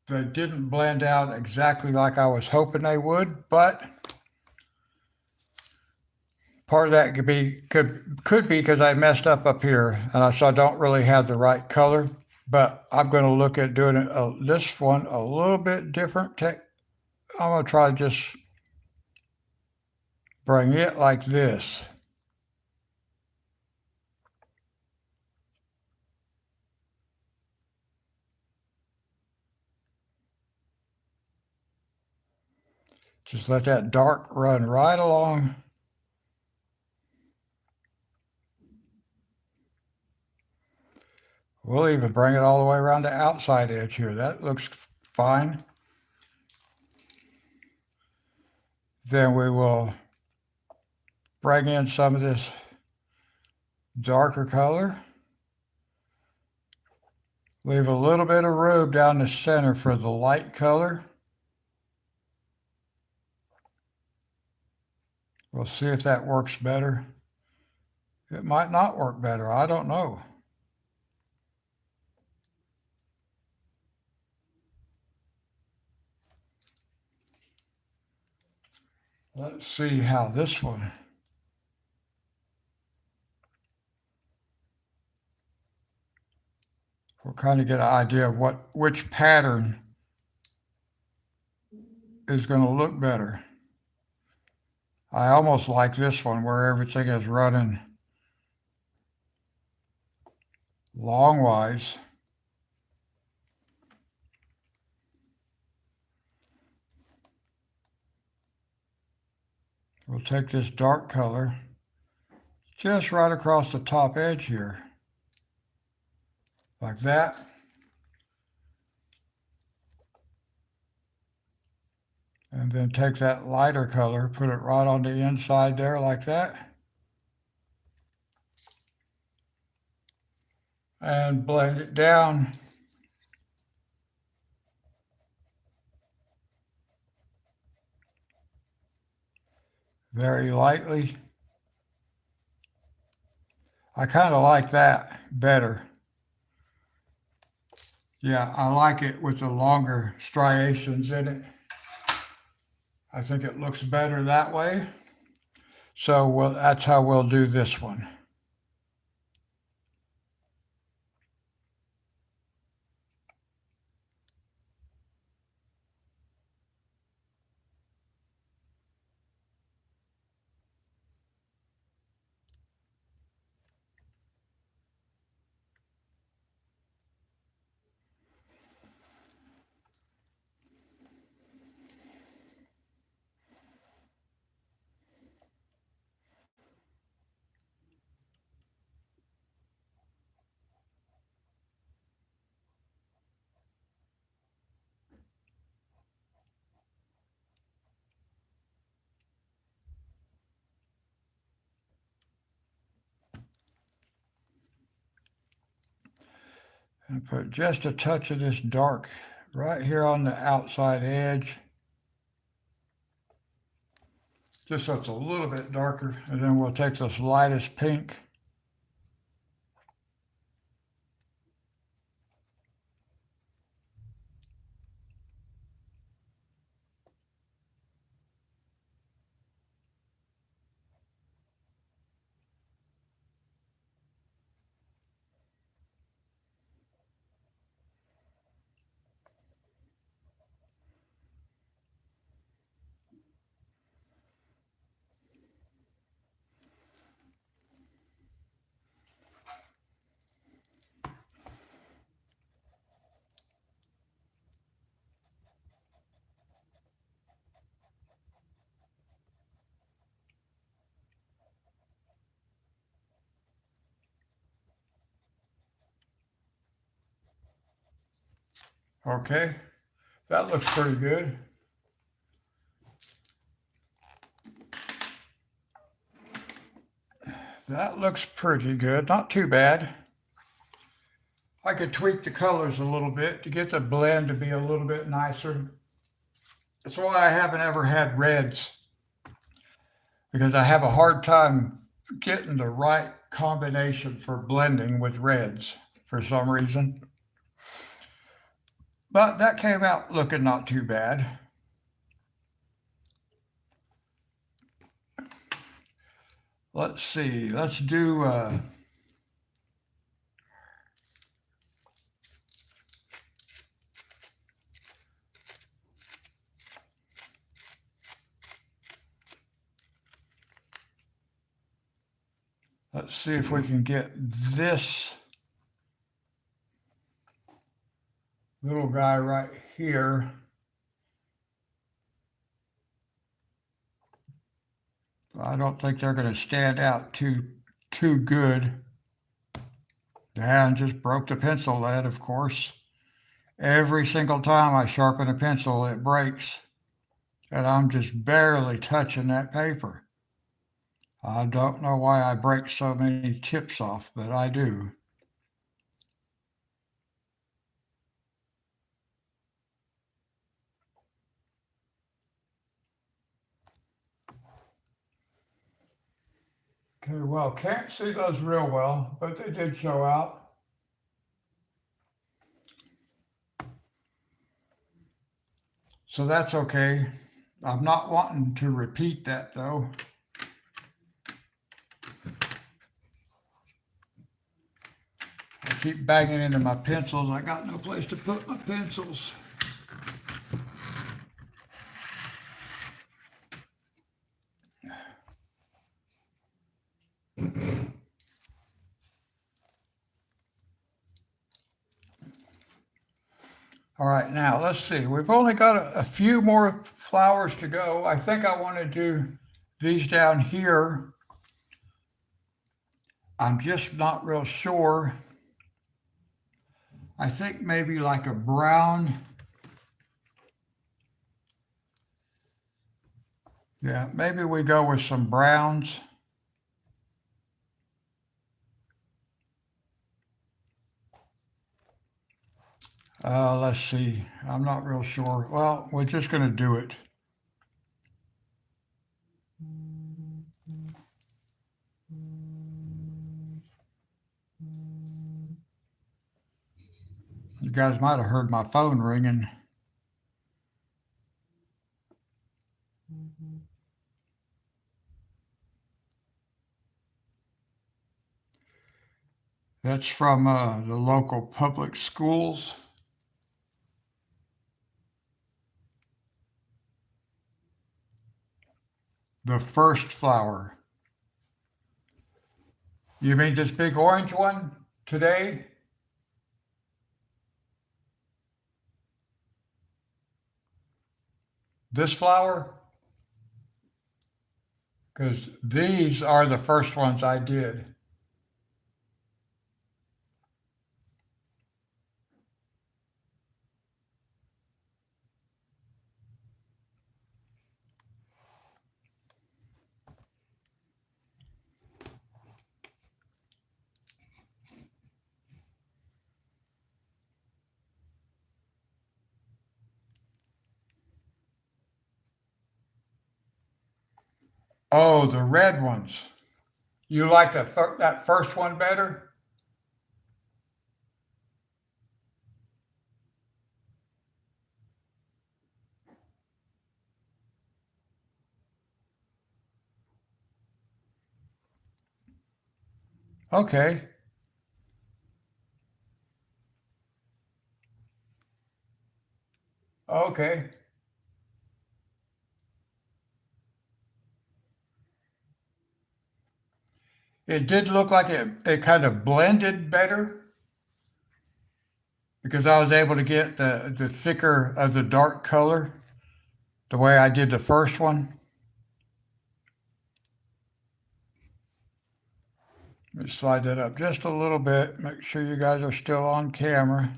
Speaker 1: they didn't blend out exactly like I was hoping they would, but part of that could be because I messed up here, and so I don't really have the right color. But I'm going to look at doing this one a little bit different. I'm going to try to just bring it like this. Just let that dark run right along. We'll even bring it all the way around the outside edge here. That looks fine. Then we will bring in some of this darker color. Leave a little bit of room down the center for the light color. We'll see if that works better. It might not work better. I don't know. Let's see how this one. We'll kind of get an idea of which pattern is going to look better. I almost like this one where everything is running longwise. We'll take this dark color just right across the top edge here, like that. And then take that lighter color, put it right on the inside there like that. And blend it down. Very lightly. I kind of like that better. Yeah, I like it with the longer striations in it. I think it looks better that way. So that's how we'll do this one. And put just a touch of this dark right here on the outside edge. Just so it's a little bit darker. And then we'll take this lightest pink. Okay, that looks pretty good. That looks pretty good. Not too bad. I could tweak the colors a little bit to get the blend to be a little bit nicer. That's why I haven't ever had reds, because I have a hard time getting the right combination for blending with reds for some reason. But that came out looking not too bad. Let's see, let's do let's see if we can get this little guy right here. I don't think they're going to stand out too good. And just broke the pencil lead, of course. Every single time I sharpen a pencil, it breaks. And I'm just barely touching that paper. I don't know why I break so many tips off, but I do. Okay, well, can't see those real well, but they did show out. So that's okay. I'm not wanting to repeat that though. I keep banging into my pencils. I got no place to put my pencils. All right, now let's see. We've only got a few more flowers to go. I think I want to do these down here. I'm just not real sure. I think maybe like a brown. Yeah, maybe we go with some browns. Let's see. I'm not real sure. Well, we're just going to do it. You guys might have heard my phone ringing. That's from the local public schools. The first flower. You mean this big orange one today? This flower? Because these are the first ones I did. Oh, the red ones. You like that first one better? Okay. Okay. It did look like it kind of blended better because I was able to get the thicker of the dark color the way I did the first one. Let me slide that up just a little bit. Make sure you guys are still on camera.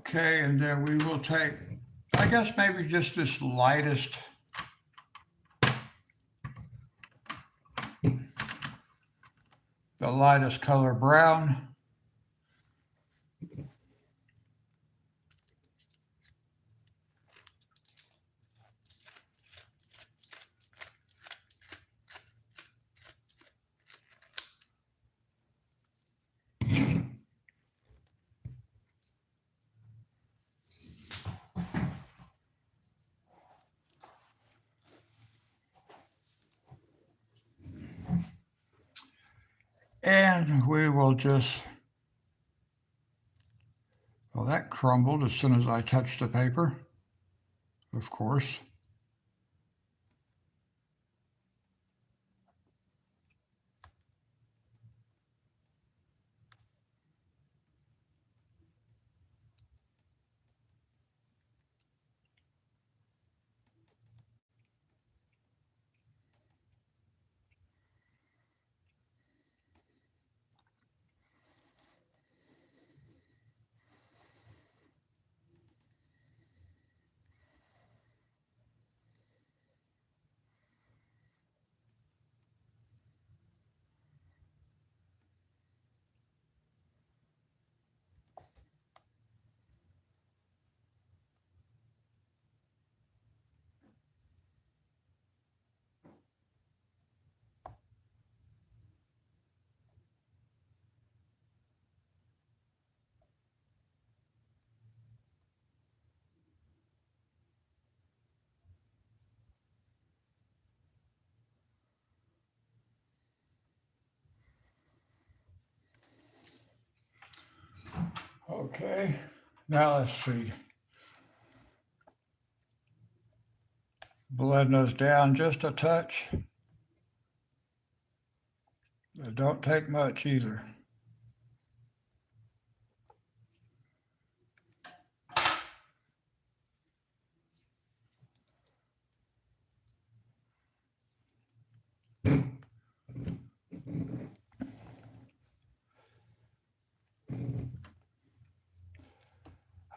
Speaker 1: Okay, and then we will take, I guess maybe just this lightest, the lightest color brown. And we will just, well, that crumbled as soon as I touched the paper, of course. Okay, now let's see. Blend those down just a touch. It don't take much either.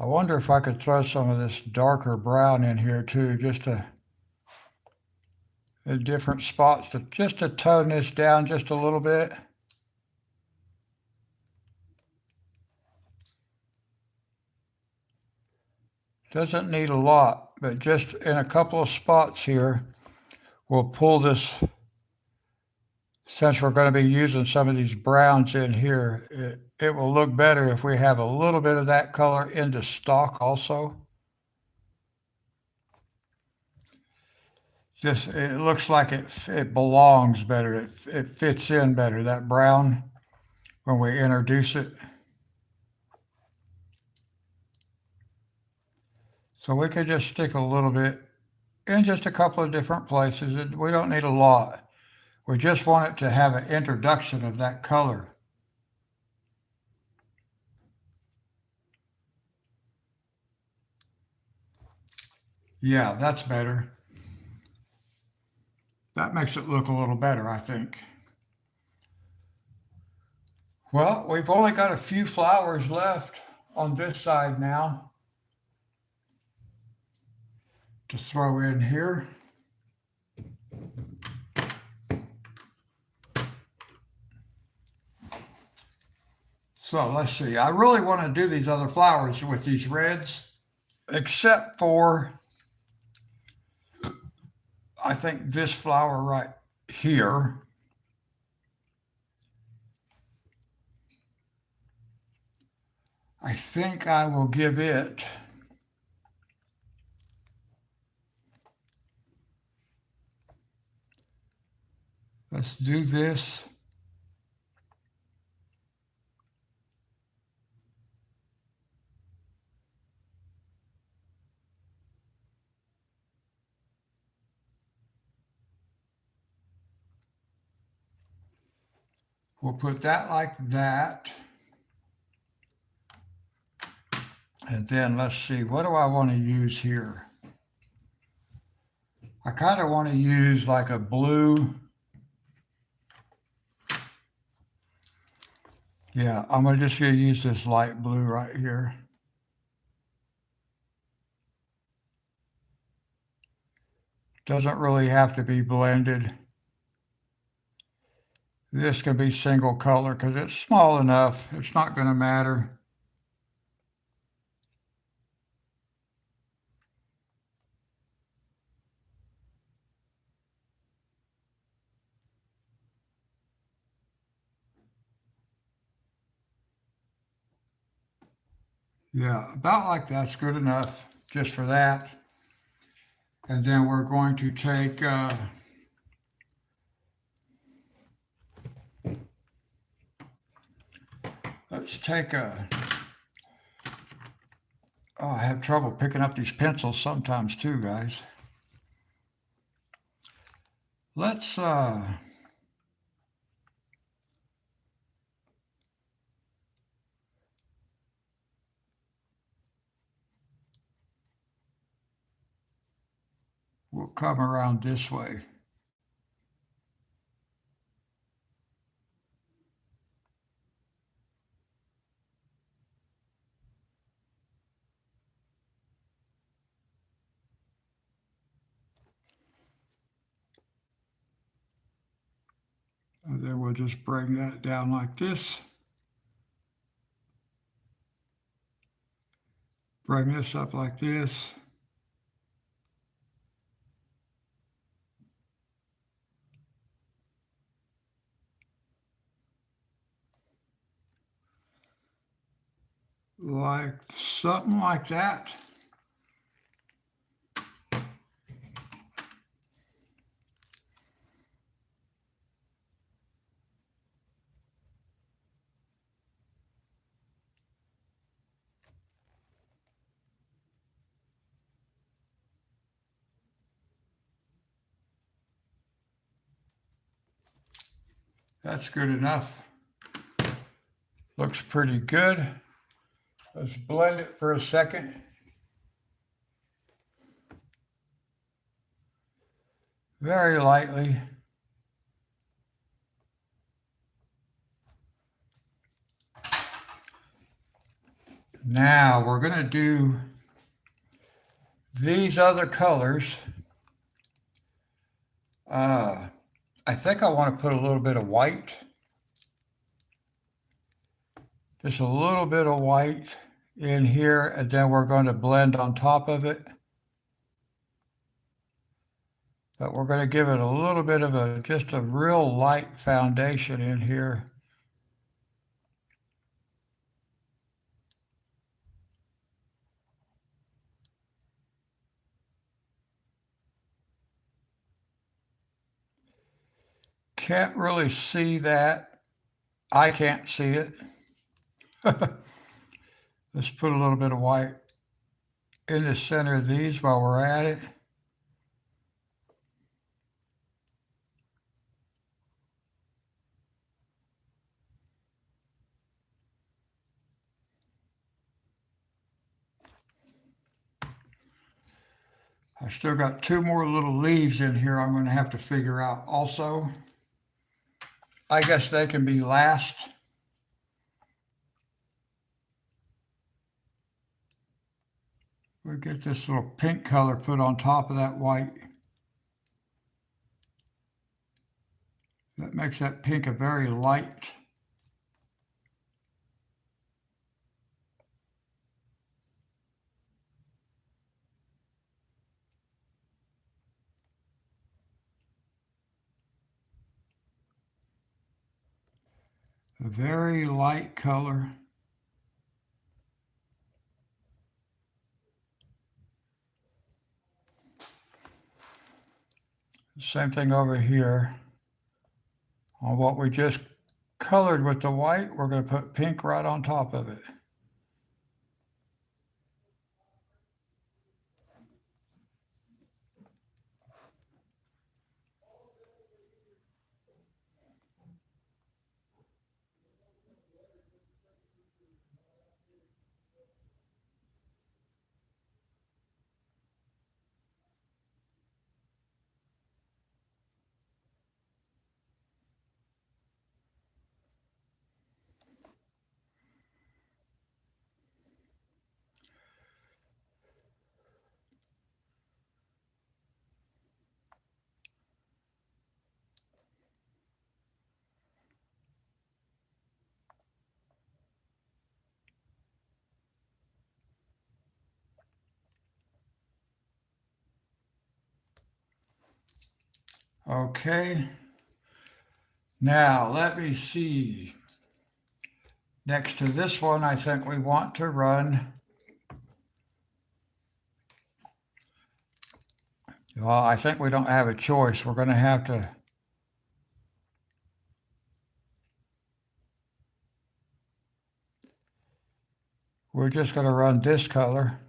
Speaker 1: I wonder if I could throw some of this darker brown in here too, just to in different spots, just to tone this down just a little bit. Doesn't need a lot, but just in a couple of spots here, we'll pull this, since we're going to be using some of these browns in here, it will look better if we have a little bit of that color into stock also. Just, it looks like it belongs better. It fits in better, that brown, when we introduce it. So we could just stick a little bit in just a couple of different places. We don't need a lot. We just want it to have an introduction of that color. Yeah, that's better. That makes it look a little better, I think. Well, we've only got a few flowers left on this side now to throw in here. So let's see. I really want to do these other flowers with these reds, except for, I think this flower right here. I think I will give it, let's do this. We'll put that like that. And then let's see, what do I want to use here? I kind of want to use like a blue. Yeah, I'm just going to use this light blue right here. Doesn't really have to be blended. This can be single color because it's small enough. It's not going to matter. Yeah, about like that's good enough just for that. And then we're going to take, let's take a, oh, I have trouble picking up these pencils sometimes too, guys. Let's, we'll come around this way. And then we'll just bring that down like this. Bring this up like this. Like something like that. That's good enough. Looks pretty good. Let's blend it for a second. Very lightly. Now we're going to do these other colors. I think I want to put a little bit of white. Just a little bit of white in here, and then we're going to blend on top of it. But we're going to give it a little bit of just a real light foundation in here. Can't really see that. I can't see it. Let's put a little bit of white in the center of these while we're at it. I still got two more little leaves in here I'm going to have to figure out also. I guess they can be last. We'll get this little pink color put on top of that white. That makes that pink a very light. A very light color. Same thing over here. On what we just colored with the white, we're going to put pink right on top of it. Okay. Now let me see. Next to this one, I think we want to run, well, I think we don't have a choice. We're going to have to, we're just going to run this color.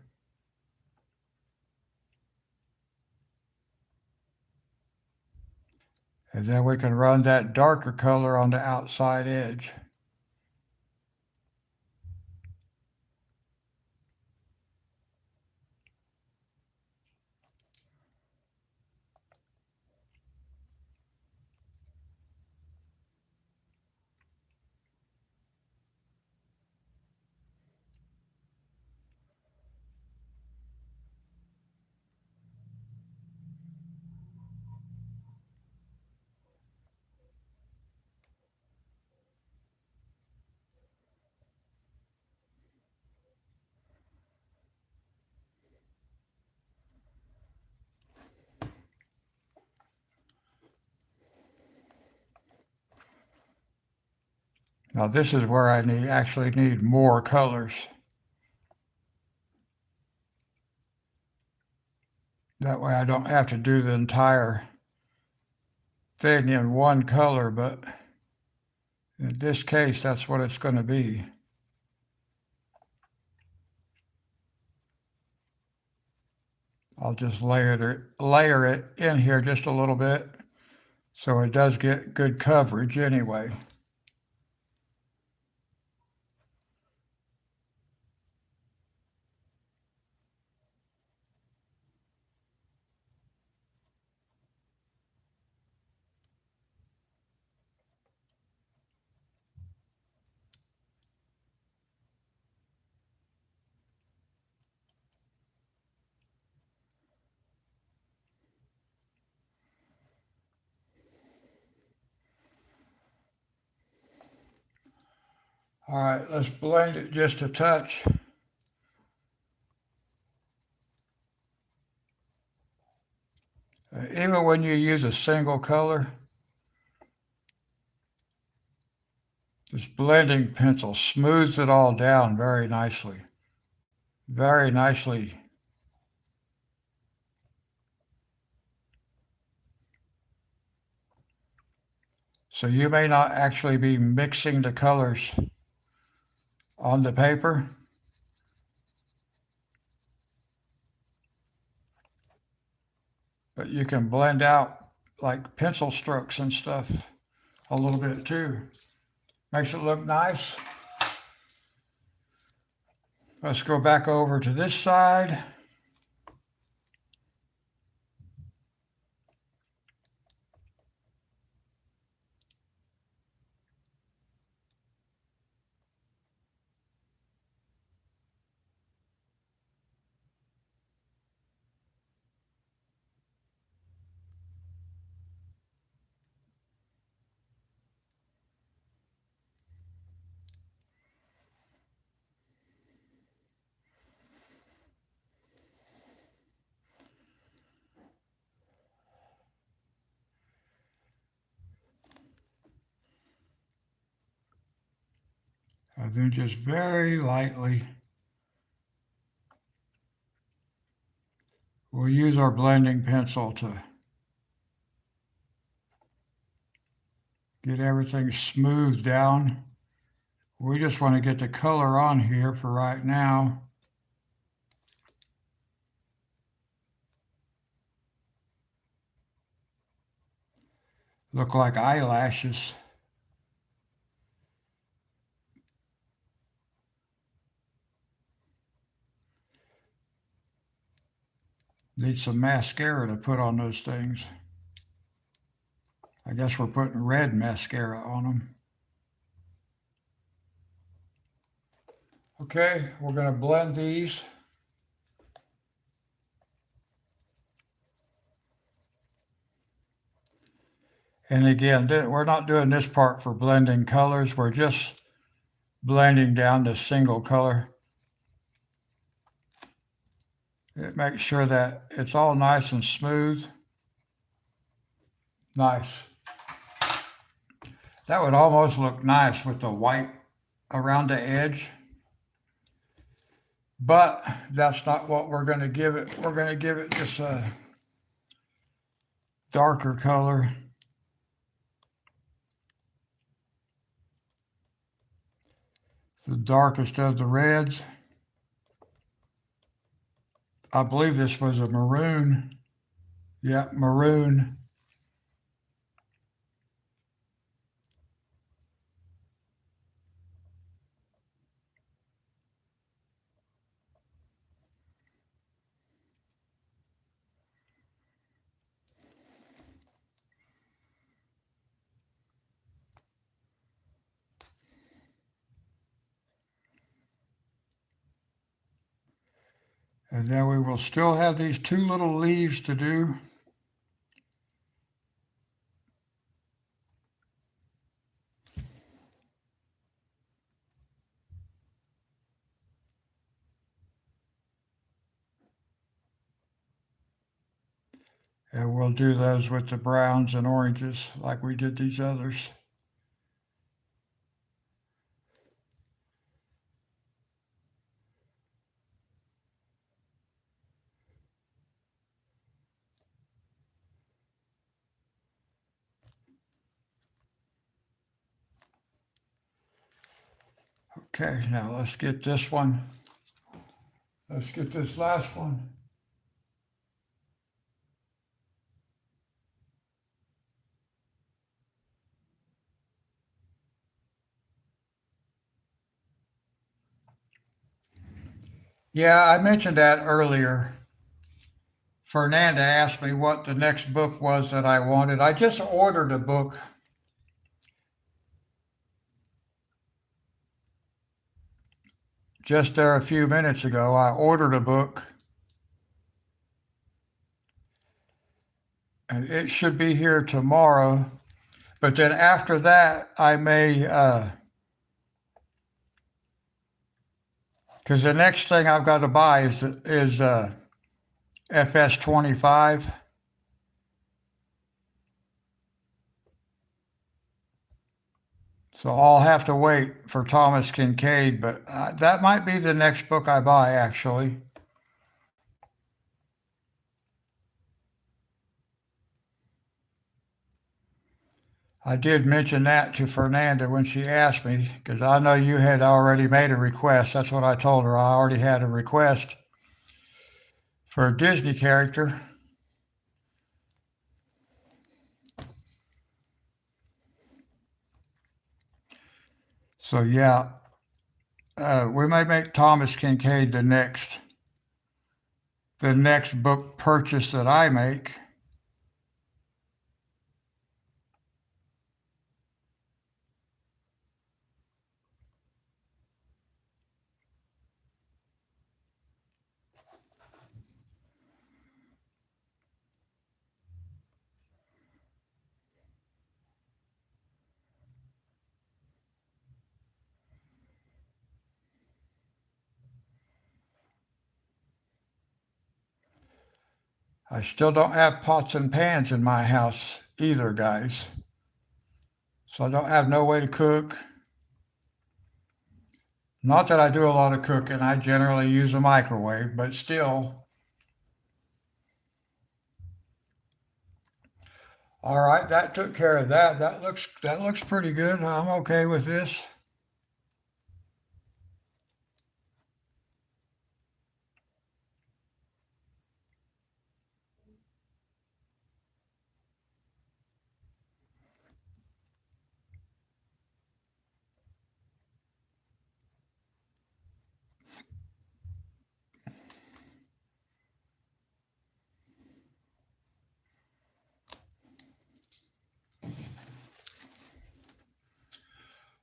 Speaker 1: And then we can run that darker color on the outside edge. Now this is where I actually need more colors. That way I don't have to do the entire thing in one color, but in this case, that's what it's going to be. I'll just layer it in here just a little bit so it does get good coverage anyway. All right, let's blend it just a touch. Even when you use a single color, this blending pencil smooths it all down very nicely. Very nicely. So you may not actually be mixing the colors on the paper, but you can blend out like pencil strokes and stuff a little bit too. Makes it look nice. Let's go back over to this side. And then just very lightly, we'll use our blending pencil to get everything smoothed down. We just want to get the color on here for right now. Look like eyelashes. Need some mascara to put on those things. I guess we're putting red mascara on them. Okay, we're going to blend these. And again, we're not doing this part for blending colors. We're just blending down the single color. It makes sure that it's all nice and smooth. Nice. That would almost look nice with the white around the edge. But that's not what we're going to give it. We're going to give it just a darker color. The darkest of the reds. I believe this was a maroon. Yeah, maroon. And then we will still have these two little leaves to do. And we'll do those with the browns and oranges like we did these others. Okay, now let's get this one. Let's get this last one. Yeah, I mentioned that earlier. Fernanda asked me what the next book was that I wanted. I just ordered a book. Just there a few minutes ago, I ordered a book. And it should be here tomorrow. But then after that, I may, because the next thing I've got to buy is FS25. So I'll have to wait for Thomas Kincaid, but that might be the next book I buy, actually. I did mention that to Fernanda when she asked me, because I know you had already made a request. That's what I told her. I already had a request for a Disney character. So yeah, we may make Thomas Kincaid the next book purchase that I make. I still don't have pots and pans in my house either, guys. So I don't have no way to cook. Not that I do a lot of cooking. I generally use a microwave, but still. All right, that took care of that. That looks pretty good. I'm okay with this.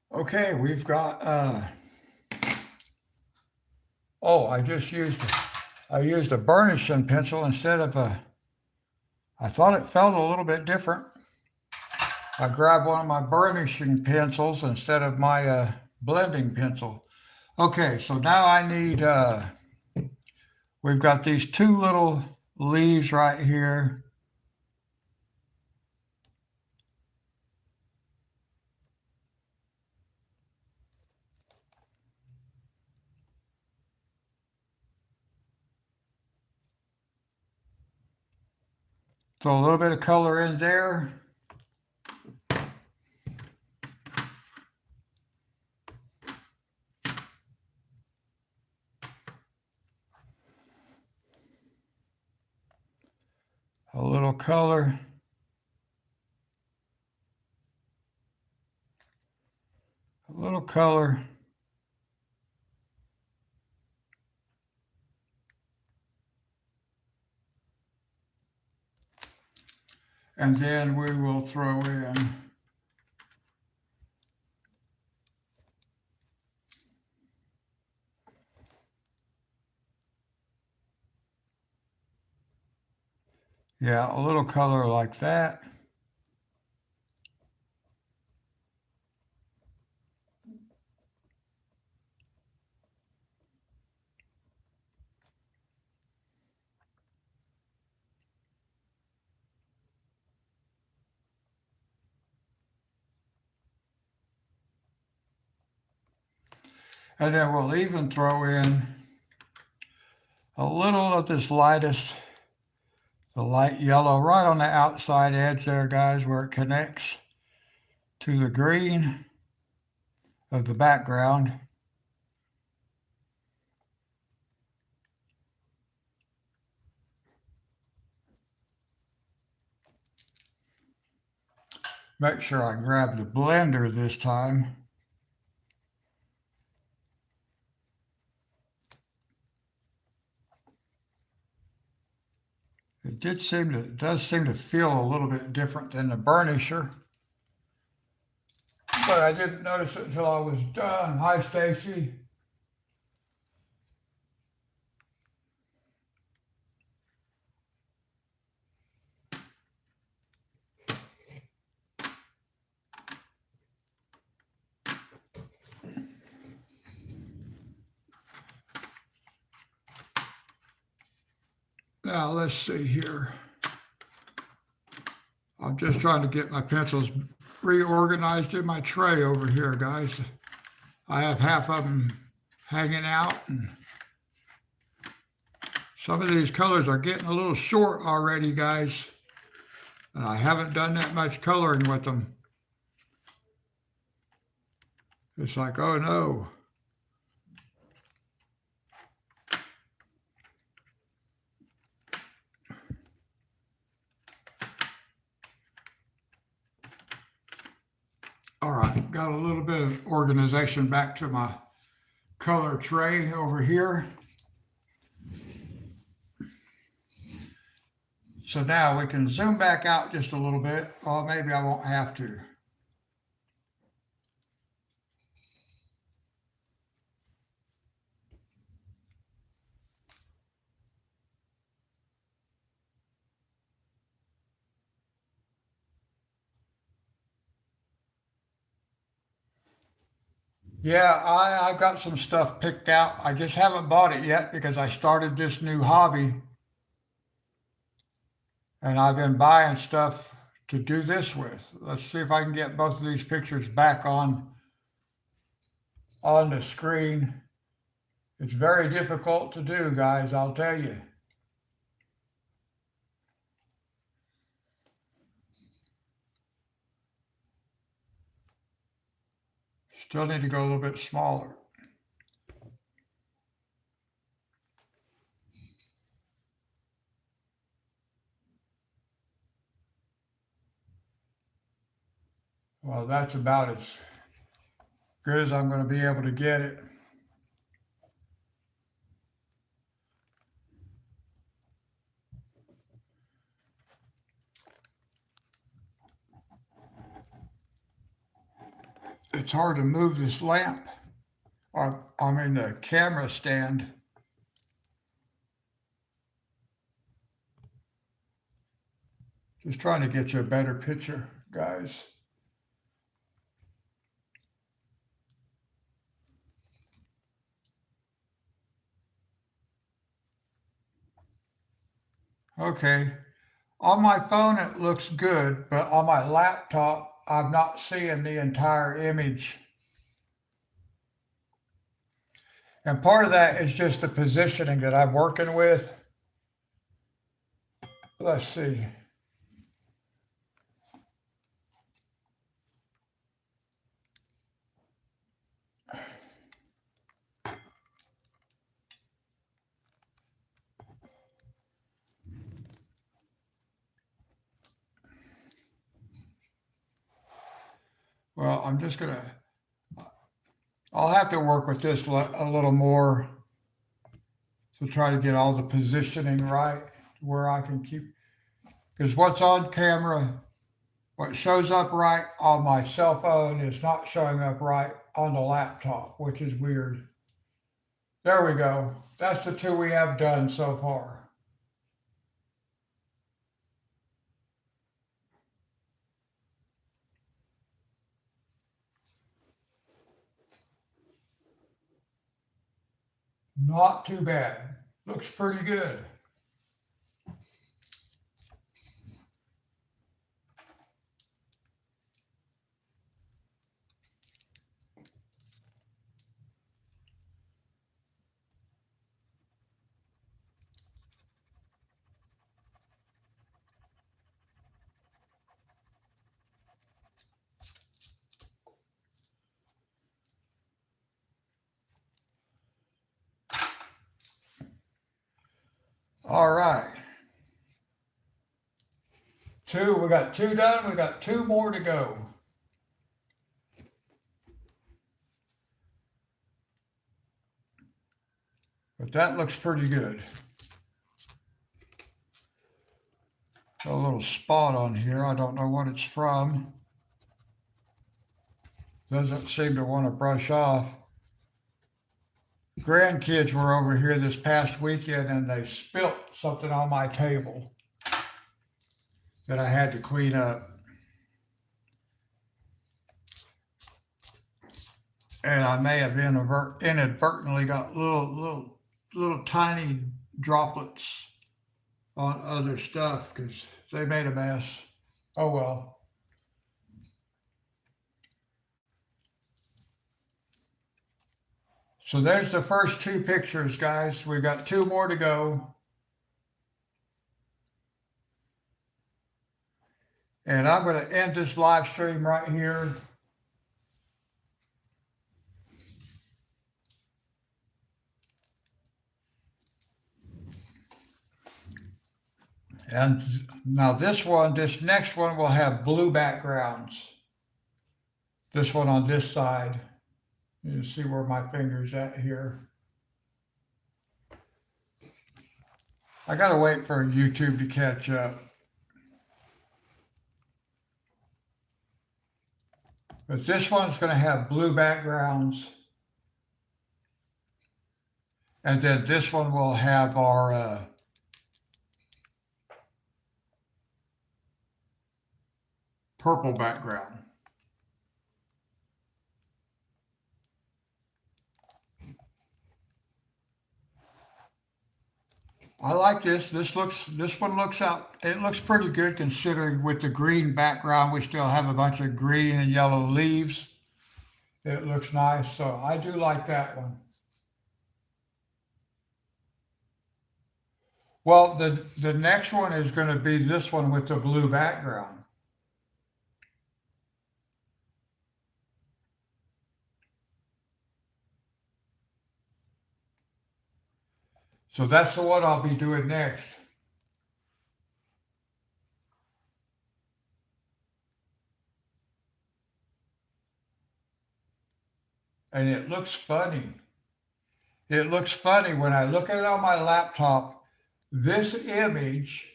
Speaker 1: Okay, we've got oh, I used a burnishing pencil instead of I thought it felt a little bit different. I grabbed one of my burnishing pencils instead of my blending pencil. Okay, so now I need, we've got these two little leaves right here. Throw a little bit of color in there. A little color. A little color. And then we will throw in a little color like that. And then we'll even throw in a little of this lightest, the light yellow, right on the outside edge there, guys, where it connects to the green of the background. Make sure I grab the blender this time. It does seem to feel a little bit different than the burnisher, but I didn't notice it until I was done. Hi, Stacy. Now let's see here. I'm just trying to get my pencils reorganized in my tray over here, guys. I have half of them hanging out, and some of these colors are getting a little short already, guys. And I haven't done that much coloring with them. It's like, oh no. All right, got a little bit of organization back to my color tray over here. So now we can zoom back out just a little bit, or maybe I won't have to. Yeah, I got some stuff picked out. I just haven't bought it yet because I started this new hobby and I've been buying stuff to do this with. Let's see if I can get both of these pictures back on the screen. It's very difficult to do, guys, I'll tell you. Still need to go a little bit smaller. Well, that's about as good as I'm going to be able to get it. It's hard to move this lamp, or I mean the camera stand. Just trying to get you a better picture, guys. Okay, on my phone it looks good, but on my laptop I'm not seeing the entire image. And part of that is just the positioning that I'm working with. Let's see. Well, I'll have to work with this a little more to try to get all the positioning right where I can keep, because what's on camera, what shows up right on my cell phone is not showing up right on the laptop, which is weird. There we go. That's the two we have done so far. Not too bad. Looks pretty good. All right. We got two done. We got two more to go. But that looks pretty good. A little spot on here. I don't know what it's from. Doesn't seem to want to brush off. Grandkids were over here this past weekend and they spilt something on my table that I had to clean up. And I may have inadvertently got little tiny droplets on other stuff because they made a mess. Oh well. So there's the first two pictures, guys. We got two more to go. And I'm going to end this live stream right here. And now this next one will have blue backgrounds. This one on this side. You see where my finger's at here. I gotta wait for YouTube to catch up. But this one's gonna have blue backgrounds. And then this one will have our purple background. I like this. This one looks out. It looks pretty good considering with the green background, we still have a bunch of green and yellow leaves. It looks nice. So I do like that one. Well, the next one is going to be this one with the blue background. So that's the one I'll be doing next. And it looks funny. It looks funny when I look at it on my laptop. This image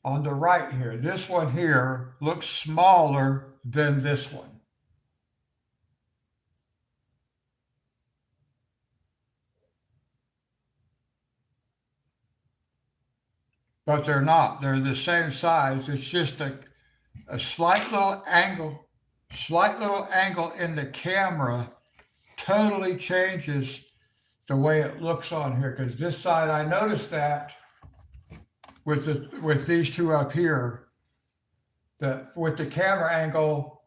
Speaker 1: on the right here, this one here looks smaller than this one. But they're not. They're the same size. It's just a slight little angle in the camera totally changes the way it looks on here. Because this side, I noticed that with these two up here, that with the camera angle,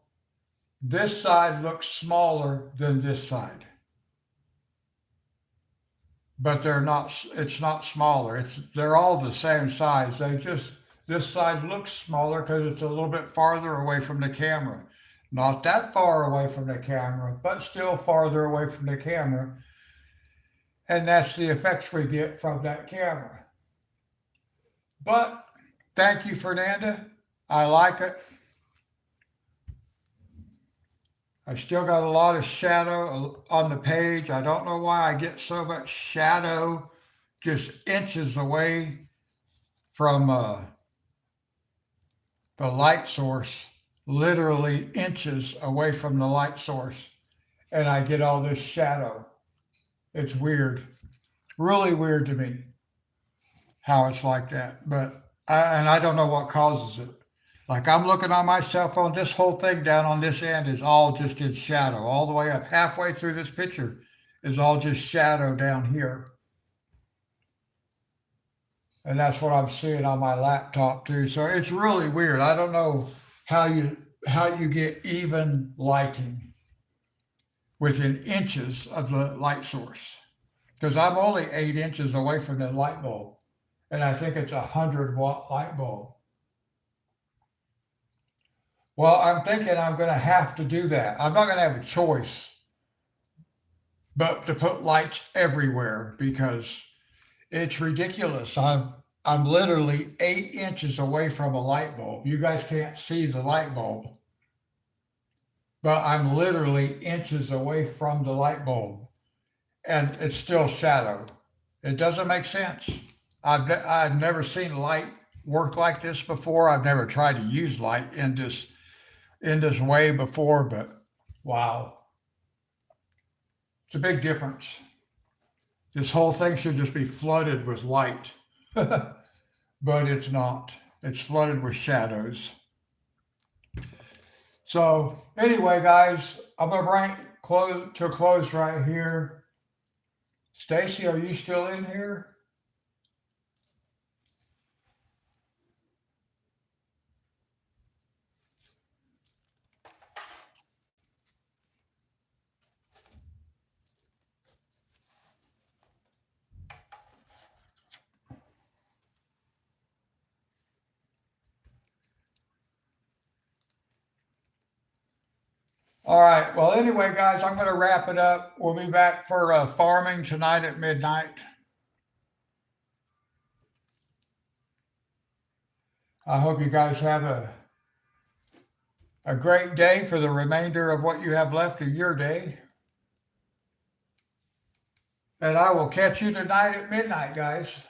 Speaker 1: this side looks smaller than this side. But they're not. It's not smaller. They're all the same size. This side looks smaller because it's a little bit farther away from the camera. Not that far away from the camera, but still farther away from the camera. And that's the effects we get from that camera. But thank you, Fernanda. I like it. I still got a lot of shadow on the page. I don't know why I get so much shadow just inches away from the light source, literally inches away from the light source. And I get all this shadow. It's weird, really weird to me how it's like that. And I don't know what causes it. Like I'm looking on my cell phone, this whole thing down on this end is all just in shadow. All the way up, halfway through this picture is all just shadow down here. And that's what I'm seeing on my laptop too. So it's really weird. I don't know how you get even lighting within inches of the light source. Because I'm only 8 inches away from the light bulb. And I think it's a 100-watt light bulb. Well, I'm thinking I'm going to have to do that. I'm not going to have a choice but to put lights everywhere because it's ridiculous. I'm literally 8 inches away from a light bulb. You guys can't see the light bulb, but I'm literally inches away from the light bulb, and it's still shadow. It doesn't make sense. I've never seen light work like this before. I've never tried to use light in this way before, but wow, it's a big difference. This whole thing should just be flooded with light, but it's not. It's flooded with shadows. So anyway, guys, I'm gonna bring it to a close right here. Stacy, are you still in here? All right. Well, anyway, guys, I'm going to wrap it up. We'll be back for farming tonight at midnight. I hope you guys have a great day for the remainder of what you have left of your day. And I will catch you tonight at midnight, guys.